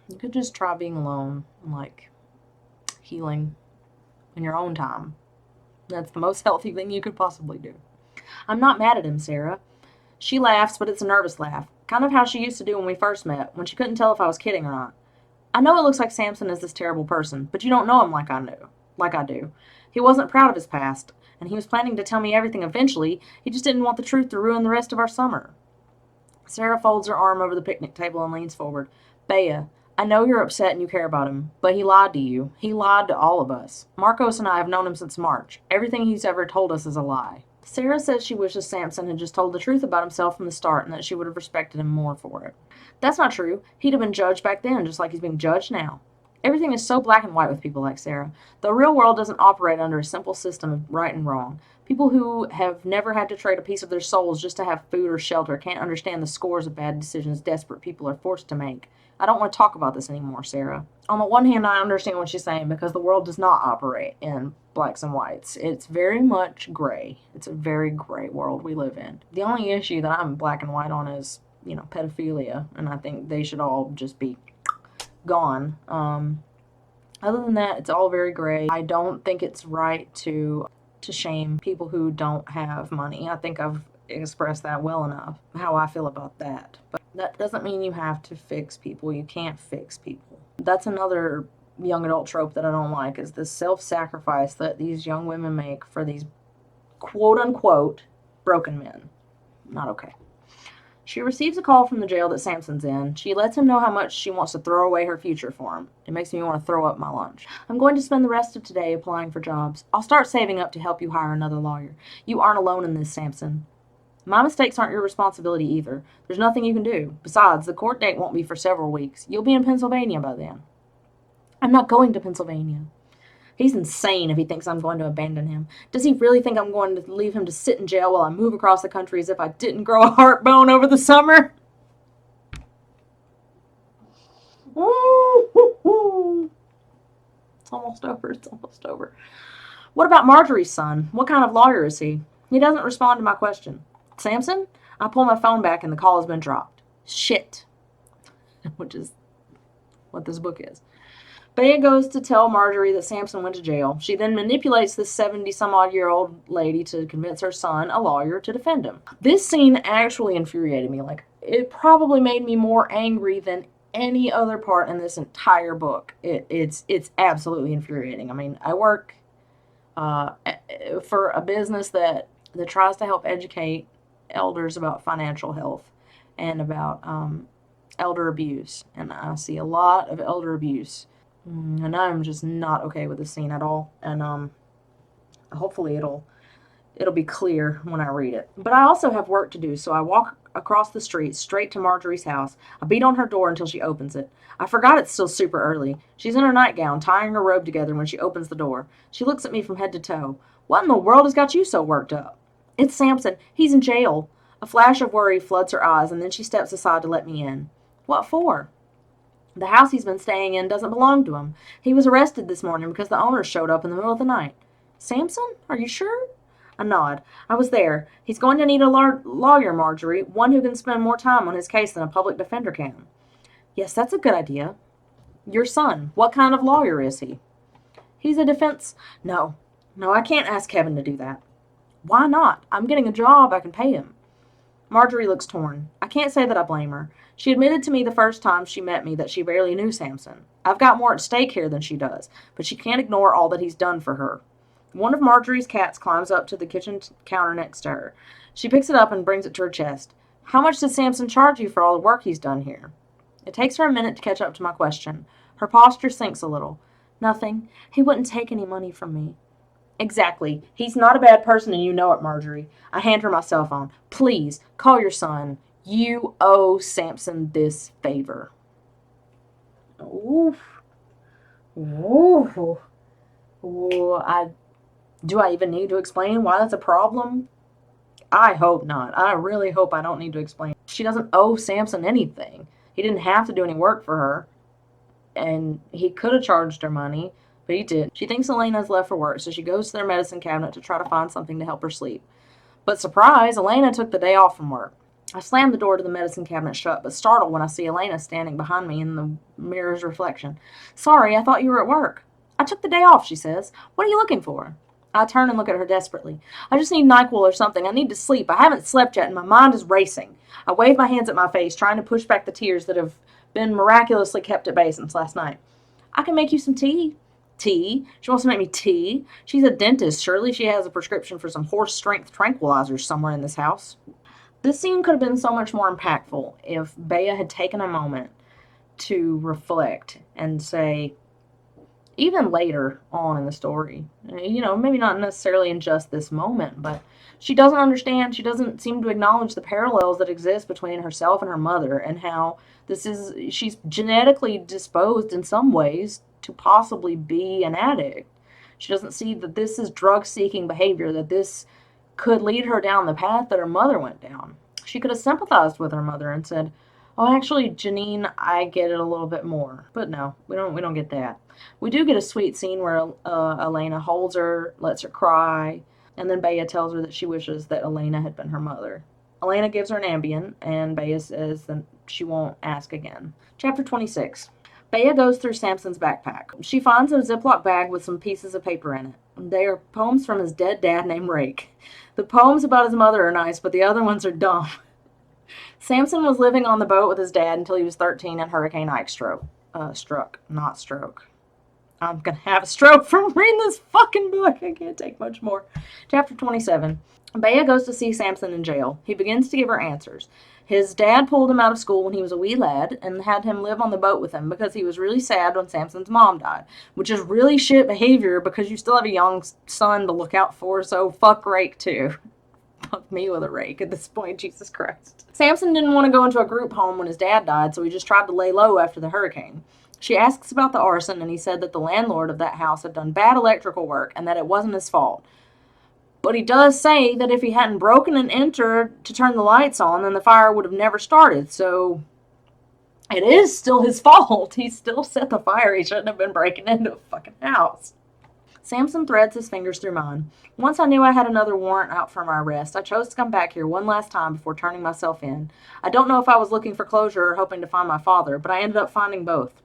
You could just try being alone and, healing in your own time. That's the most healthy thing you could possibly do. I'm not mad at him, Sarah. She laughs, but it's a nervous laugh, kind of how she used to do when we first met, when she couldn't tell if I was kidding or not. I know it looks like Sampson is this terrible person, but you don't know him like I do. He wasn't proud of his past, and he was planning to tell me everything eventually. He just didn't want the truth to ruin the rest of our summer. Sarah folds her arm over the picnic table and leans forward. Bea, I know you're upset and you care about him, but he lied to you. He lied to all of us. Marcos and I have known him since March. Everything he's ever told us is a lie. Sarah says she wishes Sampson had just told the truth about himself from the start and that she would have respected him more for it. That's not true. He'd have been judged back then, just like he's being judged now. Everything is so black and white with people like Sarah. The real world doesn't operate under a simple system of right and wrong. People who have never had to trade a piece of their souls just to have food or shelter can't understand the scores of bad decisions desperate people are forced to make. I don't want to talk about this anymore, Sarah. On the one hand, I understand what she's saying because the world does not operate in blacks and whites. It's very much gray. It's a very gray world we live in. The only issue that I'm black and white on is, pedophilia, and I think they should all just be gone. Other than that, it's all very gray. I don't think it's right to shame people who don't have money. I think I've expressed that well enough, how I feel about that. But that doesn't mean you have to fix people. You can't fix people. That's another young adult trope that I don't like, is the self-sacrifice that these young women make for these quote-unquote broken men. Not okay. She receives a call from the jail that Samson's in. She lets him know how much she wants to throw away her future for him. It makes me want to throw up my lunch. I'm going to spend the rest of today applying for jobs. I'll start saving up to help you hire another lawyer. You aren't alone in this, Samson. My mistakes aren't your responsibility either. There's nothing you can do. Besides, the court date won't be for several weeks. You'll be in Pennsylvania by then. I'm not going to Pennsylvania. He's insane if he thinks I'm going to abandon him. Does he really think I'm going to leave him to sit in jail while I move across the country as if I didn't grow a heart bone over the summer? It's almost over. It's almost over. What about Marjorie's son? What kind of lawyer is he? He doesn't respond to my question. Samson? I pull my phone back and the call has been dropped. Shit. Which is what this book is. Bea goes to tell Marjorie that Samson went to jail. She then manipulates this 70-some-odd-year-old lady to convince her son, a lawyer, to defend him. This scene actually infuriated me. It probably made me more angry than any other part in this entire book. It's absolutely infuriating. I mean, I work for a business that tries to help educate elders about financial health and about elder abuse. And I see a lot of elder abuse. And I'm just not okay with this scene at all. And hopefully it'll be clear when I read it. But I also have work to do, so I walk across the street straight to Marjorie's house. I beat on her door until she opens it. I forgot it's still super early. She's in her nightgown, tying her robe together when she opens the door. She looks at me from head to toe. What in the world has got you so worked up? It's Samson. He's in jail. A flash of worry floods her eyes, and then she steps aside to let me in. What for? The house he's been staying in doesn't belong to him. He was arrested this morning because the owner showed up in the middle of the night. Samson? Are you sure? I nod. I was there. He's going to need a lawyer, Marjorie, one who can spend more time on his case than a public defender can. Yes, that's a good idea. Your son, what kind of lawyer is he? He's a defense... No, I can't ask Kevin to do that. Why not? I'm getting a job. I can pay him. Marjorie looks torn. I can't say that I blame her. She admitted to me the first time she met me that she barely knew Samson. I've got more at stake here than she does, but she can't ignore all that he's done for her. One of Marjorie's cats climbs up to the kitchen counter next to her. She picks it up and brings it to her chest. How much did Samson charge you for all the work he's done here? It takes her a minute to catch up to my question. Her posture sinks a little. Nothing. He wouldn't take any money from me. Exactly. He's not a bad person and you know it, Marjorie. I hand her my cell phone. Please, call your son. You owe Samson this favor. Oof. Ooh. Ooh. Do I even need to explain why that's a problem? I hope not. I really hope I don't need to explain. She doesn't owe Samson anything. He didn't have to do any work for her. And he could have charged her money, but he did. She thinks Elena's left for work, so she goes to their medicine cabinet to try to find something to help her sleep. But surprise, Elena took the day off from work. I slam the door to the medicine cabinet shut, but startle when I see Elena standing behind me in the mirror's reflection. Sorry, I thought you were at work. I took the day off, she says. What are you looking for? I turn and look at her desperately. I just need NyQuil or something. I need to sleep. I haven't slept yet, and my mind is racing. I wave my hands at my face, trying to push back the tears that have been miraculously kept at bay since last night. I can make you some tea. Tea? She wants to make me tea? She's a dentist. Surely she has a prescription for some horse-strength tranquilizers somewhere in this house. This scene could have been so much more impactful if Bea had taken a moment to reflect and say, even later on in the story, maybe not necessarily in just this moment, but she doesn't understand, she doesn't seem to acknowledge the parallels that exist between herself and her mother and how she's genetically disposed in some ways to possibly be an addict. She doesn't see that this is drug-seeking behavior, that this could lead her down the path that her mother went down. She could have sympathized with her mother and said, "Oh, actually, Janine, I get it a little bit more." But no, we don't get that. We do get a sweet scene where Elena holds her, lets her cry, and then Bea tells her that she wishes that Elena had been her mother. Elena gives her an Ambien, and Bea says that she won't ask again. Chapter 26. Bea goes through Samson's backpack. She finds a Ziploc bag with some pieces of paper in it. They are poems from his dead dad named Rake. The poems about his mother are nice, but the other ones are dumb. Samson was living on the boat with his dad until he was 13 and Hurricane Ike struck. Not stroke. I'm going to have a stroke from reading this fucking book. I can't take much more. Chapter 27. Bea goes to see Samson in jail. He begins to give her answers. His dad pulled him out of school when he was a wee lad and had him live on the boat with him because he was really sad when Samson's mom died, which is really shit behavior because you still have a young son to look out for, so fuck Rake too. Fuck me with a rake at this point, Jesus Christ. Samson didn't want to go into a group home when his dad died, so he just tried to lay low after the hurricane. She asks about the arson, and he said that the landlord of that house had done bad electrical work and that it wasn't his fault. But he does say that if he hadn't broken and entered to turn the lights on, then the fire would have never started, so it is still his fault. He still set the fire. He shouldn't have been breaking into a fucking house. Samson threads his fingers through mine. Once I knew I had another warrant out for my arrest, I chose to come back here one last time before turning myself in. I don't know if I was looking for closure or hoping to find my father, but I ended up finding both.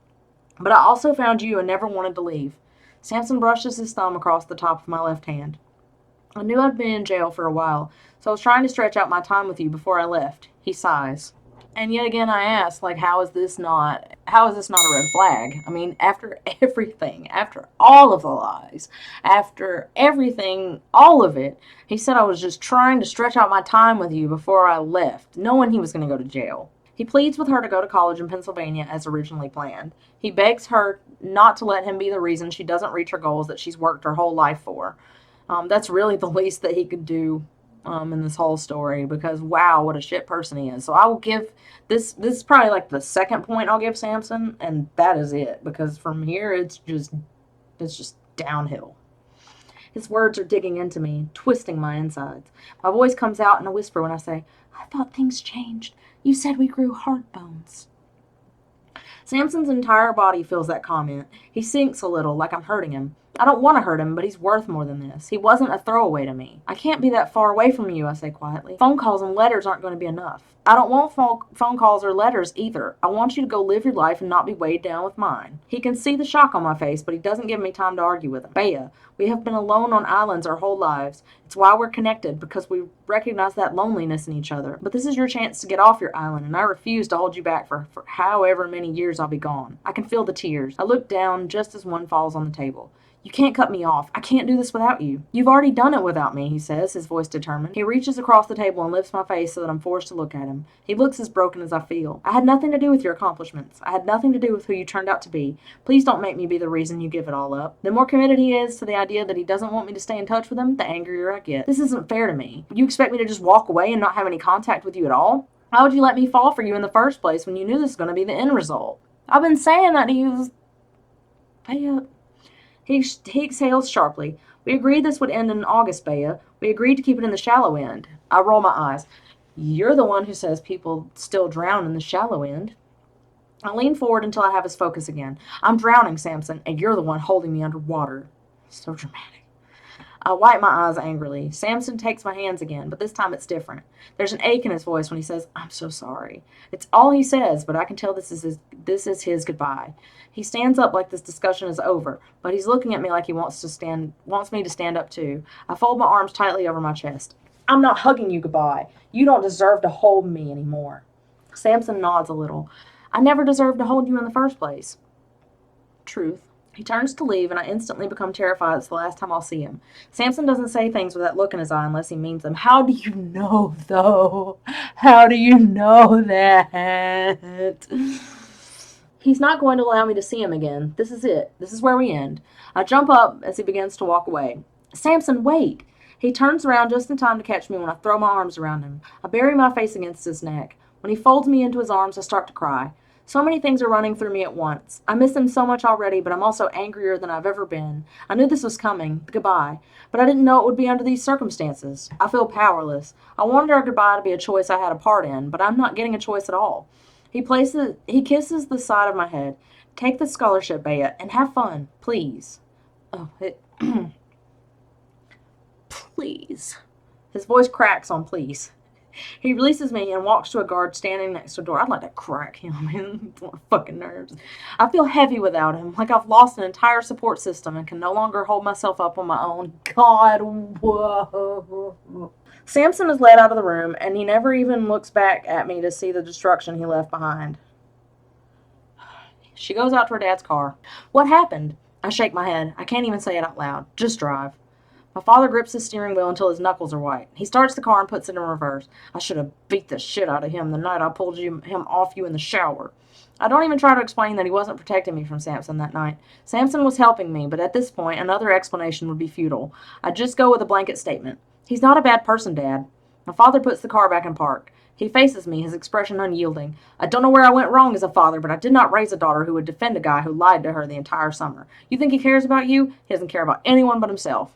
But I also found you and never wanted to leave. Samson brushes his thumb across the top of my left hand. I knew I'd been in jail for a while, so I was trying to stretch out my time with you before I left. He sighs. And yet again I ask, how is this not a red flag? I mean, after everything, after all of the lies, after everything, all of it, he said I was just trying to stretch out my time with you before I left, knowing he was going to go to jail. He pleads with her to go to college in Pennsylvania as originally planned. He begs her not to let him be the reason she doesn't reach her goals that she's worked her whole life for. That's really the least that he could do in this whole story, because wow, what a shit person he is. So I will give this is probably like the second point I'll give Samson, and that is it, because from here it's just downhill. His words are digging into me, twisting my insides. My voice comes out in a whisper when I say, "I thought things changed. You said we grew heart bones." Samson's entire body feels that comment. He sinks a little, like I'm hurting him. I don't want to hurt him, but he's worth more than this. He wasn't a throwaway to me. I can't be that far away from you, I say quietly. Phone calls and letters aren't going to be enough. I don't want phone calls or letters either. I want you to go live your life and not be weighed down with mine. He can see the shock on my face, but he doesn't give me time to argue with him. Bea, we have been alone on islands our whole lives. It's why we're connected, because we recognize that loneliness in each other. But this is your chance to get off your island, and I refuse to hold you back for however many years I'll be gone. I can feel the tears. I look down just as one falls on the table. You can't cut me off. I can't do this without you. You've already done it without me, he says, his voice determined. He reaches across the table and lifts my face so that I'm forced to look at him. He looks as broken as I feel. I had nothing to do with your accomplishments. I had nothing to do with who you turned out to be. Please don't make me be the reason you give it all up. The more committed he is to the idea that he doesn't want me to stay in touch with him, the angrier I get. This isn't fair to me. You expect me to just walk away and not have any contact with you at all? Why would you let me fall for you in the first place when you knew this was going to be the end result? I've been saying that to you. He exhales sharply. We agreed this would end in August, Bea. We agreed to keep it in the shallow end. I roll my eyes. You're the one who says people still drown in the shallow end. I lean forward until I have his focus again. I'm drowning, Samson, and you're the one holding me underwater. So dramatic. I wipe my eyes angrily. Samson takes my hands again, but this time it's different. There's an ache in his voice when he says, "I'm so sorry." It's all he says, but I can tell this is his goodbye. He stands up like this discussion is over, but he's looking at me like he wants me to stand up too. I fold my arms tightly over my chest. I'm not hugging you goodbye. You don't deserve to hold me anymore. Samson nods a little. I never deserved to hold you in the first place. Truth. He turns to leave, and I instantly become terrified it's the last time I'll see him. Samson doesn't say things with that look in his eye unless he means them. How do you know, though? How do you know that? He's not going to allow me to see him again. This is it. This is where we end. I jump up as he begins to walk away. Samson, wait! He turns around just in time to catch me when I throw my arms around him. I bury my face against his neck. When he folds me into his arms, I start to cry. So many things are running through me at once. I miss him so much already, but I'm also angrier than I've ever been. I knew this was coming, the goodbye, but I didn't know it would be under these circumstances. I feel powerless. I wanted our goodbye to be a choice I had a part in, but I'm not getting a choice at all. He kisses the side of my head. Take the scholarship, Bea, and have fun, please. Oh, please. His voice cracks on please. He releases me and walks to a guard standing next to the door. I'd like to crack him, man. Fucking nerves. I feel heavy without him, like I've lost an entire support system and can no longer hold myself up on my own. God, whoa. Samson is led out of the room, and he never even looks back at me to see the destruction he left behind. She goes out to her dad's car. What happened? I shake my head. I can't even say it out loud. Just drive. My father grips the steering wheel until his knuckles are white. He starts the car and puts it in reverse. I should have beat the shit out of him the night I pulled him off you in the shower. I don't even try to explain that he wasn't protecting me from Samson that night. Samson was helping me, but at this point, another explanation would be futile. I'd just go with a blanket statement. He's not a bad person, Dad. My father puts the car back in park. He faces me, his expression unyielding. I don't know where I went wrong as a father, but I did not raise a daughter who would defend a guy who lied to her the entire summer. You think he cares about you? He doesn't care about anyone but himself.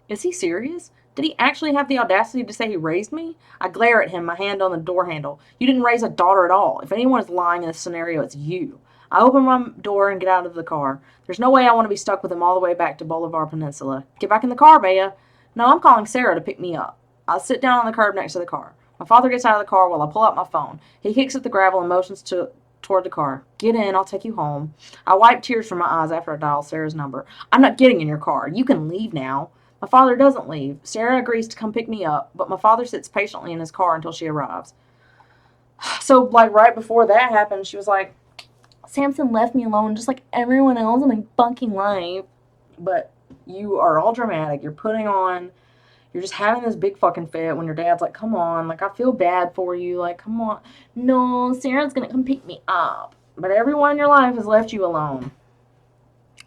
Is he serious? Did he actually have the audacity to say he raised me? I glare at him, my hand on the door handle. You didn't raise a daughter at all. If anyone is lying in this scenario, it's you. I open my door and get out of the car. There's no way I want to be stuck with him all the way back to Bolivar Peninsula. Get back in the car, Bea. No, I'm calling Sarah to pick me up. I sit down on the curb next to the car. My father gets out of the car while I pull out my phone. He kicks at the gravel and motions toward the car. Get in, I'll take you home. I wipe tears from my eyes after I dial Sarah's number. I'm not getting in your car. You can leave now. My father doesn't leave. Sarah agrees to come pick me up, but my father sits patiently in his car until she arrives. So, right before that happened, she was like, Samson left me alone just like everyone else in my fucking life. But you are all dramatic. You're just having this big fucking fit when your dad's like, come on, I feel bad for you. Come on. No, Sarah's gonna come pick me up. But everyone in your life has left you alone.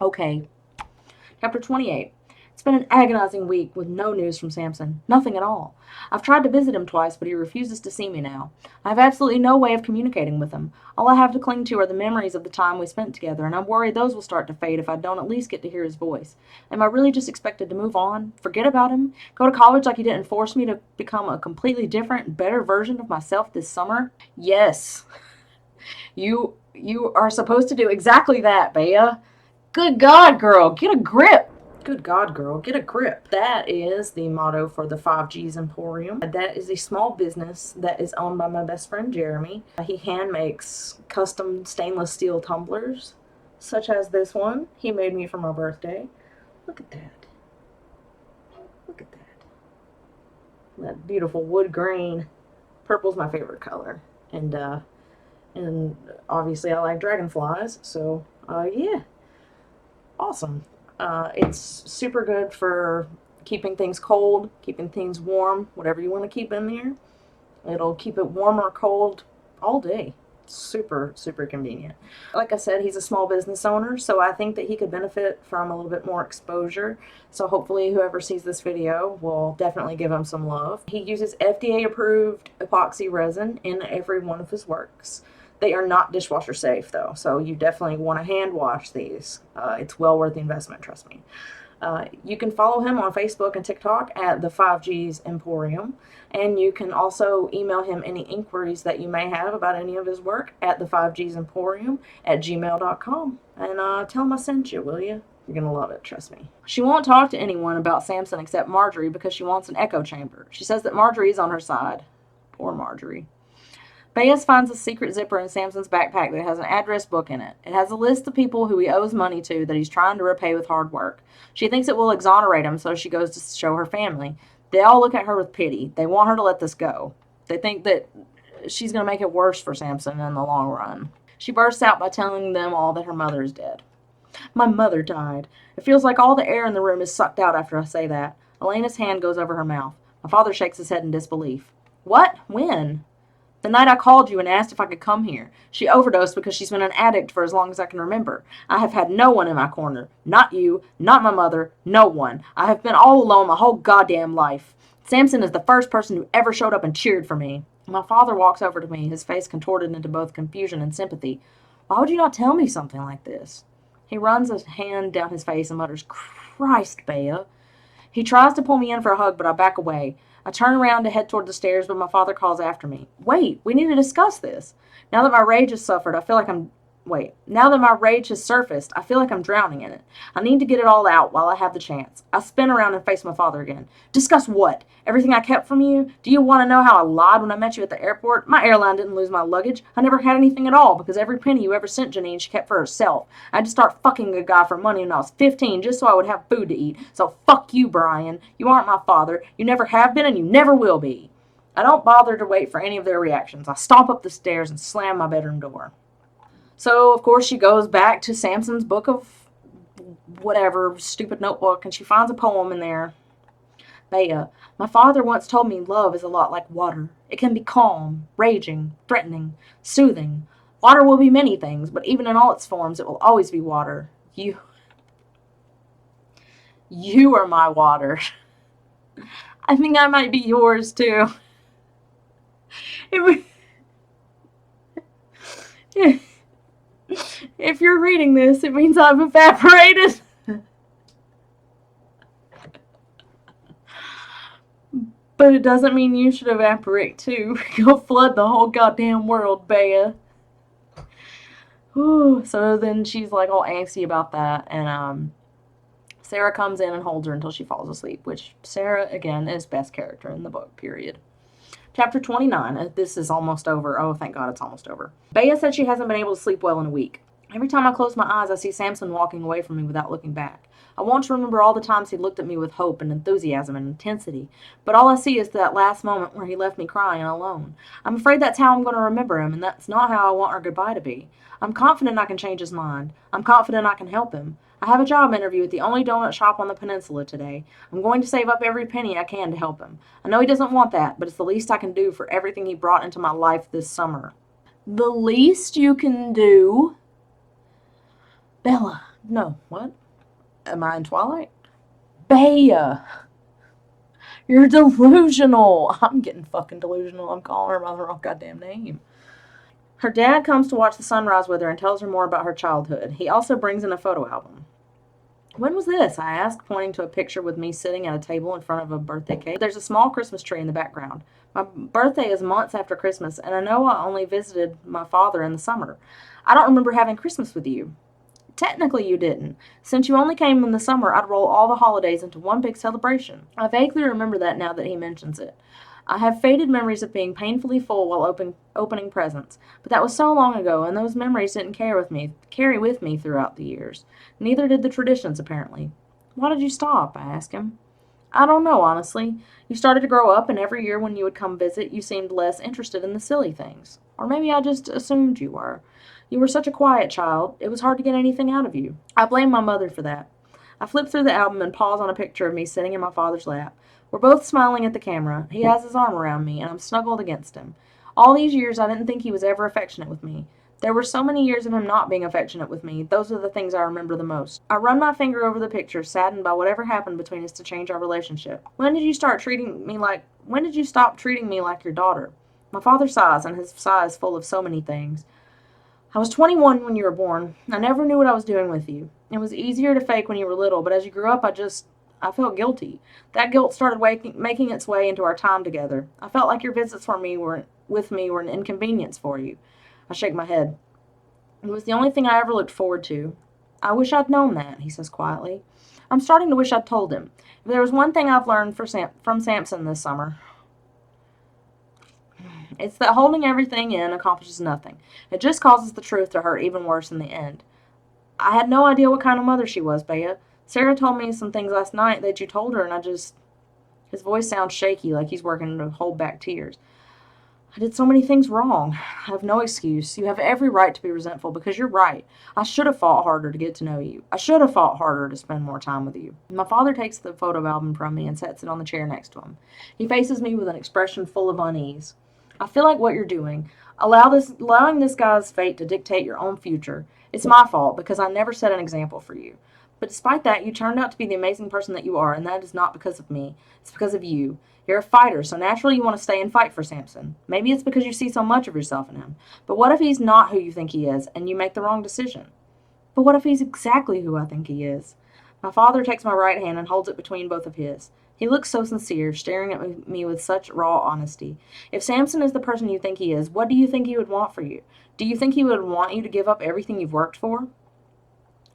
Okay. Chapter 28. It's been an agonizing week with no news from Samson. Nothing at all. I've tried to visit him twice, but he refuses to see me now. I have absolutely no way of communicating with him. All I have to cling to are the memories of the time we spent together, and I'm worried those will start to fade if I don't at least get to hear his voice. Am I really just expected to move on? Forget about him? Go to college like he didn't force me to become a completely different, better version of myself this summer? Yes. You are supposed to do exactly that, Bea. Good God, girl, get a grip. Good God, girl, get a grip. That is the motto for the 5G's Emporium. That is a small business that is owned by my best friend, Jeremy. He hand makes custom stainless steel tumblers, such as this one he made me for my birthday. Look at that. Look at that. That beautiful wood grain. Purple's my favorite color. And obviously I like dragonflies, so, yeah. Awesome. It's super good for keeping things cold, keeping things warm, whatever you want to keep in there. It'll keep it warm or cold all day. Super, super convenient. Like I said, he's a small business owner, so I think that he could benefit from a little bit more exposure. So hopefully whoever sees this video will definitely give him some love. He uses FDA-approved epoxy resin in every one of his works. They are not dishwasher safe, though, so you definitely want to hand wash these. It's well worth the investment, trust me. You can follow him on Facebook and TikTok at the 5G's Emporium, and you can also email him any inquiries that you may have about any of his work at the 5G's Emporium at gmail.com. And tell him I sent you, will you? You're going to love it, trust me. She won't talk to anyone about Samson except Marjorie because she wants an echo chamber. She says that Marjorie is on her side. Poor Marjorie. Bea finds a secret zipper in Samson's backpack that has an address book in it. It has a list of people who he owes money to that he's trying to repay with hard work. She thinks it will exonerate him, so she goes to show her family. They all look at her with pity. They want her to let this go. They think that she's going to make it worse for Samson in the long run. She bursts out by telling them all that her mother is dead. My mother died. It feels like all the air in the room is sucked out after I say that. Elena's hand goes over her mouth. My father shakes his head in disbelief. What? When? The night I called you and asked if I could come here. She overdosed because she's been an addict for as long as I can remember. I have had no one in my corner. Not you, not my mother, no one. I have been all alone my whole goddamn life. Samson is the first person who ever showed up and cheered for me. My father walks over to me, his face contorted into both confusion and sympathy. Why would you not tell me something like this? He runs a hand down his face and mutters, Christ, Bea. He tries to pull me in for a hug, but I back away. I turn around to head toward the stairs, but my father calls after me. Wait, we need to discuss this. Now that my rage has suffered, I feel like I'm. Wait, now that my rage has surfaced, I feel like I'm drowning in it. I need to get it all out while I have the chance. I spin around and face my father again. Discuss what? Everything I kept from you? Do you want to know how I lied when I met you at the airport? My airline didn't lose my luggage. I never had anything at all because every penny you ever sent Janine she kept for herself. I had to start fucking a guy for money when I was 15 just so I would have food to eat. So fuck you, Brian. You aren't my father. You never have been and you never will be. I don't bother to wait for any of their reactions. I stomp up the stairs and slam my bedroom door. So, of course, she goes back to Samson's book of whatever, stupid notebook, and she finds a poem in there. Bea, my father once told me love is a lot like water. It can be calm, raging, threatening, soothing. Water will be many things, but even in all its forms, it will always be water. You are my water. I think I might be yours, too. If you're reading this, it means I've evaporated. But it doesn't mean you should evaporate too. You'll flood the whole goddamn world, Bea. Ooh, so then she's like all angsty about that, and Sarah comes in and holds her until she falls asleep, which Sarah, again, is best character in the book, period. Chapter 29. This is almost over. Oh, thank God it's almost over. Bea said she hasn't been able to sleep well in a week. Every time I close my eyes, I see Samson walking away from me without looking back. I want to remember all the times he looked at me with hope and enthusiasm and intensity, but all I see is that last moment where he left me crying and alone. I'm afraid that's how I'm going to remember him, and that's not how I want our goodbye to be. I'm confident I can change his mind. I'm confident I can help him. I have a job interview at the only donut shop on the peninsula today. I'm going to save up every penny I can to help him. I know he doesn't want that, but it's the least I can do for everything he brought into my life this summer. The least you can do? Bella. No, what? Am I in Twilight? Bea. You're delusional. I'm getting fucking delusional. I'm calling her by the wrong goddamn name. Her dad comes to watch the sunrise with her and tells her more about her childhood. He also brings in a photo album. When was this? I asked, pointing to a picture with me sitting at a table in front of a birthday cake. There's a small Christmas tree in the background. My birthday is months after Christmas, and I know I only visited my father in the summer. I don't remember having Christmas with you. Technically, you didn't. Since you only came in the summer, I'd roll all the holidays into one big celebration. I vaguely remember that now that he mentions it. I have faded memories of being painfully full while opening presents, but that was so long ago, and those memories didn't carry with me throughout the years. Neither did the traditions, apparently. Why did you stop? I asked him. I don't know, honestly. You started to grow up, and every year when you would come visit, you seemed less interested in the silly things. Or maybe I just assumed you were. You were such a quiet child, it was hard to get anything out of you. I blame my mother for that. I flip through the album and pause on a picture of me sitting in my father's lap. We're both smiling at the camera. He has his arm around me, and I'm snuggled against him. All these years, I didn't think he was ever affectionate with me. There were so many years of him not being affectionate with me. Those are the things I remember the most. I run my finger over the picture, saddened by whatever happened between us to change our relationship. When did you stop treating me like your daughter? My father sighs, and his sigh is full of so many things. I was 21 when you were born. I never knew what I was doing with you. It was easier to fake when you were little, but as you grew up, I felt guilty. That guilt started making its way into our time together. I felt like your visits with me were an inconvenience for you. I shake my head. It was the only thing I ever looked forward to. I wish I'd known that, he says quietly. I'm starting to wish I'd told him. If there was one thing I've learned from Samson this summer, it's that holding everything in accomplishes nothing. It just causes the truth to hurt even worse in the end. I had no idea what kind of mother she was, Bea. Sarah told me some things last night that you told her, and his voice sounds shaky, like he's working to hold back tears. I did so many things wrong. I have no excuse. You have every right to be resentful because you're right. I should have fought harder to get to know you. I should have fought harder to spend more time with you. My father takes the photo album from me and sets it on the chair next to him. He faces me with an expression full of unease. I feel like what you're doing, allowing this guy's fate to dictate your own future. It's my fault because I never set an example for you. But despite that, you turned out to be the amazing person that you are, and that is not because of me. It's because of you. You're a fighter, so naturally you want to stay and fight for Samson. Maybe it's because you see so much of yourself in him. But what if he's not who you think he is, and you make the wrong decision? But what if he's exactly who I think he is? My father takes my right hand and holds it between both of his. He looks so sincere, staring at me with such raw honesty. If Samson is the person you think he is, what do you think he would want for you? Do you think he would want you to give up everything you've worked for?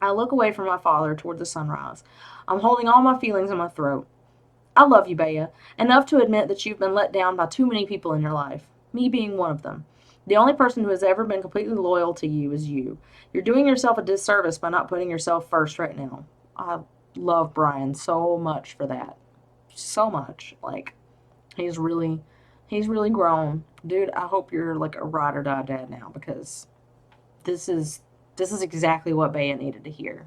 I look away from my father toward the sunrise. I'm holding all my feelings in my throat. I love you, Bea, enough to admit that you've been let down by too many people in your life, me being one of them. The only person who has ever been completely loyal to you is you. You're doing yourself a disservice by not putting yourself first right now. I love Brian so much for that. So much. Like, he's really grown. Dude, I hope you're like a ride or die dad now, because this is exactly what Bea needed to hear.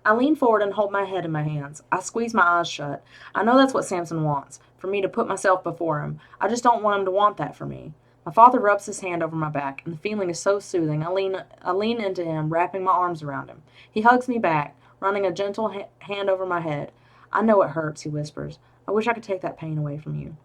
I lean forward and hold my head in my hands. I squeeze my eyes shut. I know that's what Samson wants, for me to put myself before him. I just don't want him to want that for me. My father rubs his hand over my back, and the feeling is so soothing. I lean into him, wrapping my arms around him. He hugs me back, running a gentle hand over my head. I know it hurts, he whispers. I wish I could take that pain away from you.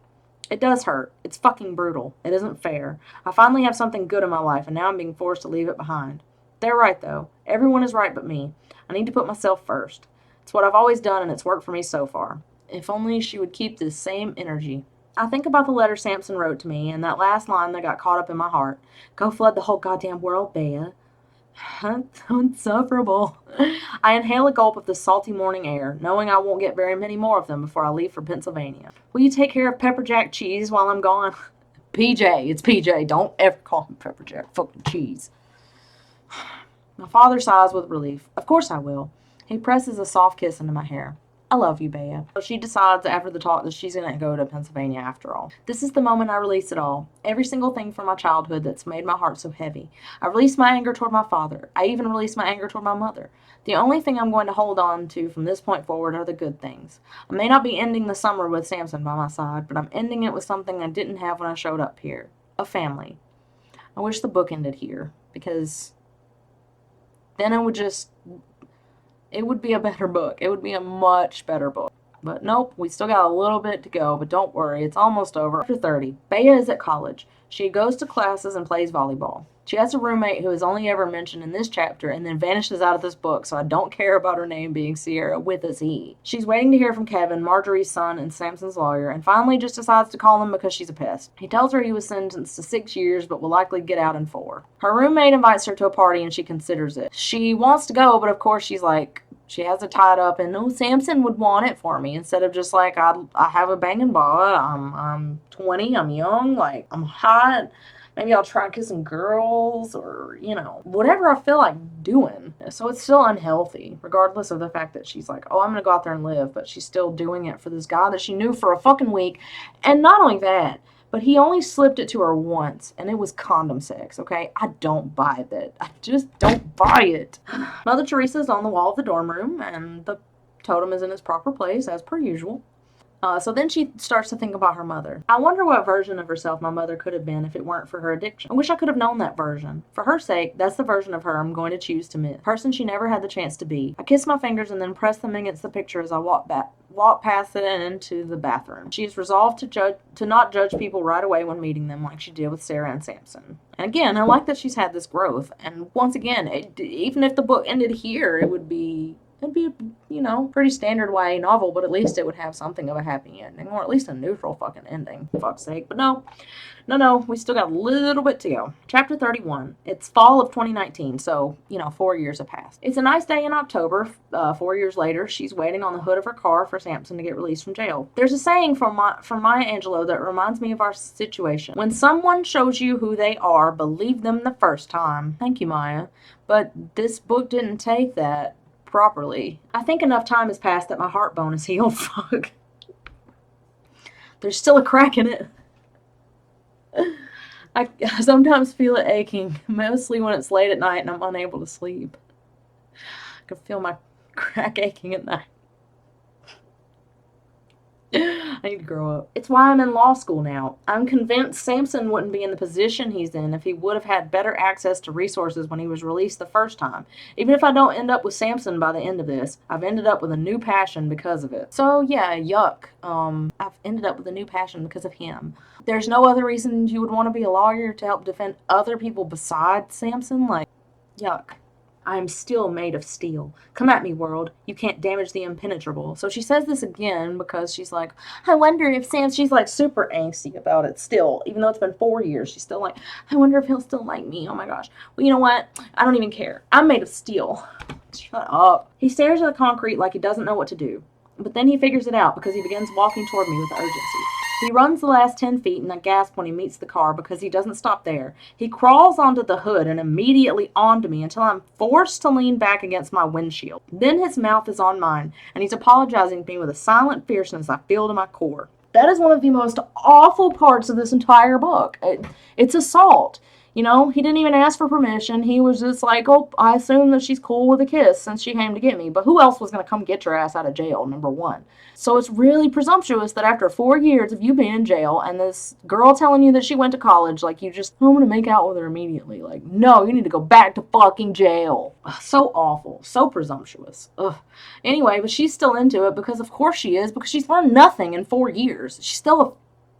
It does hurt. It's fucking brutal. It isn't fair. I finally have something good in my life, and now I'm being forced to leave it behind. They're right, though. Everyone is right but me. I need to put myself first. It's what I've always done, and it's worked for me so far. If only she would keep this same energy. I think about the letter Samson wrote to me, and that last line that got caught up in my heart. Go flood the whole goddamn world, Bea. That's insufferable. I inhale a gulp of the salty morning air, knowing I won't get very many more of them before I leave for Pennsylvania. Will you take care of Pepper Jack Cheese while I'm gone? PJ, it's PJ. Don't ever call him Pepper Jack fucking Cheese. My father sighs with relief. Of course I will. He presses a soft kiss into my hair. I love you, Bea. She decides after the talk that she's going to go to Pennsylvania after all. This is the moment I release it all. Every single thing from my childhood that's made my heart so heavy. I release my anger toward my father. I even release my anger toward my mother. The only thing I'm going to hold on to from this point forward are the good things. I may not be ending the summer with Samson by my side, but I'm ending it with something I didn't have when I showed up here. A family. I wish the book ended here, because then it would be a better book. It would be a much better book. But nope, we still got a little bit to go, but don't worry, it's almost over. Chapter 30. Bea is at college. She goes to classes and plays volleyball. She has a roommate who is only ever mentioned in this chapter and then vanishes out of this book, so I don't care about her name being Sierra with a Z. She's waiting to hear from Kevin, Marjorie's son, and Samson's lawyer, and finally just decides to call him because she's a pest. He tells her he was sentenced to 6 years, but will likely get out in 4. Her roommate invites her to a party, and she considers it. She wants to go, but of course she's like, she has it tied up, and no, Samson would want it for me, instead of just like, I have a banging ball, I'm 20, I'm young, like, I'm hot. Maybe I'll try kissing girls, or, whatever I feel like doing. So it's still unhealthy, regardless of the fact that she's like, oh, I'm going to go out there and live. But she's still doing it for this guy that she knew for a fucking week. And not only that, but he only slipped it to her once, and it was condom sex, okay? I don't buy that. I just don't buy it. Mother Teresa's on the wall of the dorm room, and the totem is in its proper place, as per usual. So then she starts to think about her mother. I wonder what version of herself my mother could have been if it weren't for her addiction. I wish I could have known that version. For her sake, that's the version of her I'm going to choose to miss. The person she never had the chance to be. I kiss my fingers and then press them against the picture as I walk past it and into the bathroom. She is resolved to not judge people right away when meeting them, like she did with Sarah and Samson. And again, I like that she's had this growth. And once again, even if the book ended here, it'd be a, pretty standard YA novel, but at least it would have something of a happy ending, or at least a neutral fucking ending, for fuck's sake. But no, we still got a little bit to go. Chapter 31. It's fall of 2019, so, 4 years have passed. It's a nice day in October. 4 years later, she's waiting on the hood of her car for Samson to get released from jail. There's a saying from Maya Angelou that reminds me of our situation. When someone shows you who they are, believe them the first time. Thank you, Maya. But this book didn't take that properly. I think enough time has passed that my heart bone is healed. Fuck. There's still a crack in it. I sometimes feel it aching, mostly when it's late at night and I'm unable to sleep. I can feel my crack aching at night. I need to grow up. It's why I'm in law school now. I'm convinced Samson wouldn't be in the position he's in if he would have had better access to resources when he was released the first time. Even if I don't end up with Samson by the end of this, I've ended up with a new passion because of it. So yeah, yuck. I've ended up with a new passion because of him. There's no other reason you would want to be a lawyer to help defend other people besides Samson? Like, yuck. I am still made of steel. Come at me, world. You can't damage the impenetrable. So she says this again because she's like, I wonder if she's like super angsty about it still. Even though it's been 4 years, she's still like, I wonder if he'll still like me. Oh my gosh. Well, you know what? I don't even care. I'm made of steel. Shut up. He stares at the concrete like he doesn't know what to do. But then he figures it out because he begins walking toward me with urgency. He runs the last 10 feet and I gasp when he meets the car because he doesn't stop there. He crawls onto the hood and immediately onto me until I'm forced to lean back against my windshield. Then his mouth is on mine and he's apologizing to me with a silent fierceness I feel to my core. That is one of the most awful parts of this entire book. It's assault. You know, he didn't even ask for permission. He was just like, oh, I assume that she's cool with a kiss since she came to get me. But who else was going to come get your ass out of jail, number one? So it's really presumptuous that after 4 years of you being in jail and this girl telling you that she went to college, like, you just, I'm going to make out with her immediately. Like, no, you need to go back to fucking jail. Ugh, so awful. So presumptuous. Ugh. Anyway, but she's still into it because of course she is, because she's learned nothing in 4 years. She's still a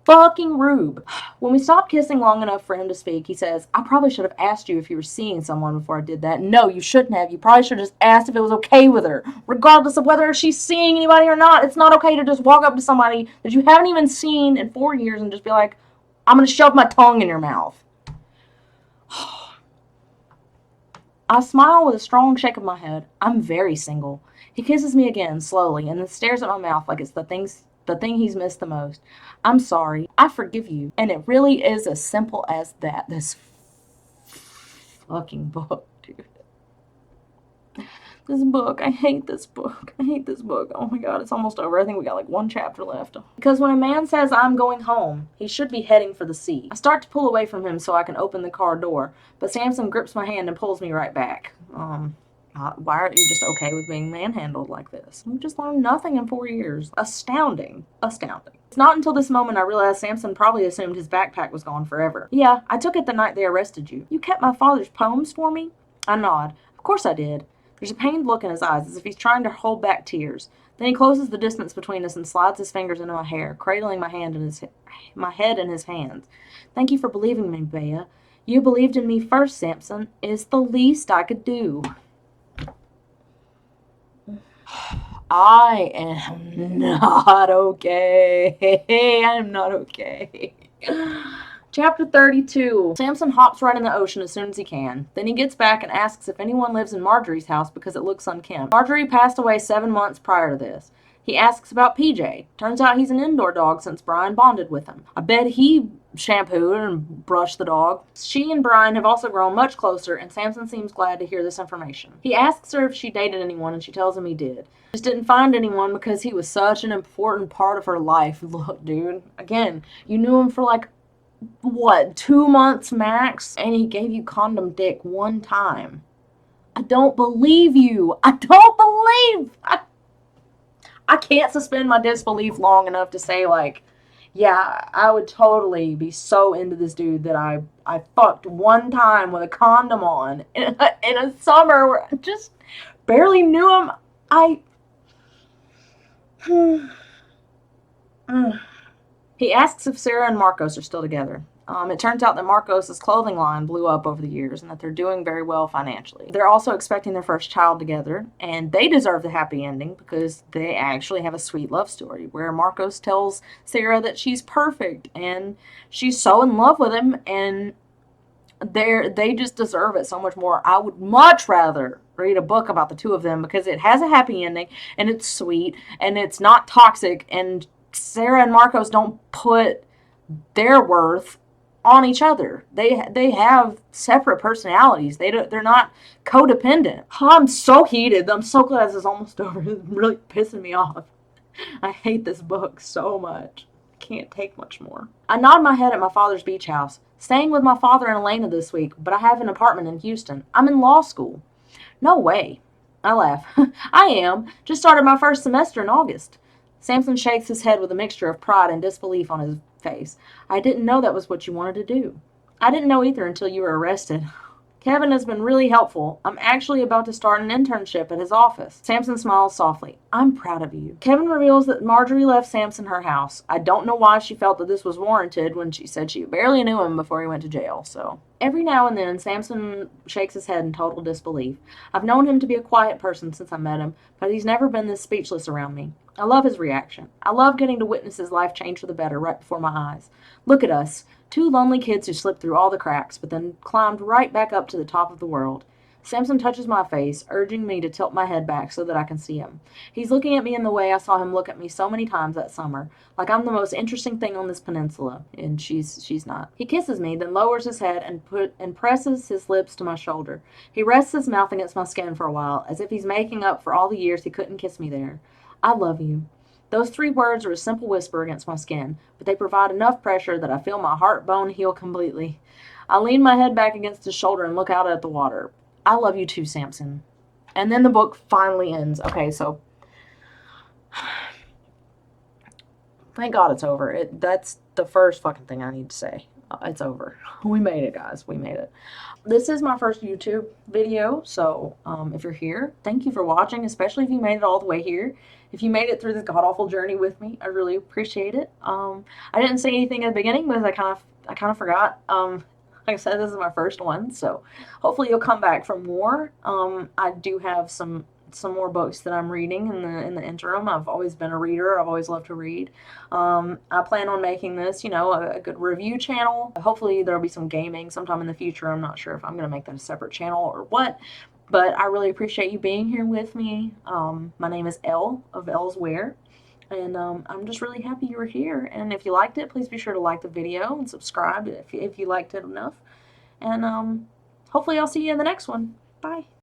fucking rube. When we stop kissing long enough for him to speak, he says, I probably should have asked you if you were seeing someone before I did that. No, you shouldn't have. You probably should have just asked if it was okay with her. Regardless of whether she's seeing anybody or not, it's not okay to just walk up to somebody that you haven't even seen in 4 years and just be like, I'm going to shove my tongue in your mouth. I smile with a strong shake of my head. I'm very single. He kisses me again, slowly, and then stares at my mouth like it's the thing he's missed the most. I'm sorry. I forgive you. And it really is as simple as that. This fucking book, dude. This book. I hate this book. I hate this book. Oh my god, it's almost over. I think we got like 1 chapter left. Because when a man says I'm going home, he should be heading for the sea. I start to pull away from him so I can open the car door, but Samson grips my hand and pulls me right back. Why aren't you just okay with being manhandled like this? We've just learned nothing in 4 years. Astounding. Astounding. It's not until this moment I realized Samson probably assumed his backpack was gone forever. Yeah, I took it the night they arrested you. You kept my father's poems for me? I nod. Of course I did. There's a pained look in his eyes, as if he's trying to hold back tears. Then he closes the distance between us and slides his fingers into my hair, cradling my head in his hands. Thank you for believing me, Bea. You believed in me first, Samson. It's the least I could do. I am not okay. I am not okay. Chapter 32. Samson hops right in the ocean as soon as he can. Then he gets back and asks if anyone lives in Marjorie's house because it looks unkempt. Marjorie passed away 7 months prior to this. He asks about PJ. Turns out he's an indoor dog since Brian bonded with him. I bet he shampooed and brushed the dog. She and Brian have also grown much closer, and Samson seems glad to hear this information. He asks her if she dated anyone, and she tells him he did. Just didn't find anyone because he was such an important part of her life. Look, dude, again, you knew him for like, what, 2 months max? And he gave you condom dick 1 time. I don't believe you. I don't believe. I can't suspend my disbelief long enough to say, like, yeah, I would totally be so into this dude that I fucked 1 time with a condom on in a summer where I just barely knew him. He asks if Sarah and Marcos are still together. It turns out that Marcos' clothing line blew up over the years and that they're doing very well financially. They're also expecting their first child together, and they deserve the happy ending because they actually have a sweet love story where Marcos tells Sarah that she's perfect and she's so in love with him, and they just deserve it so much more. I would much rather read a book about the two of them because it has a happy ending and it's sweet and it's not toxic, and Sarah and Marcos don't put their worth on each other. They have separate personalities. They're not codependent. Oh, I'm so heated. I'm so glad this is almost over. It's really pissing me off. I hate this book so much. I can't take much more. I nod my head at my father's beach house. Staying with my father and Elena this week, but I have an apartment in Houston. I'm in law school. No way. I laugh. I am. Just started my first semester in August. Samson shakes his head with a mixture of pride and disbelief on his face. I didn't know that was what you wanted to do. I didn't know either until you were arrested. Kevin has been really helpful. I'm actually about to start an internship at his office. Samson smiles softly. I'm proud of you. Kevin reveals that Marjorie left Samson her house. I don't know why she felt that this was warranted when she said she barely knew him before he went to jail, so. Every now and then, Samson shakes his head in total disbelief. I've known him to be a quiet person since I met him, but he's never been this speechless around me. I love his reaction. I love getting to witness his life change for the better right before my eyes. Look at us. Two lonely kids who slipped through all the cracks, but then climbed right back up to the top of the world. Samson touches my face, urging me to tilt my head back so that I can see him. He's looking at me in the way I saw him look at me so many times that summer, like I'm the most interesting thing on this peninsula, and she's not. He kisses me, then lowers his head and presses his lips to my shoulder. He rests his mouth against my skin for a while, as if he's making up for all the years he couldn't kiss me there. I love you. Those 3 words are a simple whisper against my skin, but they provide enough pressure that I feel my heart bone heal completely. I lean my head back against his shoulder and look out at the water. I love you too, Samson. And then the book finally ends. Okay, so thank God it's over. That's the first fucking thing I need to say. It's over. We made it, guys. We made it. This is my first YouTube video, so if you're here, thank you for watching, especially if you made it all the way here. If you made it through this god-awful journey with me, I really appreciate it. I didn't say anything at the beginning because I kind of forgot. Like I said, this is my first one, so hopefully you'll come back for more. I do have some more books that I'm reading in the interim. I've always been a reader. I've always loved to read. I plan on making this, a good review channel. Hopefully there'll be some gaming sometime in the future. I'm not sure if I'm going to make that a separate channel or what, but I really appreciate you being here with me. My name is Elle of Elle's Where, and I'm just really happy you were here. And if you liked it, please be sure to like the video and subscribe if you liked it enough. And hopefully I'll see you in the next one. Bye.